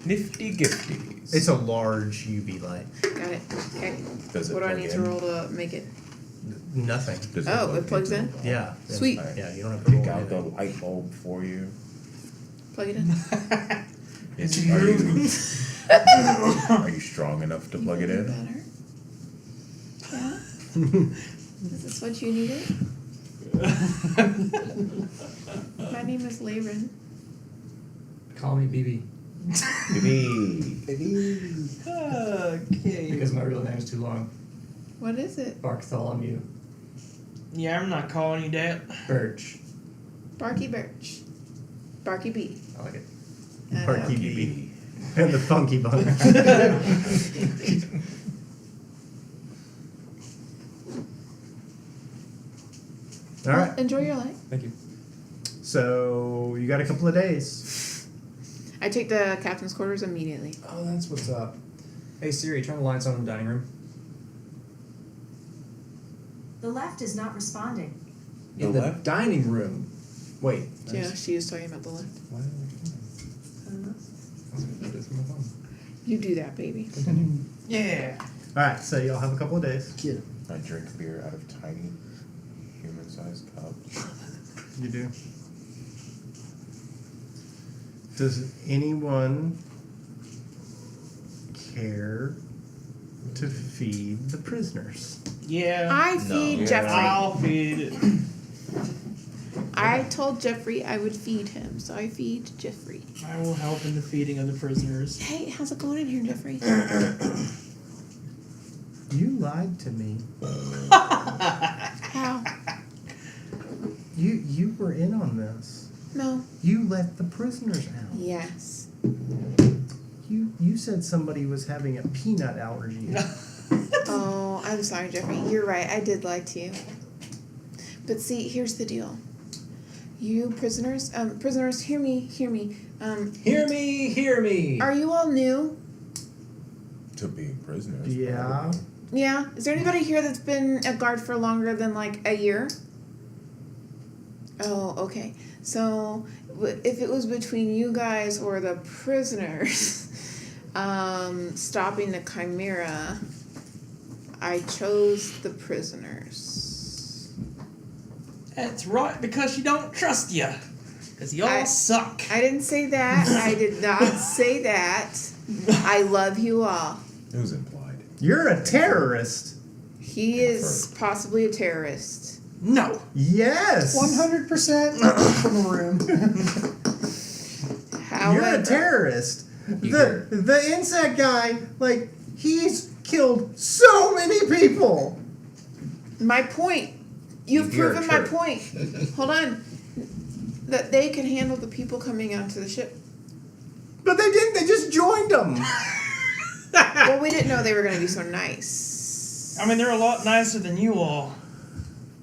Nifty gifties. It's a large UV light. Got it. Okay. Does it What do I plug need in? to roll to make it? Nothing. Does Oh, plug it plugs in? into the Yeah. Sweet. Alright. Yeah, you don't have to Pick roll out the anything. light bulb for you. Plug it in. Are you strong enough to plug it in? Better. Yeah. Is this what you needed? My name is Layren. Call me BB. Maybe. Okay. Because my real name's too long. What is it? Bartholomew Yeah, I'm not calling you that. Birch. Barky Birch. Barky B. I like it. I know. Barky B. And the Funky Bunch. All right. Enjoy your life. Thank you. So you got a couple of days. I take the captain's quarters immediately. Oh, that's what's up. Hey Siri, turn the lights on in the dining room. The left is not responding. In The the left? dining room. Wait. Yeah, she was talking about the left. Why did I do that? You do that, baby. Yeah. All right. So y'all have a couple of days. Kid. I drink beer out of tiny, human-sized cups. You do. Does anyone care to feed the prisoners? Yeah. I feed No. Jeffrey. I'll feed it. I told Jeffrey I would feed him, so I feed Jeffrey. I will help in the feeding of the prisoners. Hey, how's it going in here, Jeffrey? You lied to me. How? You were in on this. No. You let the prisoners out. Yes. You said somebody was having a peanut allergy. Oh, I'm sorry, Jeffrey. You're right. I did lie to you. But see, here's the deal. You prisoners, hear me. Hear me! Are you all new? To being prisoners. Yeah. probably. Yeah. Is there anybody here that's been a guard for longer than like a year? Oh, okay. So if it was between you guys or the prisoners stopping the Chimera, I chose the prisoners. That's right, because you don't trust you. Because y'all I- suck. I didn't say that. I did not say that. I love you all. It was implied. You're a terrorist. He is possibly a terrorist. No. Yes. 100% from the room. However, You're a terrorist. The insect guy, like, he's killed so many people. my point. You've You're a proven my turd. point. Hold on. That they can handle the people coming onto the ship. But they didn't. They just joined them. Well, we didn't know they were going to be so nice. I mean, they're a lot nicer than you all.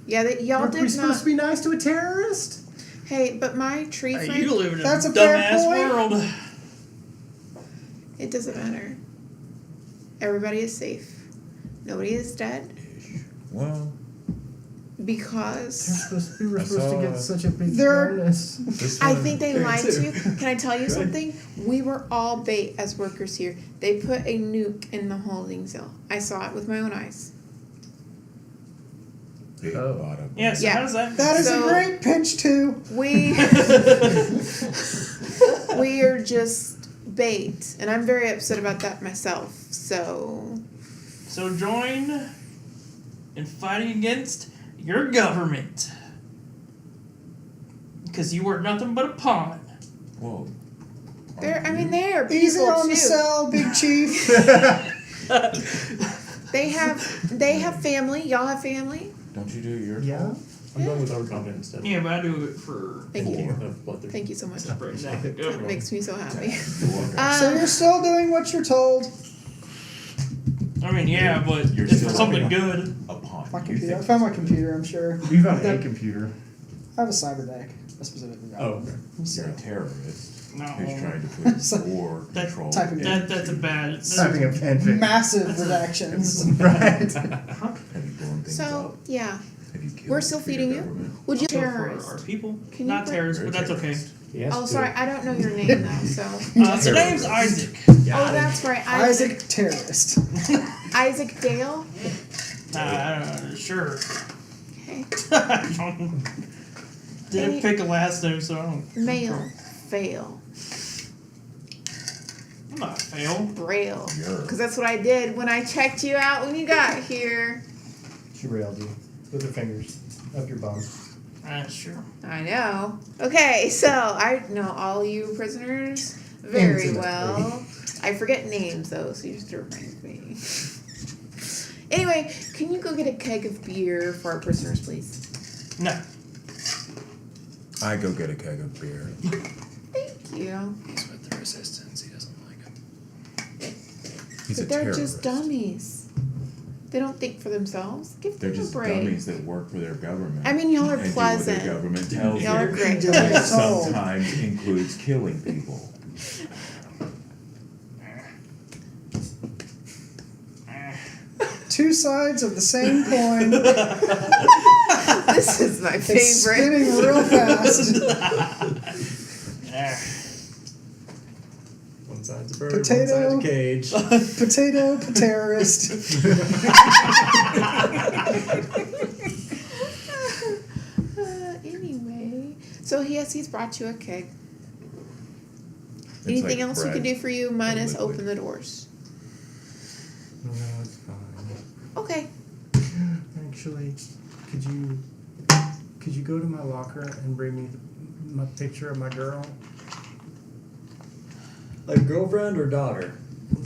Yeah, y'all Are we did supposed not. to be nice to a terrorist? Hey, but my tree Hey, friend. you live in a That's a fair dumbass point. world. It doesn't matter. Everybody is safe. Nobody is dead Well, because We're I supposed to saw- get such a big They're- bonus. this I one- think they lied to you. Can I tell you Good. something? We were all bait as workers here. They put a nuke in the holding cell. I saw it with my own eyes. Big Oh. bottom. Yeah, so Yeah. how does that... That is So- a great pinch too. We we are just bait, and I'm very upset about that myself. So So join in fighting against your government. Because you were nothing but a pawn. Whoa. they're I mean they are Easy people on too. the cell, Big Chief. They have family. Y'all have family. Don't you do your Yeah. I'm going with overconfident instead. Yeah, but I do it for... Thank you. Bloodthirsty. Thank you so much. Bring that That up. makes me so happy. So you're still doing what you're told. I mean, yeah, but You're it's for still something working good. upon. My You computer. I think- found my computer. I'm sure. You found a computer. I have a cyber deck. I specifically got. Oh, okay. You're a terrorist No. who's trying to put war That- control. typing in- That's a bad... Typing a fanfic. Massive redactions. Right. Have you blown things So up? yeah, Have you killed we're still for your feeding you. government? Would you For our terrorist? people. Can you Not put- terrorists, but that's okay. Yes, Oh, do sorry, it. I don't know your name though. So So name's Isaac. oh, that's right, Isaac terrorist. Isaac Dale. Sure. Okay. Didn't pick a last name, so I don't... Male. Fail. I'm not a fail. Braille. You're- Because that's what I did when I checked you out when you got here. She railed you with her fingers up your bum. Sure. I know. Okay, so I know all you prisoners very Intimately. well. I forget names though, so you just have to remind me. Anyway, can you go get a keg of beer for our prisoners, please? No. I go get a keg of beer. Thank you. He's with the resistance. He doesn't like him. He's a But they're terrorist. just dummies. They don't think for themselves. Give They're them just a break. dummies that work for their government. I mean, y'all are and do what pleasant. their government tells Y'all are them. great. Which sometimes includes killing people. Two sides of the same coin. This is my It's favorite. spinning real fast. One side's a bird, Potato. one side's a cage. Potato, terrorist. Anyway, so he's brought you a keg. It's Anything like else we can bread. do for you minus liquid. open the doors? No, it's fine. Okay. Actually, could you go to my locker and bring me my picture of my girl, Like girlfriend or daughter?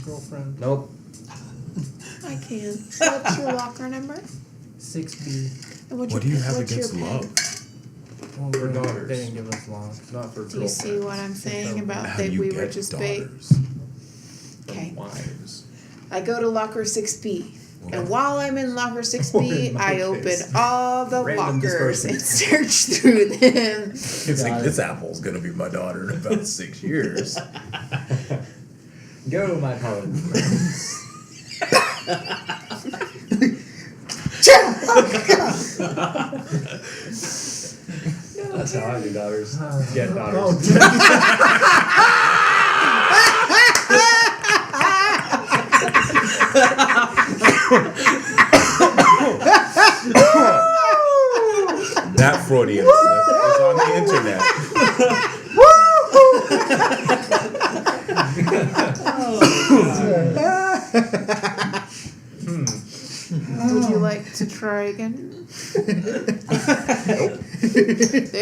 girlfriend? Nope. I can. What's your locker number? 6B. And what's What do your, you have what's against your love? peg? Well, For they- daughters. They didn't give us locks. Not for Do you see girlfriend. what I'm saying about How that do you we get were just bait? daughters? Okay. Wives. I go to locker 6B. And while I'm in locker Or 6B, in my I open case, all the random lockers and disbursement. search through them. It's like, this apple's gonna be my daughter in about 6 years. Go, my Polly. That's how I do daughters. Get daughters. That Freudian slip is on the internet. Would you like to try again? There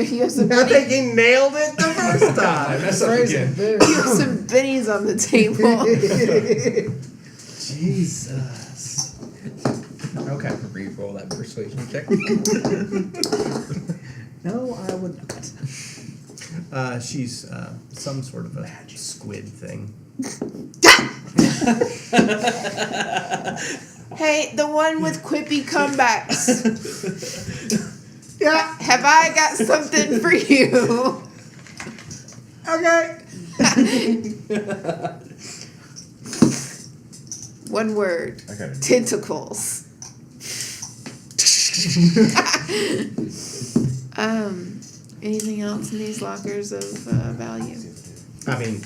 you have some I think he nailed it the first I time. mess up again. you have some bennies on the table. Jesus. Okay. Re-roll that persuasion check. No, I would not. She's some sort of a squid thing. Hey, the one with quippy comebacks. Yeah, have I got something for you? Okay. One word. I got it. Tentacles. Anything else in these lockers of value? I mean,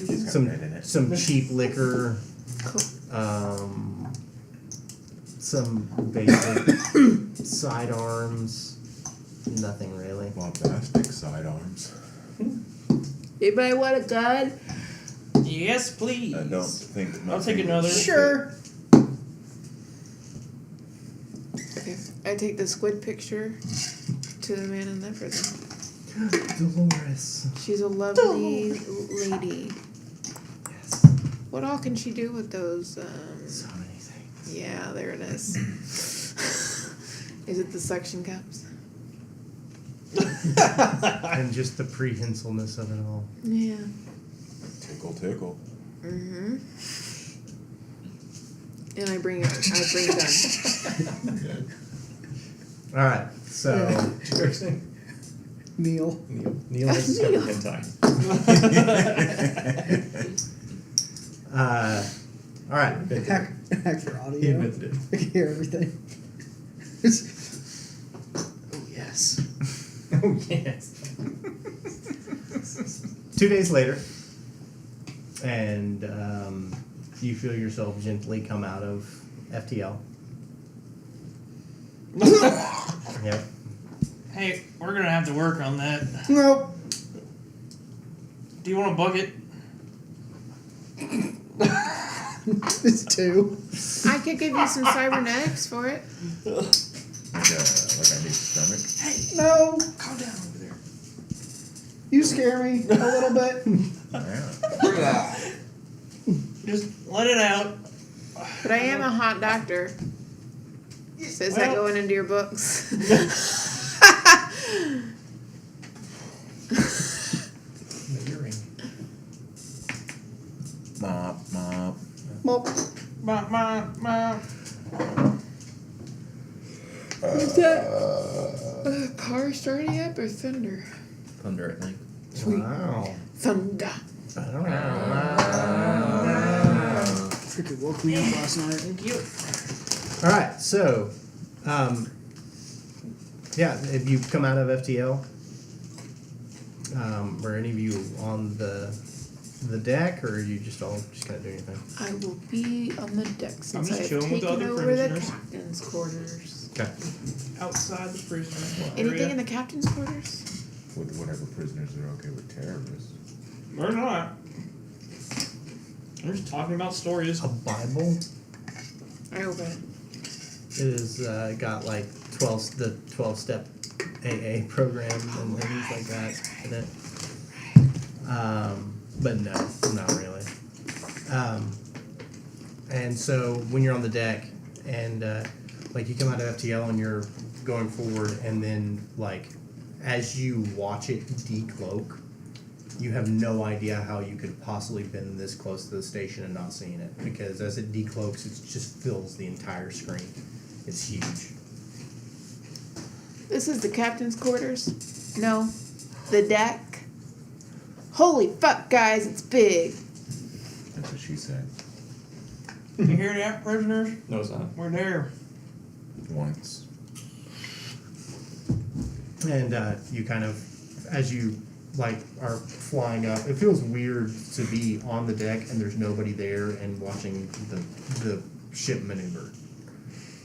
some cheap liquor, Cool. some basic sidearms. Nothing really. Bombastic sidearms. Anybody want a gun? Yes, please. I don't think. I'll take another. Sure. Okay. I take the squid picture to the man in the prison. Dolores. She's a lovely lady. Yes. What all can she do with those? So many things. Yeah, there it is. Is it the suction cups? And just the prehensileness of it all. Yeah. Tickle, tickle. Mm-hmm. And I bring gun. All right. So. Neil. Neil has discovered hentai. All right. Hack for He audio. invented it. I can hear everything. Oh yes. Oh, yes. 2 days later, and you feel yourself gently come out of FTL. Yep. Hey, we're gonna have to work on that. Nope. Do you want a bucket? It's two. I could give you some cybernetics for it. Like I need stomach. No, Calm down over there. you scare me a little bit. Yeah. Just let it out. But I am a hot doctor. So is that Well- going into your books? The earring. Mop, mop. Well, Is that car starting up or thunder? Thunder, I think. Wow. Thunder. freaking woke me up last night. Thank you. All right, so, yeah, have you come out of FTL? Were any of you on the deck, or are you just all just kind of doing anything? I will be on the deck since just I've chilling with the taken other over the prisoners. captain's quarters. Okay. Outside the prisoners' Anything in the captain's quarters? With whatever prisoners are okay with terrorists. They're not. They're just talking about stories. A Bible. I open it. It is got like 12-step AA program and things like that in it. But no, not really. And so when you're on the deck and like you come out of FTL and you're going forward, and then like as you watch it decloak, you have no idea how you could have possibly been this close to the station and not seeing it, because as it decloaks, it just fills the entire screen. It's huge. This is the captain's quarters? No. The deck? Holy fuck, guys, it's big. That's what she said. You hear that, prisoners? No, it's not. We're there. Once. And you kind of, as you like are flying up, it feels weird to be on the deck and there's nobody there and watching the ship maneuver,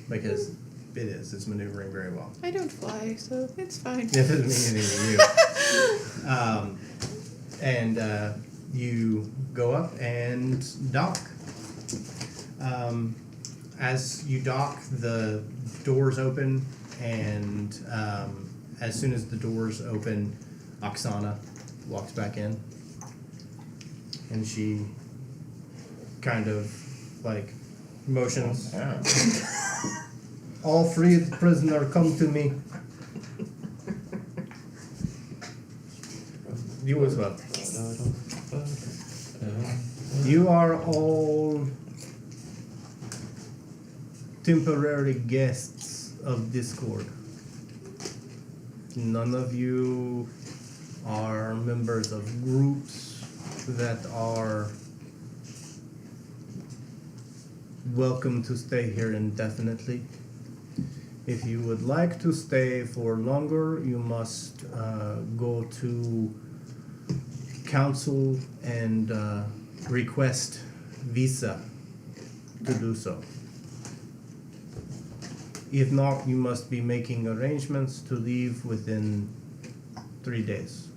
because it's maneuvering very well. I don't fly, so it's fine. It doesn't mean anything to you. And you go up and dock. As you dock, the doors open, and as soon as the doors open, Oksana walks back in, and she kind of like motions. Yeah. All freed prisoner, come to me. You as well. You are all temporary guests of Discord. None of you are members of groups that are welcome to stay here indefinitely. If you would like to stay for longer, you must go to council and request visa to do so. If not, you must be making arrangements to leave within 3 days.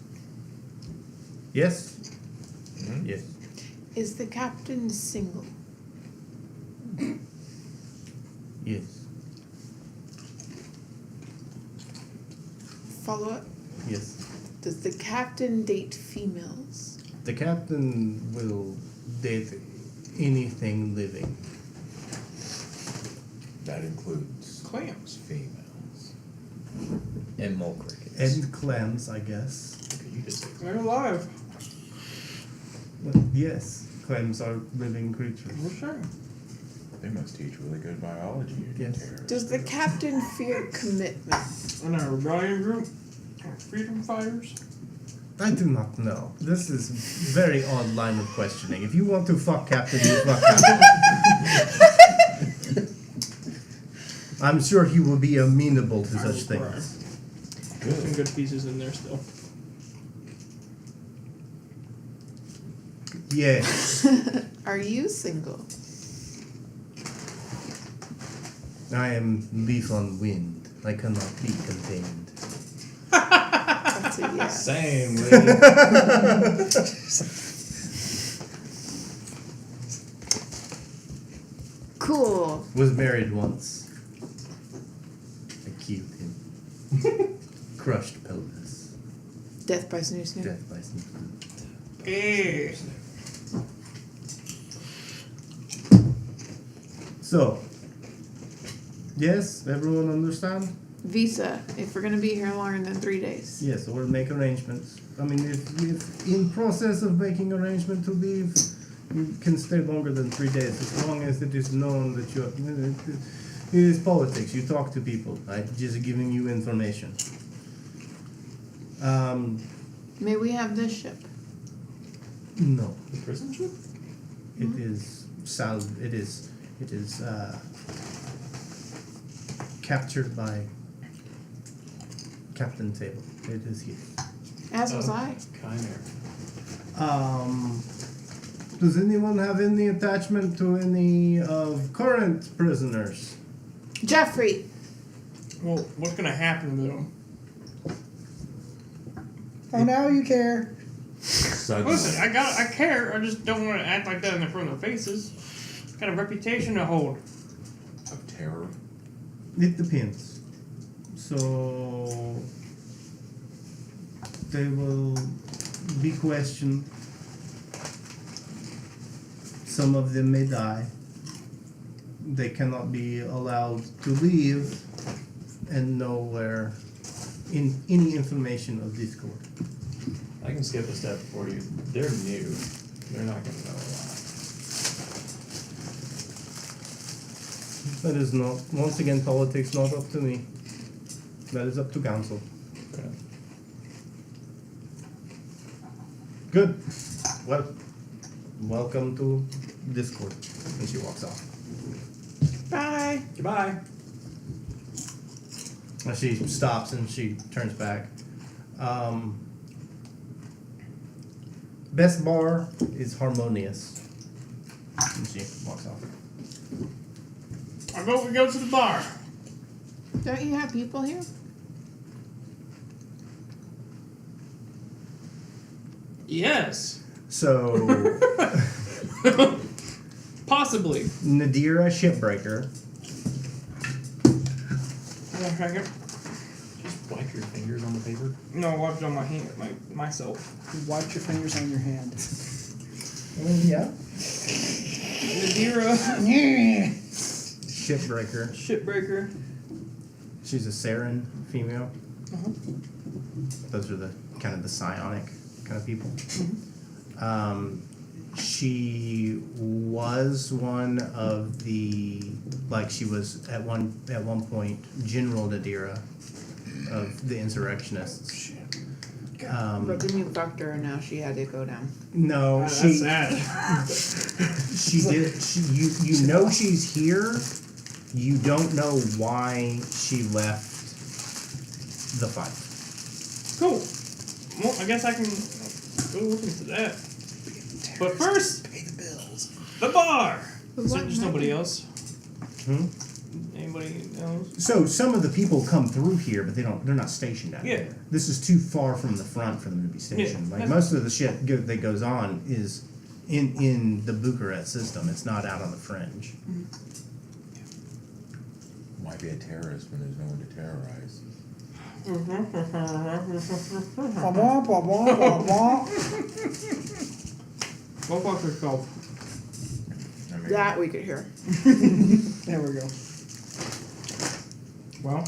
Yes? Mm-hmm. Yes. Is the captain single? Yes. Follow up? Yes. Does the captain date females? The captain will date anything living. That includes Clams. females. And mole crickets. And clams, I guess. Okay, you just say They're alive. Yes, clams are living creatures. For sure. They must teach really good biology. Yes. Terrorists. Does the captain fear commitment? In our rebellion group, freedom fighters. I do not know. This is very odd line of questioning. If you want to fuck Captain, you fuck Captain. I'm sure he will be amenable to such things. Some good pieces in there still. Yes, Are you single? I am leaf on wind. I cannot be contained. That's a yes. Same, Cool. Was married once. I Execute him. Crushed pelvis. Death by snoo snoo. Death by snoo. Eh. So, yes, everyone understand? Visa, if we're gonna be here longer than 3 days. Yes, or make arrangements. I mean, if in process of making arrangement to leave, you can stay longer than 3 days, as long as it is known that you are, it is politics, you talk to people, I'm just giving you information. May we have this ship? No, The prison ship? it is it is captured by Captain Table. It is here. As was I. Chimera. Does anyone have any attachment to any of current prisoners? Jeffrey! Well, what's gonna happen to them? Oh, now you care. Suddenly. Listen, I care. I just don't want to act like that in front of their faces. Got a reputation to hold. Of terror. It depends. So they will be questioned. Some of them may die. They cannot be allowed to leave and know where in any information of Discord. I can skip a step for you. They're new. They're not gonna know a lot. That is not, once again, politics not up to me. That is up to council. Okay. Good. Well, welcome to Discord. And she walks off. Bye! Goodbye. And she stops and she turns back. Best bar is Harmonious. And she walks off. I vote we go to the bar. Don't you have people here? Yes. So, Possibly. Nadira Shipbreaker. Hold on a second. Just wipe your fingers on the paper. No, I wiped it on my hand, myself. You wiped your fingers on your hand. Yeah. Nadira. Shipbreaker. Shipbreaker. She's a Saren female. Uh-huh. Those are the kind of the psionic kind of people. She was one of the, like she was at one point General Nadira of the insurrectionists. But then you fucked her and now she had to go down. No, That's she sad. she did. You know she's here. You don't know why she left the fight. Cool. Well, I guess I can go look into that. But first, Pay the bills. the bar. But So what there's nobody happened? else. Anybody else? So some of the people come through here, but they're not stationed out Yeah. here. This is too far from the front for them to be stationed. Yeah, Like that's- most of the shit that goes on is in the Bucharest system. It's not out on the fringe. Might be a terrorist when there's no one to terrorize. Ba-ba, ba-ba, ba-ba. Go fuck yourself. I mean, That we could hear. There we go. Well,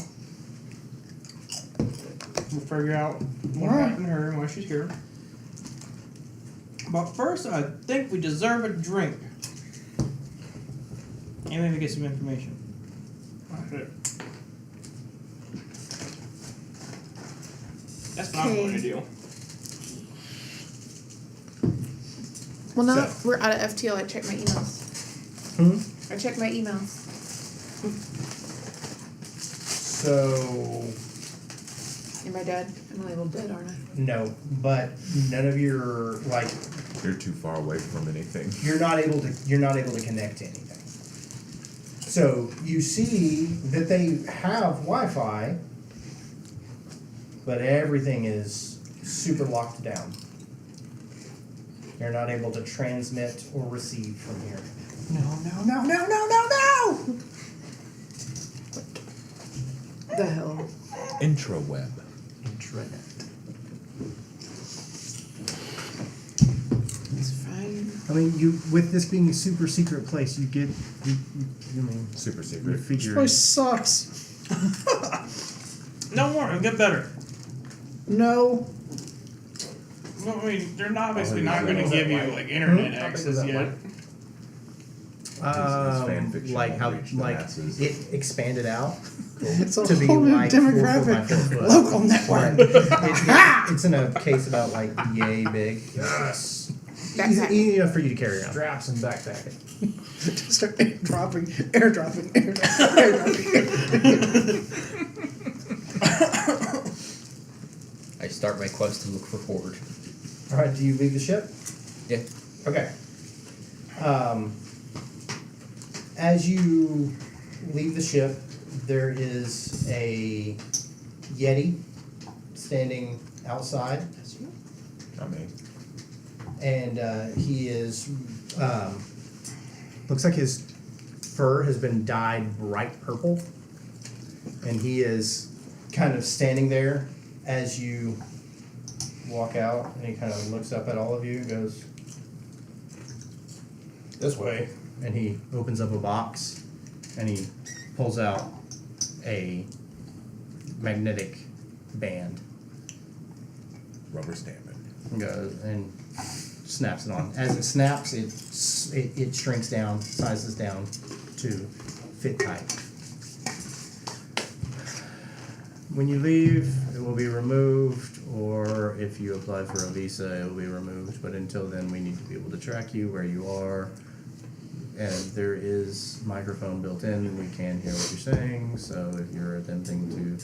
we'll figure out what Alright. happened to her and why she's here. But first, I think we deserve a drink. And maybe get some information. That's it. That's what I'm Okay. going to do. Well, now So- that we're out of FTL, I checked my emails. I checked my emails. So Am I dead? I'm labeled dead, aren't I? no, but none of your like you're too far away from anything. you're not able to connect to anything. So you see that they have Wi-Fi, but everything is super locked down. You're not able to transmit or receive from here. No, no, no, no, no, no, no! The hell? Intraweb. Intranet. It's fine. I mean, you with this being a super secret place, you get you I mean, Super you secret. This figure. place sucks. No more. It'll get better. No. Well, I mean, they're not obviously Oh, not going to is give that you light? like internet How big access is that yet. light? fan fiction Like how will reach the like masses. it expanded out It's a to be whole new like 4 foot by demographic. 4 foot. Local network. It's in a case about like yay big. Yes. Easy enough for you to carry around. Straps and backpacking. Just start airdropping. I start my quest to look for Horde. All right, do you leave the ship? Yeah. Okay. As you leave the ship, there is a Yeti standing outside, Not me. and he is looks like his fur has been dyed bright purple, and he is kind of standing there as you walk out, and he kind of looks up at all of you and goes, "This way." And he opens up a box, and he pulls out a magnetic band Rubber stamping. and goes and snaps it on. As it snaps, it shrinks down, sizes down to fit tight. When you leave, it will be removed, or if you apply for a visa, it will be removed. But until then, we need to be able to track you where you are. And there is microphone built in, and we can hear what you're saying. So if you're attempting to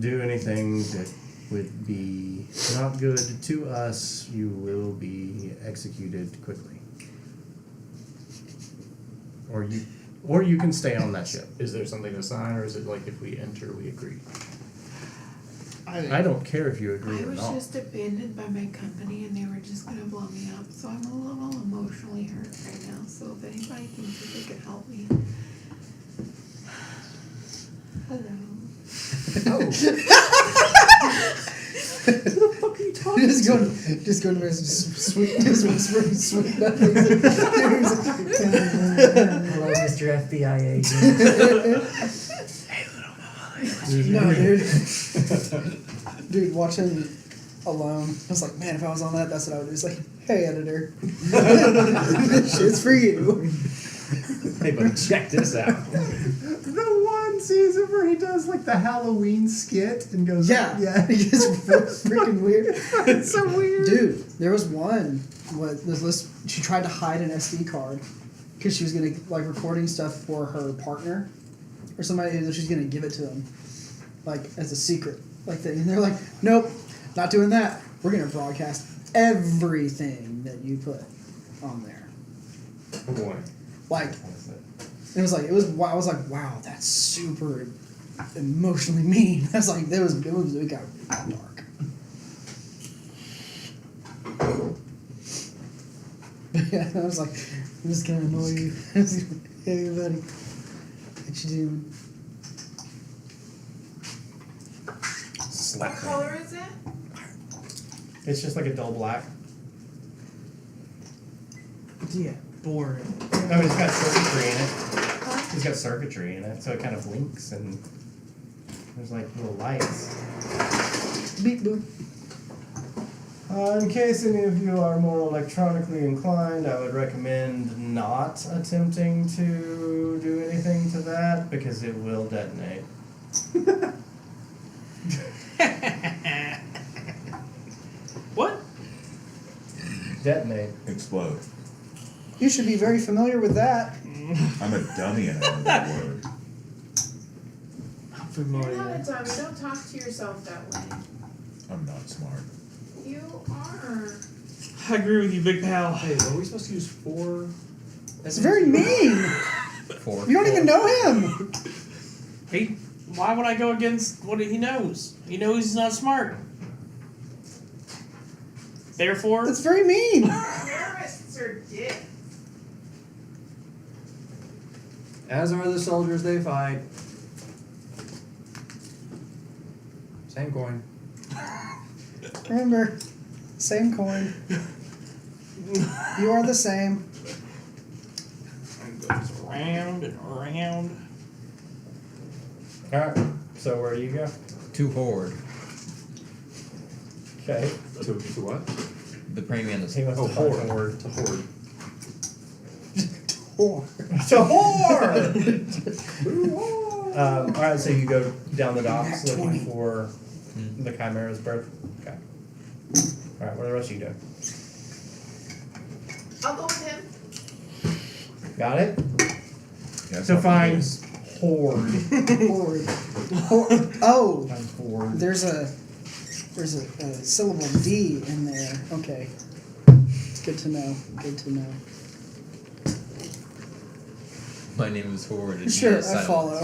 do anything that would be not good to us, you will be executed quickly. Or you can stay on that ship. Is there something to sign, or is it like if we enter, we agree? I don't care if you agree I or was not. just abandoned by my company and they were just gonna blow me up, so I'm a little emotionally hurt right now, so if anybody thinks that they could help me. Hello. Just going to sweet, just whispering sweet nothings. Hello, Mr. FBI agent. No, dude. Dude, watching Alone, I was like, man, if I was on that, that's what I would do. It's like, hey, editor, this shit's for you. Hey, buddy, check this out. The one season where he does like the Halloween skit and goes, Yeah, it's freaking weird. It's so weird. Dude, there was one she tried to hide an SD card because she was gonna like recording stuff for her partner or somebody, and she's gonna give it to them like as a secret like thing, and they're like, nope, not doing that. We're gonna broadcast everything that you put on there. Oh boy. Like, I was like, wow, that's super emotionally mean. That's like, it got dark. Yeah, I was like, I'm just gonna annoy you. Hey, buddy, what you doing? What color is it? It's just like a dull black. Yeah, boring. No, it's got circuitry in it. It's got circuitry in it, so it kind of blinks and there's like little lights. Beep boop. In case any of you are more electronically inclined, I would recommend not attempting to do anything to that because it will detonate. What? Detonate. Explode. You should be very familiar with that. I'm a dummy and I know that word. I'm familiar. You're not a dummy, don't talk to yourself that way. I'm not smart. You are. I agree with you, big pal. Hey, are we supposed to use 4? It's very mean. 4. You don't even know him. Hey, why would I go against what he knows? He knows he's not smart. Therefore, That's very mean. Terrorists are dicks. As are the soldiers they fight. Same coin. Remember, same coin. You are the same. And goes round and round. Alright, so where do you go? To Horde. Okay. To what? The praying mantis. He wants Oh, to find horde. Horde. To horde. To Horde! Alright, so you go down the docks looking for the Chimera's birth. Okay. Alright, where the rest of you go? I'll go with him. Got it? Yeah, To find Horde. Horde. Oh, Find Horde. there's a syllable D in there. Okay. It's good to know. Good to know. My name is Horde. and Sure, he I is silent. follow.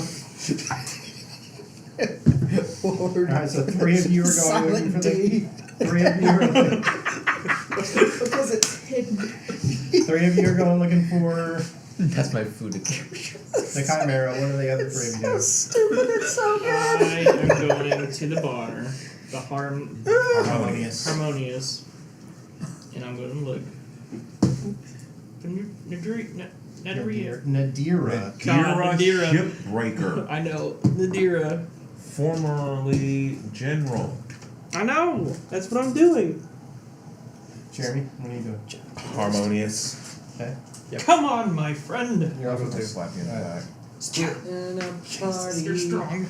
Horde. Alright, so 3 of you are going looking for Silent D. the 3 of you are Because it's hidden. 3 of you are going looking for That's my food. the Chimera. What are the other 3 of you doing? Stupid, it's so I am going to the bar. The Harmonious. Harmonious. And I'm going to look. Nadira. Nadira. God, Nadira. Shipbreaker. I know. Nadira. Formerly General. I know. That's what I'm doing. Jeremy, what are you doing? Harmonious. Okay. Come on, my friend. You're also I'll too. slap you in the back. In a party. You're strong.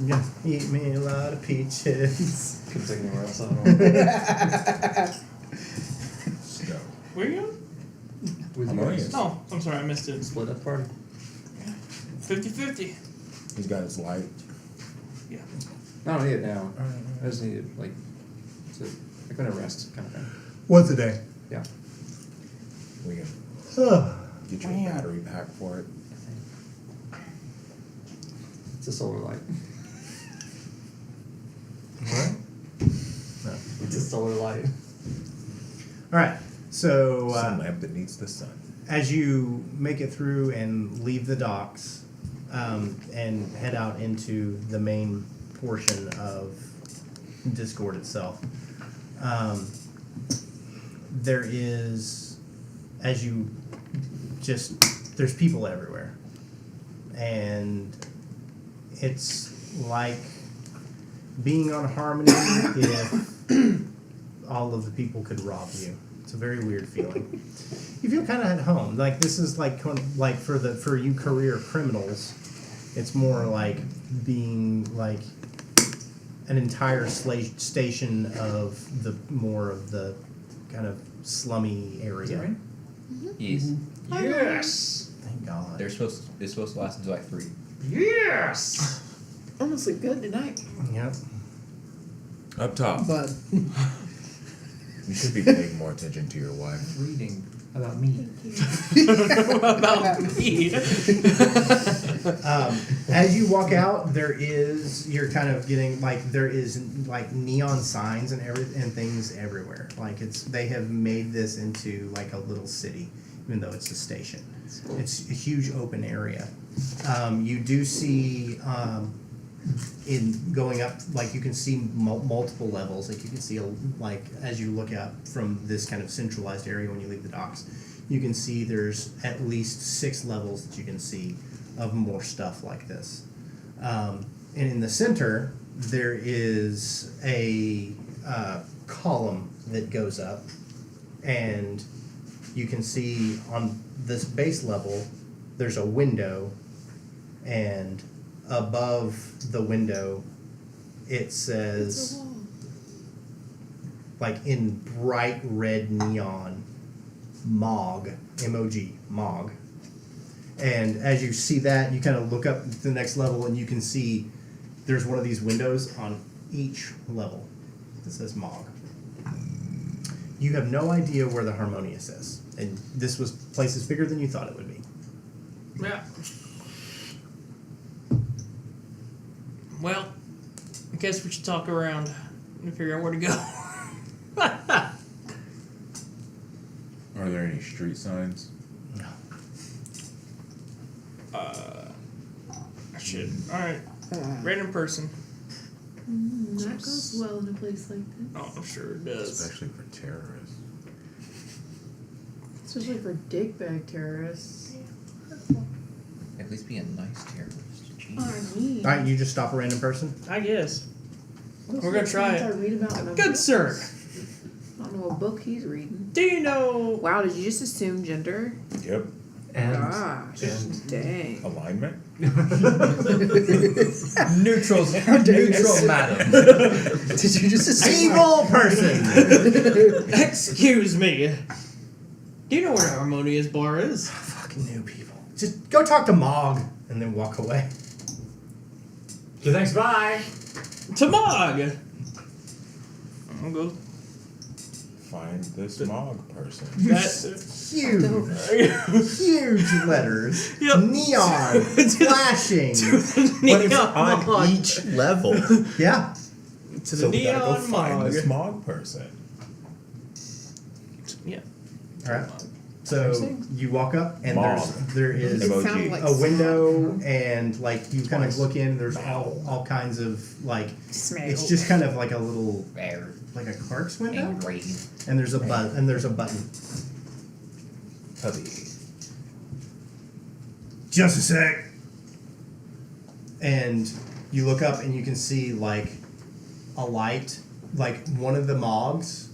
Yeah. Eat me a lot of peaches. Couldn't take anywhere else. I don't know. Go. Where you going? With you Harmonious. guys. Oh, I'm sorry, I missed it. Split up party. 50-50. He's got his light. I don't need it now. I just need it like to when I rest kind of thing. Once a day. Yeah. We can get you a battery pack for it. It's a solar light. What? It's a solar light. Alright, so Some lamp that needs the sun. as you make it through and leave the docks and head out into the main portion of Discord itself, there is, as you just, there's people everywhere. And it's like being on Harmony if all of the people could rob you. It's a very weird feeling. You feel kind of at home. Like this is like for you career criminals, it's more like being like an entire station of the more of the kind of slummy area. Yes. Yes. Thank God. It's supposed to last until like 3. Yes. I'm gonna sleep good tonight. Yep. Up top. But You should be paying more attention to your wife. Reading about me. About me. As you walk out, you're kind of getting there is like neon signs and things everywhere. Like they have made this into like a little city, even though it's a station. It's a huge open area. You do see in going up, like you can see multiple levels. Like you can see as you look out from this kind of centralized area when you leave the docks, you can see there's at least 6 levels that you can see of more stuff like this. And in the center, there is a column that goes up, and you can see on this base level, there's a window, and above the window, it says, like in bright red neon, MOG, M-O-G, MOG. And as you see that, you kind of look up to the next level and you can see there's one of these windows on each level that says MOG. You have no idea where the Harmonious is. And this place is bigger than you thought it would be. Yeah. Well, I guess we should talk around and figure out where to go. Are there any street signs? No. I should. Alright. Random person. That goes well in a place like this. Oh, I'm sure it does. Especially for terrorists. Especially for dickbag terrorists. At least be a nice terrorist. Jeez. I mean. Alright, you just stop a random person? I guess. Those We're gonna are try things it. I read about in a Good book. sir. I don't know what book he's reading. Do you know? Wow, did you just assume gender? Yep. And Gosh, dang. Alignment. neutrals, neutral madam. Did you just assume? Evil person! Excuse me. Do you know where Harmonia's bar is? Fucking new people. Just go talk to Mog and then walk away. Okay, thanks, bye. To Mog. I'll go. Find this Mog person. That. Huge, huge letters, Yep. neon, flashing. But it's on Mog. each level. Yeah. To the So we gotta go neon find Mog. this Mog person. Yeah. Alright. So you walk up and Mog. there is It Emoji. sounded like a window and like you kind of look in. There's Wow. all kinds of like Smell. it's just kind of like a little There. like a clerk's window, Angry. and there's a button. Puppy. Just a sec. And you look up and you can see like a light, like one of the Mogs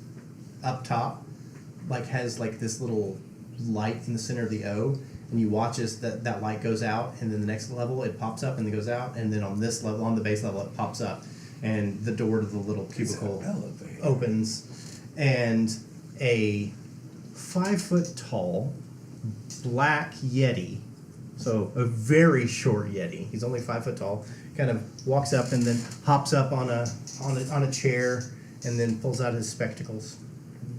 up top, like has like this little light in the center of the O, and you watch as that light goes out, and then the next level it pops up and then goes out, and then on this level, on the base level, it pops up, and the door to the little cubicle Elevator. opens, and a 5 foot tall black Yeti, so a very short Yeti. He's only 5 foot tall. Kind of walks up and then hops up on a chair, and then pulls out his spectacles,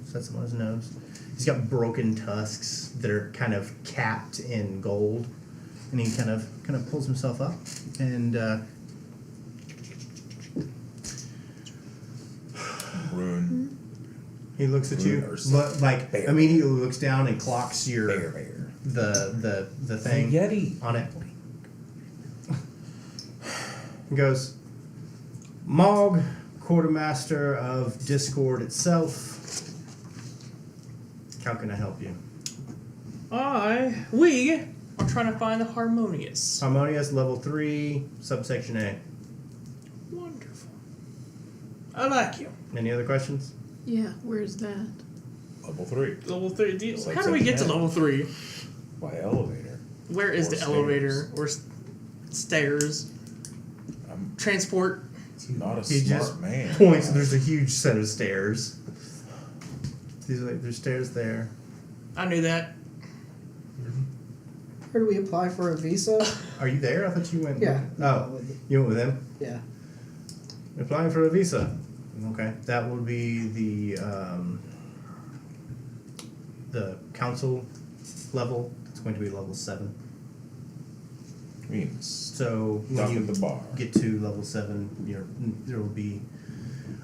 sets them on his nose. He's got broken tusks that are kind of capped in gold, and he kind of pulls himself up and. Rune. He looks at you, Rune or like bear. immediately looks down and clocks your Bear. the thing Yeti. on it. He goes, Mog, quartermaster of Discord itself. How can I help you? We are trying to find the Harmonious. Harmonious level 3, subsection A. Wonderful. I like you. Any other questions? Yeah, where's that? Level 3. Level 3 deal. It's like How do we get to section A. level 3? By elevator. Where is Or the stairs. elevator or stairs? I'm Transport. not a He smart just man. points. There's a huge set of stairs. There's stairs there. I knew that. Where do we apply for a visa? Are you there? I thought you went. Yeah. Oh, you went with him? Yeah. Applying for a visa. Okay, that would be the council level. It's going to be level 7. Means So stuck when at you the bar. get to level 7, there will be.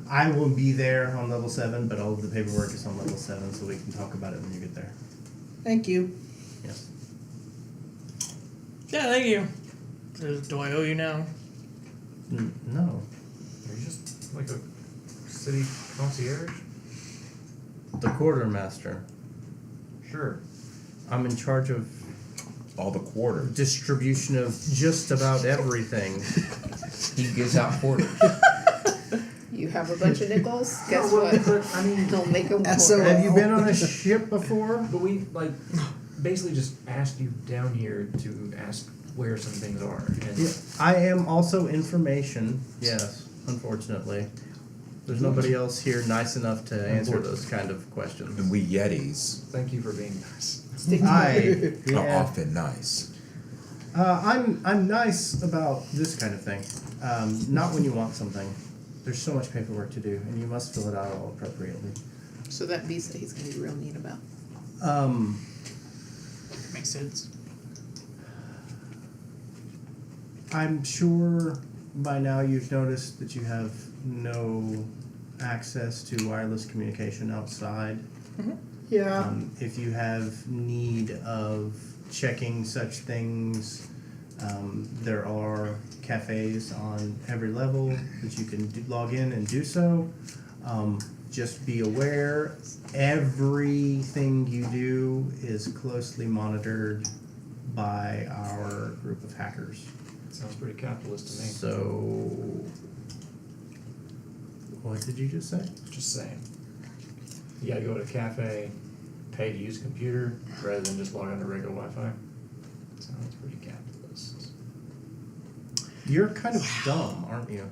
I will be there on level 7, but all of the paperwork is on level 7, so we can talk about it when you get there. Thank you. Yes. Yeah, thank you. Do I owe you now? No. Are you just like a city concierge? The quartermaster. Sure. I'm in charge of All the quarters. distribution of just about everything. He gives out quarters. You have a bunch of nickels? Guess No, what? but, I mean, They'll make them So- Have you been on a ship before? but we like basically just asked you down here to ask where some things are. And Yeah, I am also information. Yes, unfortunately. There's nobody else here nice enough to answer those kind of questions. And we Yetis thank you for being nice. Stick to I it. are yeah. often nice. I'm nice about this kind of thing. Not when you want something. There's so much paperwork to do, and you must fill it out all appropriately. So that visa he's gonna be real neat about. Makes sense. I'm sure by now you've noticed that you have no access to wireless communication outside. Yeah. If you have need of checking such things, There are cafes on every level that you can log in and do so. Just be aware, everything you do is closely monitored by our group of hackers. Sounds pretty capitalist to me. So, what did you just say? Just saying. You gotta go to a cafe, pay to use a computer, rather than just log on to regular Wi-Fi. Sounds pretty capitalist. You're kind of dumb, aren't you?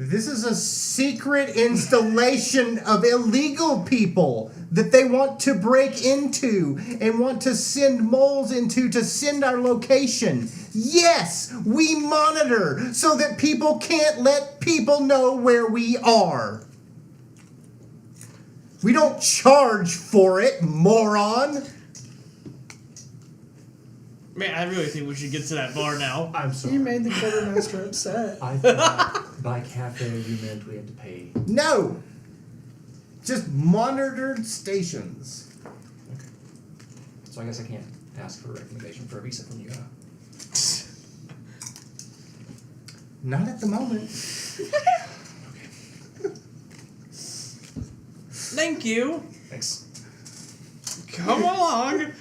This is a secret installation of illegal people that they want to break into and want to send moles into to send our location. Yes, we monitor so that people can't let people know where we are. We don't charge for it, moron. Man, I really think we should get to that bar now. I'm sorry. You made the quartermaster upset. I thought by cafe you meant we had to pay. No. Just monitored stations. Okay. So I guess I can't ask for a recommendation for a visa from you. Not at the moment. Thank you. Thanks. Come along.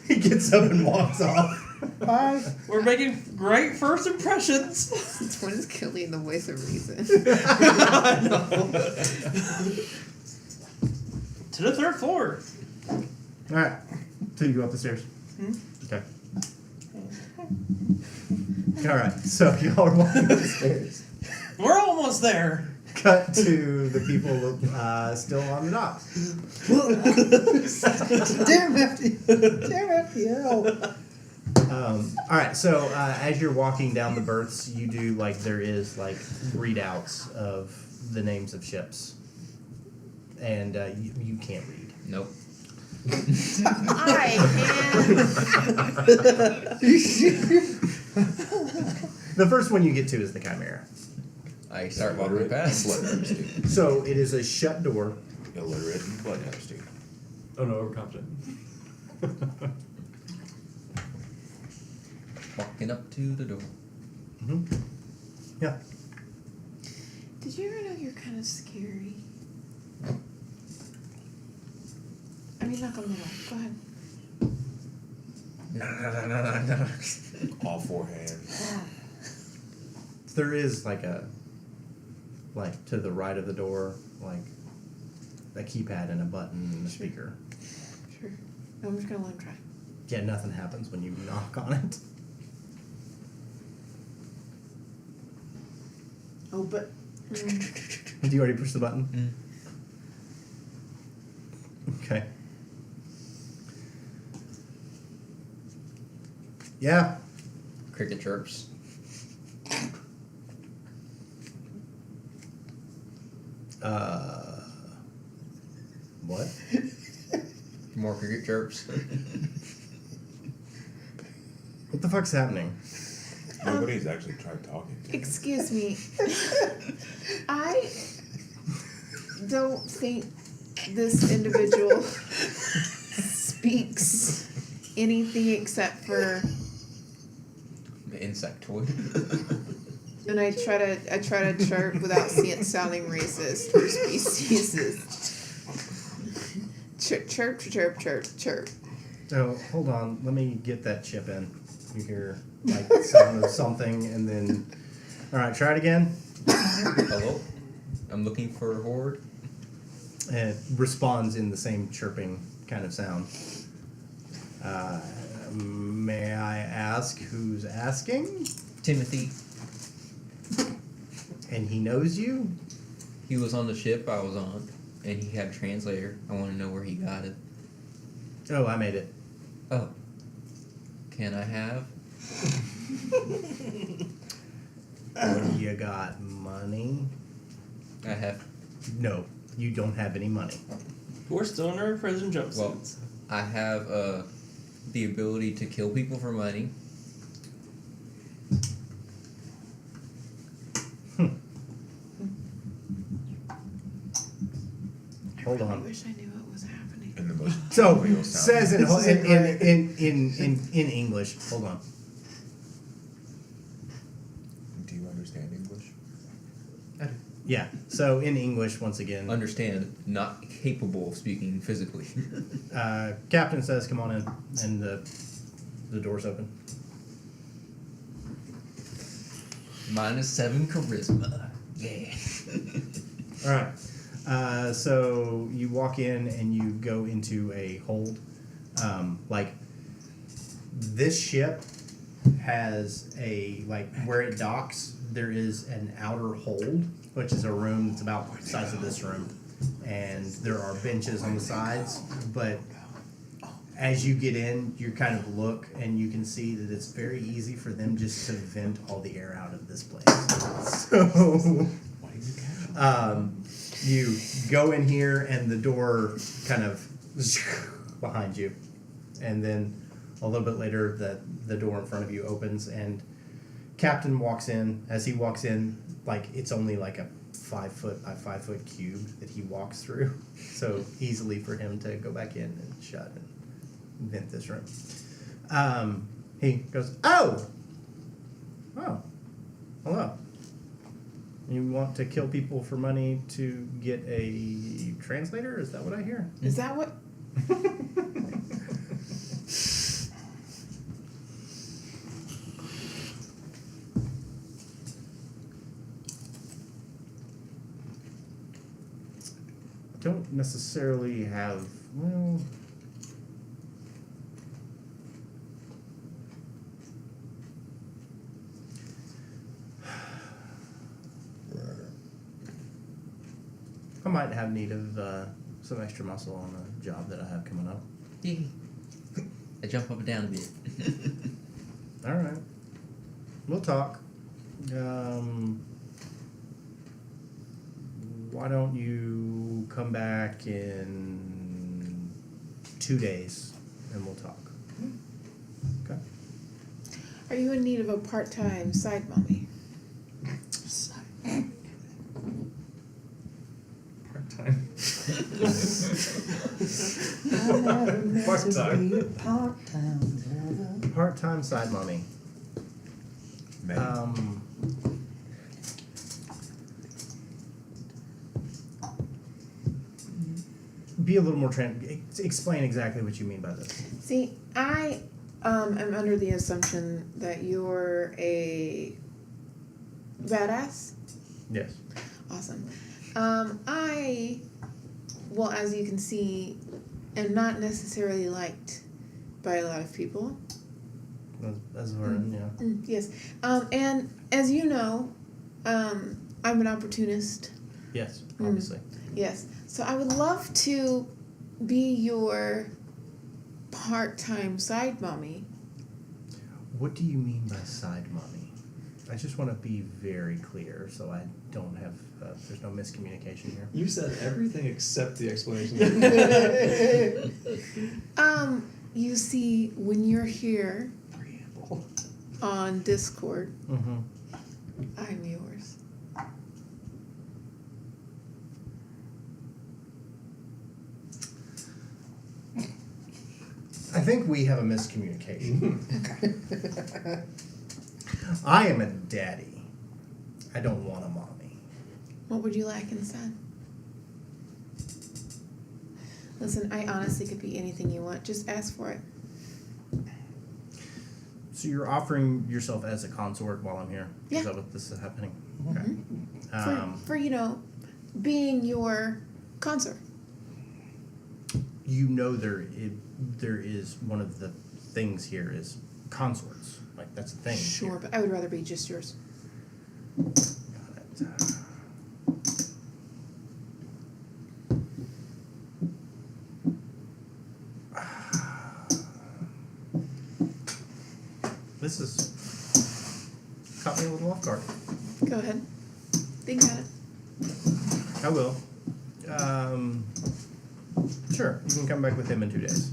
He gets up and walks off. Bye. We're making great first impressions. This one is killing in the voice of reason. I know. To the third floor. Alright. So you go up the stairs. Okay. Alright, so y'all are walking up the stairs. We're almost there. Cut to the people still on the docks. Damn FTL. Alright, so as you're walking down the berths, you do there is readouts of the names of ships. And you can't read. Nope. I The first one you get to is the Chimera. I start walking past. Bloodthirsty. So it is a shut door. Illiterate and bloodthirsty. Oh no, overconfident. Walking up to the door. Mm-hmm. Yeah. Did you ever know you're kind of scary? I mean, knock on the door. Go ahead. All four hands. There is to the right of the door, a keypad and a button and a speaker. Sure. No, I'm just gonna let him try. Yeah, nothing happens when you knock on it. Oh, but. Did you already push the button? Okay. Yeah. Cricket chirps. What? More cricket chirps. What the fuck's happening? Nobody's actually tried talking to him. Excuse me. I don't think this individual speaks anything except for. The insectoid. And I try to chirp without sounding racist for species. Chirp, chirp, chirp, chirp, chirp. Oh, hold on. Let me get that chip in. You hear the sound of something, and then. All right, try it again. Hello. I'm looking for a horde. And it responds in the same chirping kind of sound. May I ask who's asking? Timothy. And he knows you? He was on the ship I was on, and he had a translator. I want to know where he got it. Oh, I made it. Oh. Can I have? You got money? I have. No, you don't have any money. We're still in our prison Well, jumpsuits. I have the ability to kill people for money. Hold I on. wish I knew what was happening. And the most So Real sound. says in, This isn't in English. Hold on. Do you understand English? Yeah. So in English, once again, Understand, not capable of speaking physically. Captain says, "Come on in," and the door's open. -7 charisma. Yeah. All right. So you walk in and you go into a hold. Like this ship has a where it docks. There is an outer hold, which is a room that's about the size of this room, and there are benches on the sides. But as you get in, you kind of look and you can see that it's very easy for them just to vent all the air out of this place. So. You go in here and the door kind of behind you, and then a little bit later the door in front of you opens and Captain walks in. As he walks in, it's only like a 5 foot by 5 foot cube that he walks through, so easily for him to go back in and shut and vent this room. He goes, oh, hello. You want to kill people for money to get a translator? Is that what I hear? Is that what? Don't necessarily have, well... I might have need of some extra muscle on a job that I have coming up. Yay. I jump up and down a bit. All right. We'll talk. Why don't you come back in 2 days and we'll talk. Okay. Are you in need of a part-time side mommy? Part-time. Part-time. Part-time side mommy. Be a little more explain exactly what you mean by this. See, I am under the assumption that you're a badass. Yes. Awesome. Well, as you can see, am not necessarily liked by a lot of people. As Vernon, yeah. Yes. And as you know, I'm an opportunist. Yes, obviously. Yes. So I would love to be your part-time side mommy. What do you mean by side mommy? I just want to be very clear so I don't have, there's no miscommunication here. You said everything except the explanation. You see, when you're here on Discord, Mm-hmm. I'm yours. I think we have a miscommunication. I am a daddy. I don't want a mommy. What would you like instead? Listen, I honestly could be anything you want. Just ask for it. So you're offering yourself as a consort while I'm here? Yeah. Is that what this is happening? Okay. For being your consort. You know there is one of the things here is consorts. Like that's the thing. Sure, here. but I would rather be just yours. Got it. This is caught me a little off guard. Go ahead. Think about it. I will. Sure, you can come back with him in 2 days.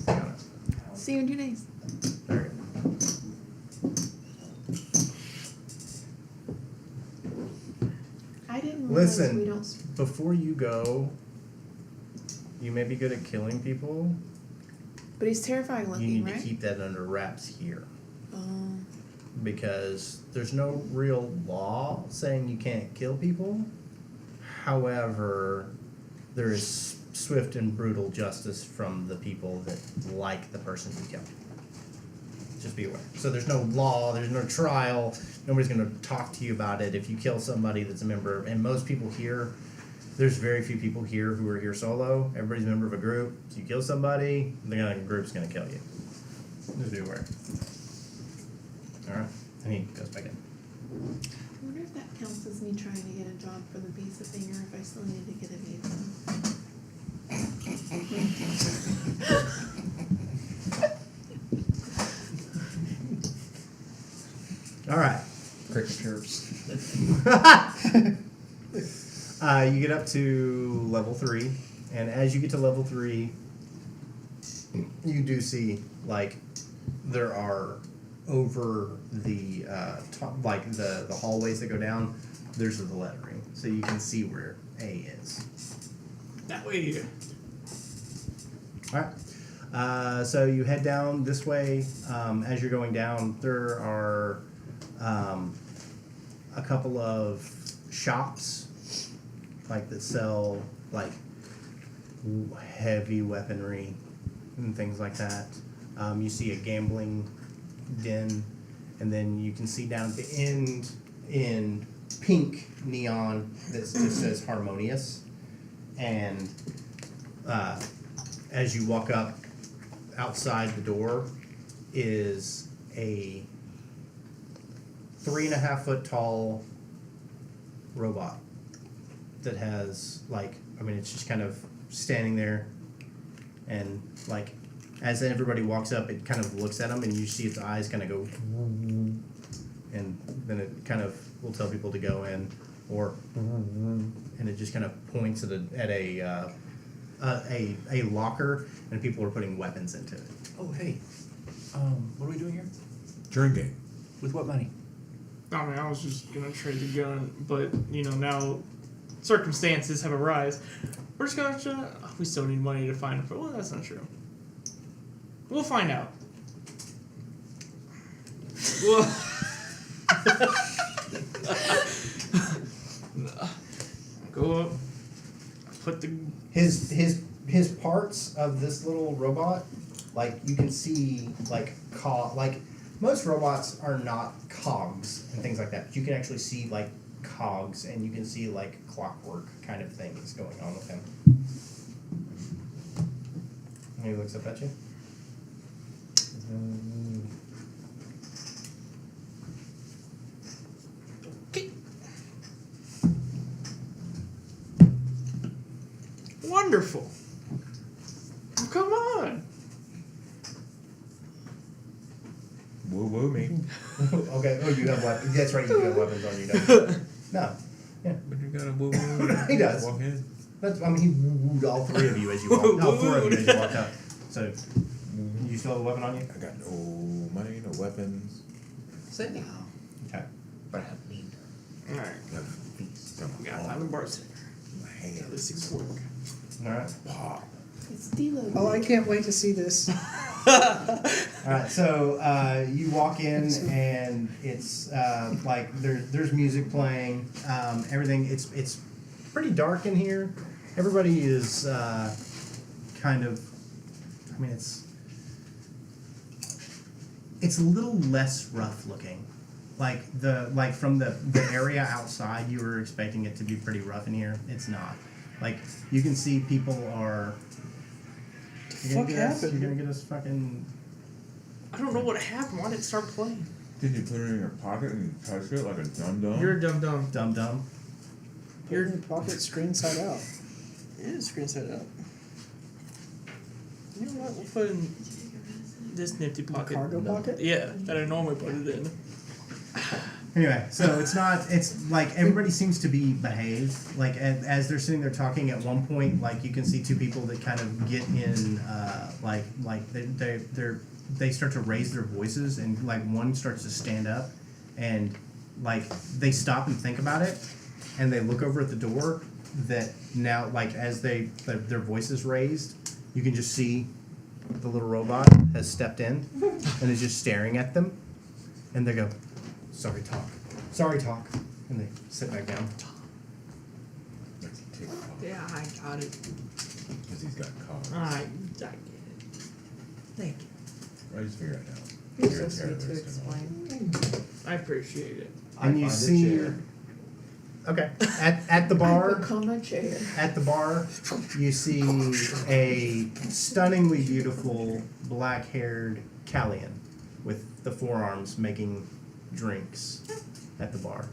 Got it. See you in 2 days. All right. I didn't realize Listen. we don't. Before you go, You may be good at killing people. But he's terrifying You looking, need right? to keep that under wraps here. Oh. Because there's no real law saying you can't kill people. However, there is swift and brutal justice from the people that like the person you killed. Just be aware. So there's no law, there's no trial, nobody's going to talk to you about it if you kill somebody that's a member. And most people here, there's very few people here who are here solo. Everybody's a member of a group. So you kill somebody, the group's going to kill you. Just be aware. Alright, and he goes back in. I wonder if that counts as me trying to get a job for the Beast of Finger if I still need to get a visa. Alright. Cricket chirps. You get up to level 3, and as you get to level 3, you do see, like, there are over the top, like the hallways that go down, there's the lettering, so you can see where A is. That way. Alright, so you head down this way. As you're going down, there are a couple of shops, like that sell like heavy weaponry and things like that. You see a gambling den, and then you can see down at the end in pink neon that just says Harmonious. And as you walk up, outside the door is a 3.5 foot tall robot that has, like, I mean, it's just kind of standing there, and like as everybody walks up, it kind of looks at them, and you see its eyes kind of go, and then it kind of will tell people to go in, or and it just kind of points at a locker, and people are putting weapons into it. Oh, hey. What are we doing here? Drinking. With what money? I mean, I was just gonna trade the gun, but you know now circumstances have arisen. We're just gonna. We still need money to find it. Well, that's not true. We'll find out. Well, go up. Put the His parts of this little robot, like you can see, like most robots are not cogs and things like that. But you can actually see like cogs, and you can see like clockwork kind of things going on with him. And he looks up at you. wonderful. Oh, come on. Woo woo me. Okay. Oh, you have weapons. That's right. You have weapons on you. Don't you? No. Yeah. But you gotta woo woo. He does. Walk in. That's, I mean, he wooed all three of you as you walked. All four of you as you walked up. So, you still have a weapon on you? I got no money, no weapons. Say no. Okay. But I have need. Alright. Got feast. We got 5 bars. My hand. This is work. All right. Pop. It's D'Lo. Oh, I can't wait to see this. All right. So you walk in and it's like there's music playing. Everything. It's pretty dark in here. Everybody is kind of. I mean, it's a little less rough looking. Like from the area outside, you were expecting it to be pretty rough in here. It's not. Like you can see people are. You're gonna get us fucking. I don't know what happened. Why did it start playing? Did you put it in your pocket and touch it like a dum dum? You're a dum-dum. Dum. You're in your pocket, screen side out. It is screen side up. You know what? We'll put in this nifty pocket. Cargo pocket? Yeah, that I normally put it in. Anyway, so it's not. It's like everybody seems to be behaved. Like as they're sitting there talking, at one point, like you can see two people that kind of get in, like they start to raise their voices, and like one starts to stand up, and like they stop and think about it, and they look over at the door, that now, like as their voices raised, you can just see the little robot has stepped in and is just staring at them, and they go, "Sorry, talk. Sorry, talk," and they sit back down. Makes it tick off. Yeah, I got it. Because he's got cards. I get it. Thank you. I just figured it out. You're You're so a sweet to terrorist and all. explain. I appreciate it. And you see, okay, at the bar. Look on my chair. At the bar, you see a stunningly beautiful black-haired Callian with the forearms making drinks at the bar,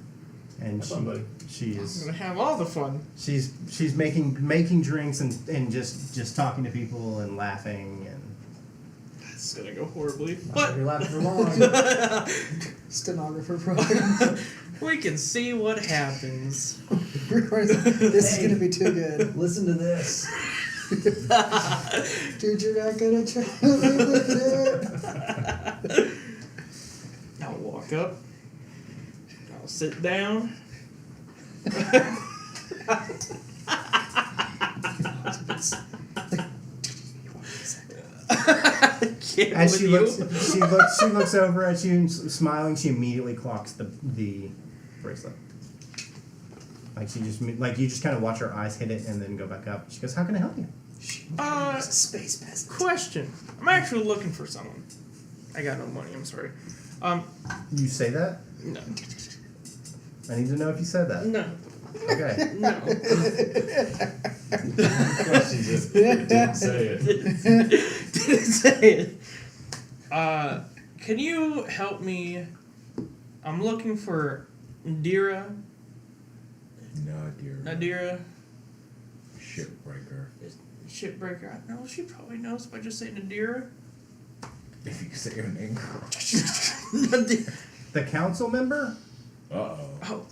and Have fun, buddy. she I'm is gonna have all the fun. she's making drinks and just talking to people and laughing and It's gonna go horribly, Not but if you're laughing for long. Stenographer program. we can see what happens. This is gonna be too good. Listen to this. Dude, you're not gonna try to live it. I'll walk up. I'll sit down. as she looks over at you and smiling, she immediately clocks the bracelet. Like she just you just kind of watch her eyes hit it and then go back up. She goes, "How can I help you?" Space peasant. Question. I'm actually looking for someone. I got no money, I'm sorry. You say that? No. I need to know if you said that. No. Okay. No. Questions if it didn't say it. Didn't say it. Can you help me? I'm looking for Nadira. Nadira. Shipbreaker. Shipbreaker. I know she probably knows if I just say Nadira. If you say her name. Nadira. The council member? Uh-oh. Oh,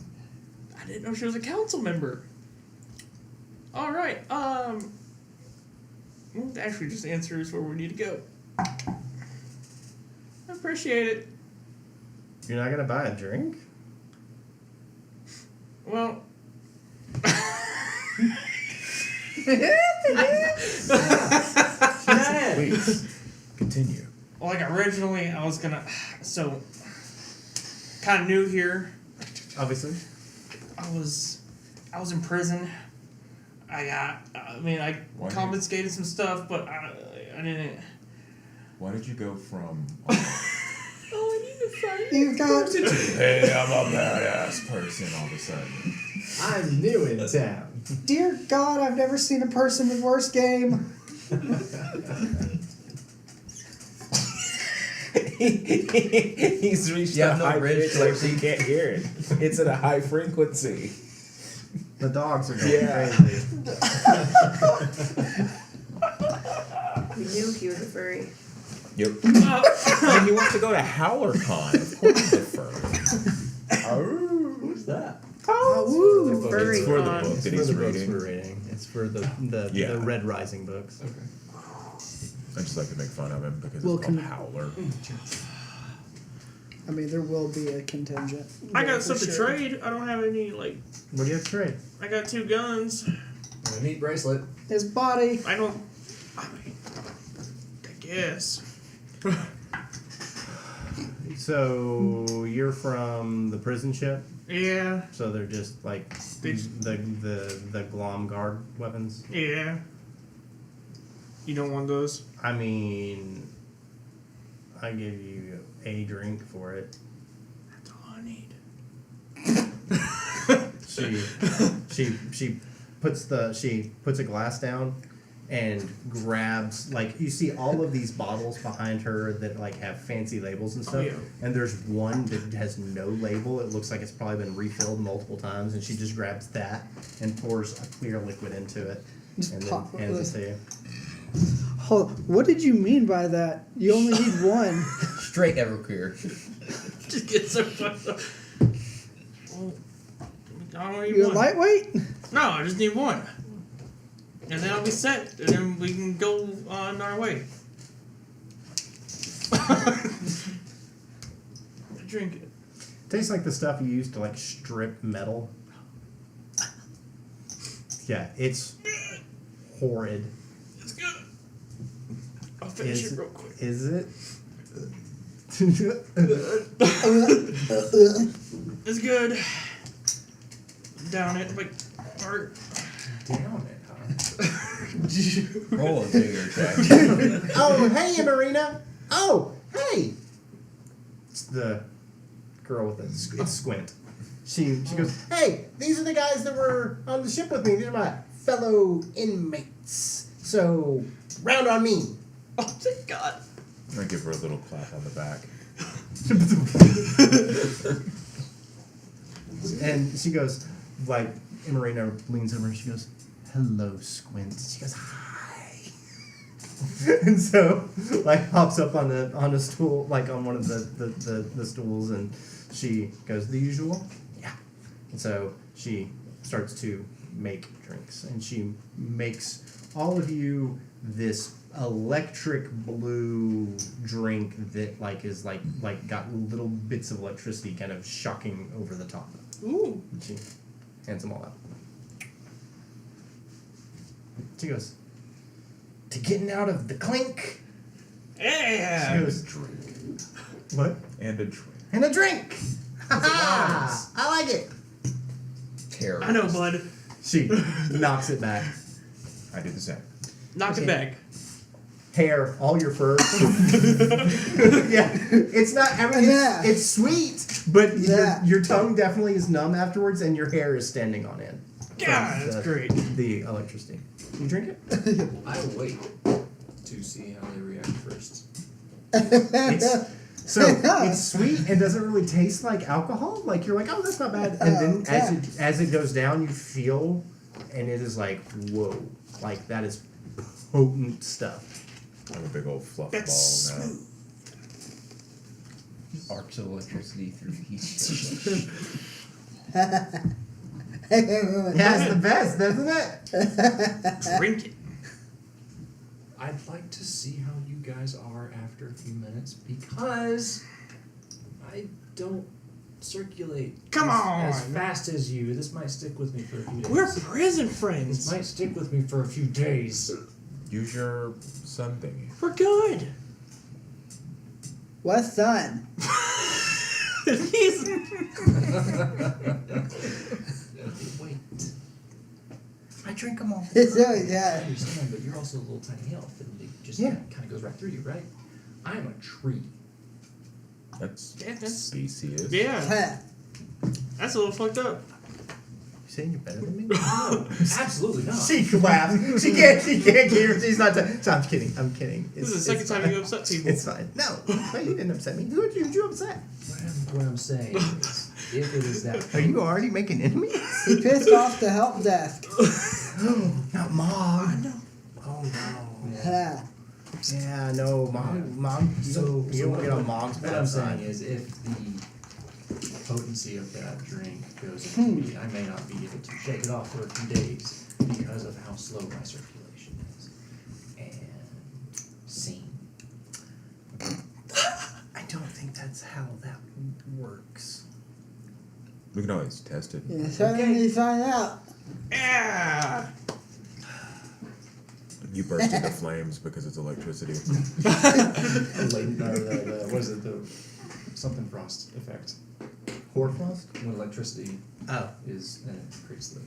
I didn't know she was a council member. All right. Actually, just answer is where we need to go. I appreciate it. You're not gonna buy a drink? Well. Please, continue. Like originally, I was gonna. So, kind of new here. Obviously. I was in prison. I Why confiscated some stuff, but I didn't. Why did you go from Oh, I need to find You got hey, I'm a badass person all of a sudden? I'm new in town. Dear God, I've never seen a person with worse game. He's reached Yeah, a no high bridge pitch like she can't hear it. It's at a high frequency. The dogs are going Yeah. crazy. We knew he was a furry. Yep. And he wants to go to HowlerCon. Of course he's a furry. Who's that? Oh, Furry It's for the con. book It's that for he's the books reading. we're reading. It's for the Yeah. Red Rising books. Okay. I just like to make fun of him because Well, it's called can- Howler. I mean, there will be a contingent. I Yeah, got for stuff to sure. trade. I don't have any What do you have to trade? I got 2 guns. A neat bracelet. His body. I don't. I mean, I guess. So you're from the prison ship? Yeah. So they're just like They- the Glom guard weapons? Yeah. You don't want those? I mean, I give you a drink for it. That's all I need. She puts a glass down and grabs, like, you see all of these bottles behind her that like have fancy labels and stuff, yeah. and there's one that has no label. It looks like it's probably been refilled multiple times, and she just grabs that and pours a clear liquid into it Just and then pop hands it to you. What did you mean by that? You only need one. Straight Everclear. Just get so fucked up. Well, I don't need You a one. lightweight? No, I just need one. And then I'll be set. And then we can go on our way. Drink it. Tastes like the stuff you use to like strip metal. Yeah, it's horrid. It's good. I'll finish Is, it real quick. is it? It's good. Down it, like, or Down it, huh? Roll a bigger check. Oh, hey, Marina. Oh, hey. It's the girl with it's Squint. She goes, hey, these are the guys that were on the ship with me. These are my fellow inmates. So, round on me. oh, thank God. I'm gonna give her a little clap on the back. And she goes, like, Marina leans over and she goes, hello, Squint. She goes, hi. And so, like, hops up on a stool, like on one of the stools, and she goes, the usual? Yeah. And so she starts to make drinks, and she makes all of you this electric blue drink that is got little bits of electricity kind of shocking over the top. Ooh. And she hands them all out. She goes, to getting out of the clink. Yeah. She goes, what? And a drink. And a drink. Ha I like it. Terrible. I know, bud. She knocks it back. I did the same. Knock it back. Hair, all your fur. Yeah, it's not. I mean, Yeah. it's sweet, but Yeah. your tongue definitely is numb afterwards, and your hair is standing on end. Yeah, from that's the- great. The electricity. You drink it? I wait to see how they react first. So it's sweet and doesn't really taste like alcohol. Like you're like, oh, that's not bad. And then as it goes down, you feel, and it is like, whoa, like that is potent stuff. I have a big old fluff That's ball now. Arcs of electricity through these. Yeah, it's the best, doesn't it? Drink it. I'd like to see how you guys are after a few minutes because I don't circulate Come as on. fast as you. This might stick with me for a few days. We're prison This friends. might stick with me for a few days. Use your sun thingy. We're good. What's done? He's Wait. I drink them all. It's so I good. understand, but you're also a little tiny elf, and it just Yeah. kind of goes right through you, right? I'm a tree. That's Yeah, that's- specious. yeah. That's a little fucked up. You saying you're better than me? No, absolutely not. She laughs. She can't hear. She's not. So I'm kidding. I'm kidding. This is the second time you upset people. It's fine. No, you didn't upset me. Who did you upset? What I'm saying is, if it is that, Are you already making enemies? He pissed off the help desk. Not Mom. Oh no. Ha. Yeah, no, Mom. So You don't what- get on Mom's What bad I'm side. saying is, if the potency of that drink goes into me, I may not be able to shake it off for a few days because of how slow my circulation is. And scene. I don't think that's how that works. We can always test it. Yeah, suddenly find out. Yeah. You burst into flames because it's electricity. What is it? The something frost effect. Hoarfrost? When electricity Oh. is, and it creates the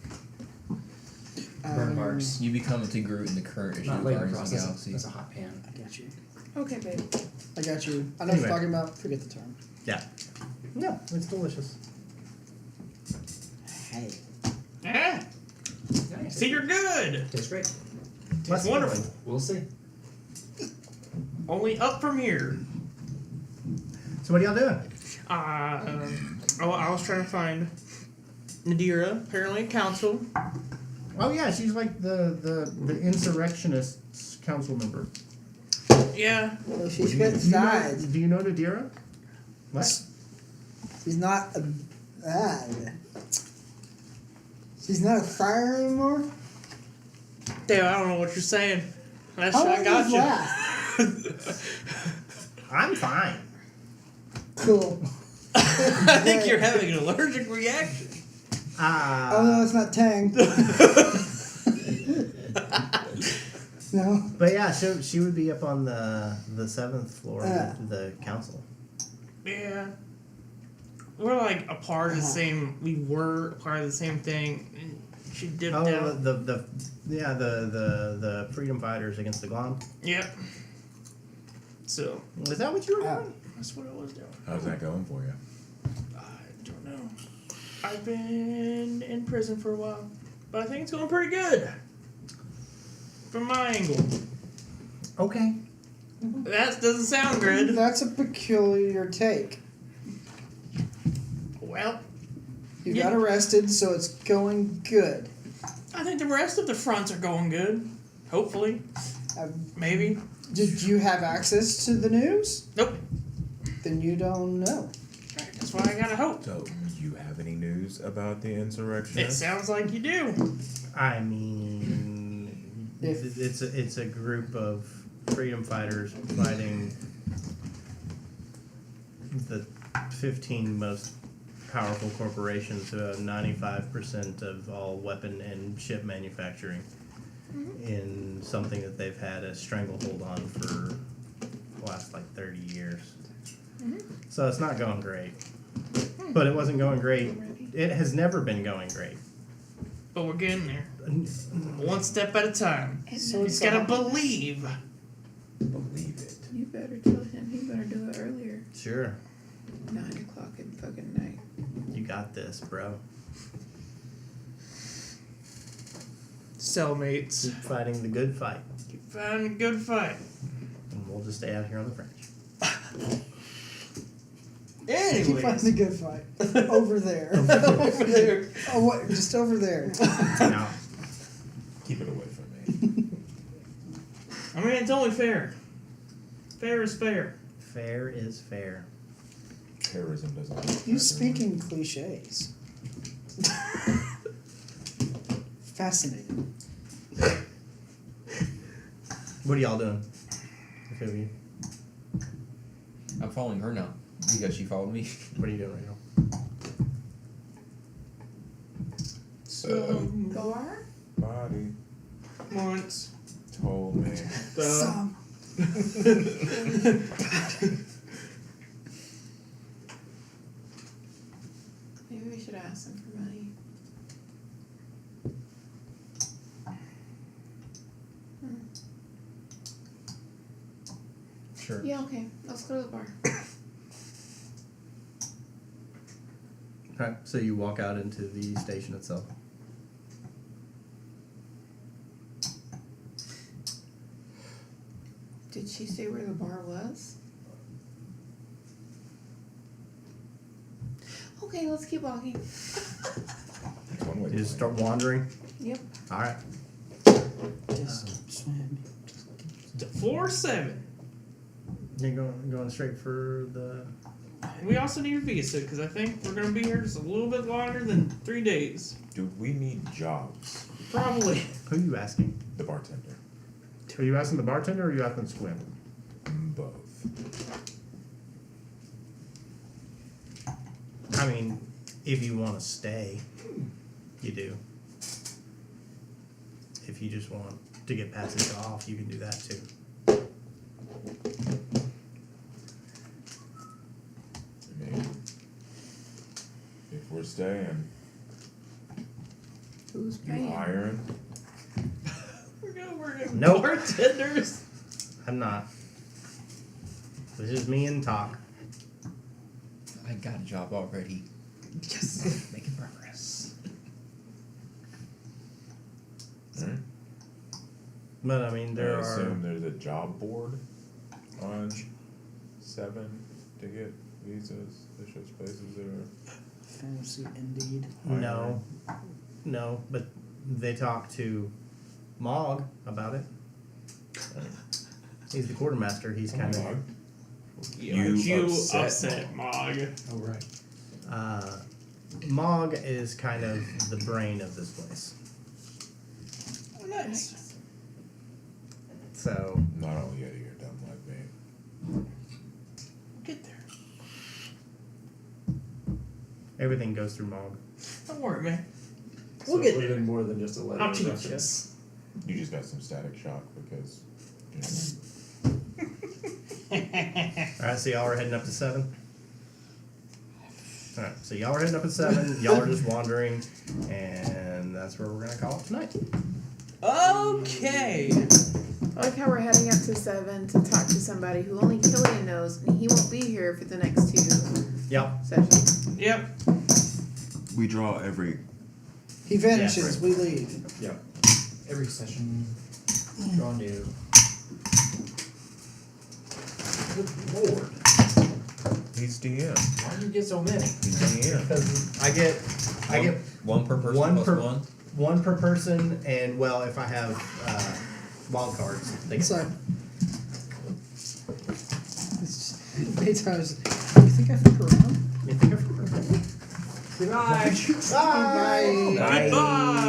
burn Um, marks. You become a Groot in the current issue Not of labor Guardians frost. of the That's, Galaxy. that's a hot pan. I got you. Okay, babe. I got you. I know what Anyway. you're talking about. Forget the term. Yeah. No, it's delicious. Hey. Yeah. Nice. See, you're good. Tastes great. It's wonderful. We'll see. Only up from here. So what are y'all doing? I was trying to find Nadira, apparently, council. Oh yeah, she's like the insurrectionists council member. Yeah. Well, she switched sides. Do you know Nadira? What? She's not a She's not a fire anymore. Damn, I don't know what you're saying. That's How I long got does you. last? I'm fine. Cool. I think you're having an allergic reaction. Oh no, it's not Tang. No. But yeah, she would be up on the 7th floor of the council. Yeah. We're like a part of the same. We were a part of the same thing. And she dipped Oh, out. the freedom fighters against the Glom. Yep. So Is that what you were doing? that's what I was doing. How's that going for you? I don't know. I've been in prison for a while, but I think it's going pretty good. From my angle, Okay. that doesn't sound good. That's a peculiar take. Well, You Yeah. got arrested, so it's going good. I think the rest of the fronts are going good. Hopefully, maybe. Did you have access to the news? Nope. Then you don't know. That's why I gotta hope. So, do you have any news about the insurrection? It sounds like you do. I mean, If- it's a group of freedom fighters fighting the 15 most powerful corporations who have 95% of all weapon and ship manufacturing in something that they've had a stranglehold on for the last like 30 years. So it's not going great. But it wasn't going great. It has never been going great. But we're getting there. One step at a time. So You it's just gotta all- believe. Believe it. You better tell him he better do it earlier. Sure. 9 o'clock in fucking night. You got this, bro. Cellmates. Keep fighting the good fight. Keep fighting a good fight. And we'll just stay out here on the fringe. Keep Anyways. fighting the good fight. Over there. Over there. Oh, what? Just over there. Now, Keep it away from me. I mean, it's only fair. Fair is fair. fair is fair. Terrorism doesn't. work for You everyone. speak in cliches. Fascinating. What are y'all doing? The two of you. I'm following her now because she followed me. What are you doing right now? Bar? Body Once. told me. Some. Maybe we should ask him for money. Sure. Yeah, okay. Let's go to the bar. Okay, so you walk out into the station itself. Did she say where the bar was? Okay, let's keep walking. That's one way. You to just play start wandering. Yep. All right. Just keep swimming. To floor 7. You're going straight for the. And we also need a visa because I think we're gonna be here just a little bit longer than 3 days. it. Do we need jobs? Probably. Who are you asking? The bartender. Are you asking the bartender or are you asking Squim? Both. I mean, if you want to stay, you do. If you just want to get passage off, you can do that too. I mean, if we're staying, Who's you paying? hiring? We're gonna work as Nope. bartenders. I'm not. This is me and Talk. I got a job already. Yes. Making progress. Right? But I mean, there I are. assume there's a job board on 7 to get visas. There's just places that are. Fantasy indeed. No. No, but they talk to Mog about it. He's the quartermaster. He's kind of. You upset upset Mog. Oh, right. Mog is kind of the brain of this place. Oh, nice. So Not only are you dumb like me. Get there. everything goes through Mog. Don't worry, man. So We'll get even there. more than just a letter I'll of teach reference. You just got some static shock because. Alright, so y'all are heading up to 7? Alright, so y'all are heading up at 7, y'all are just wandering, and that's where we're gonna call it tonight. Okay. I like how we're heading up to 7 to talk to somebody who only Killian knows, and he won't be here for the next 2 Yep. sessions. Yep. We draw every. He vanishes, we leave. Yep. Every session, draw new. Good lord. He's DM. Why do you get so many? He's DM. Because I get One per person one plus per- one. one per person, and well, if I have wild cards, they it's get like. Many times, you think I fuck around? You think of Goodbye. Bye. Goodbye.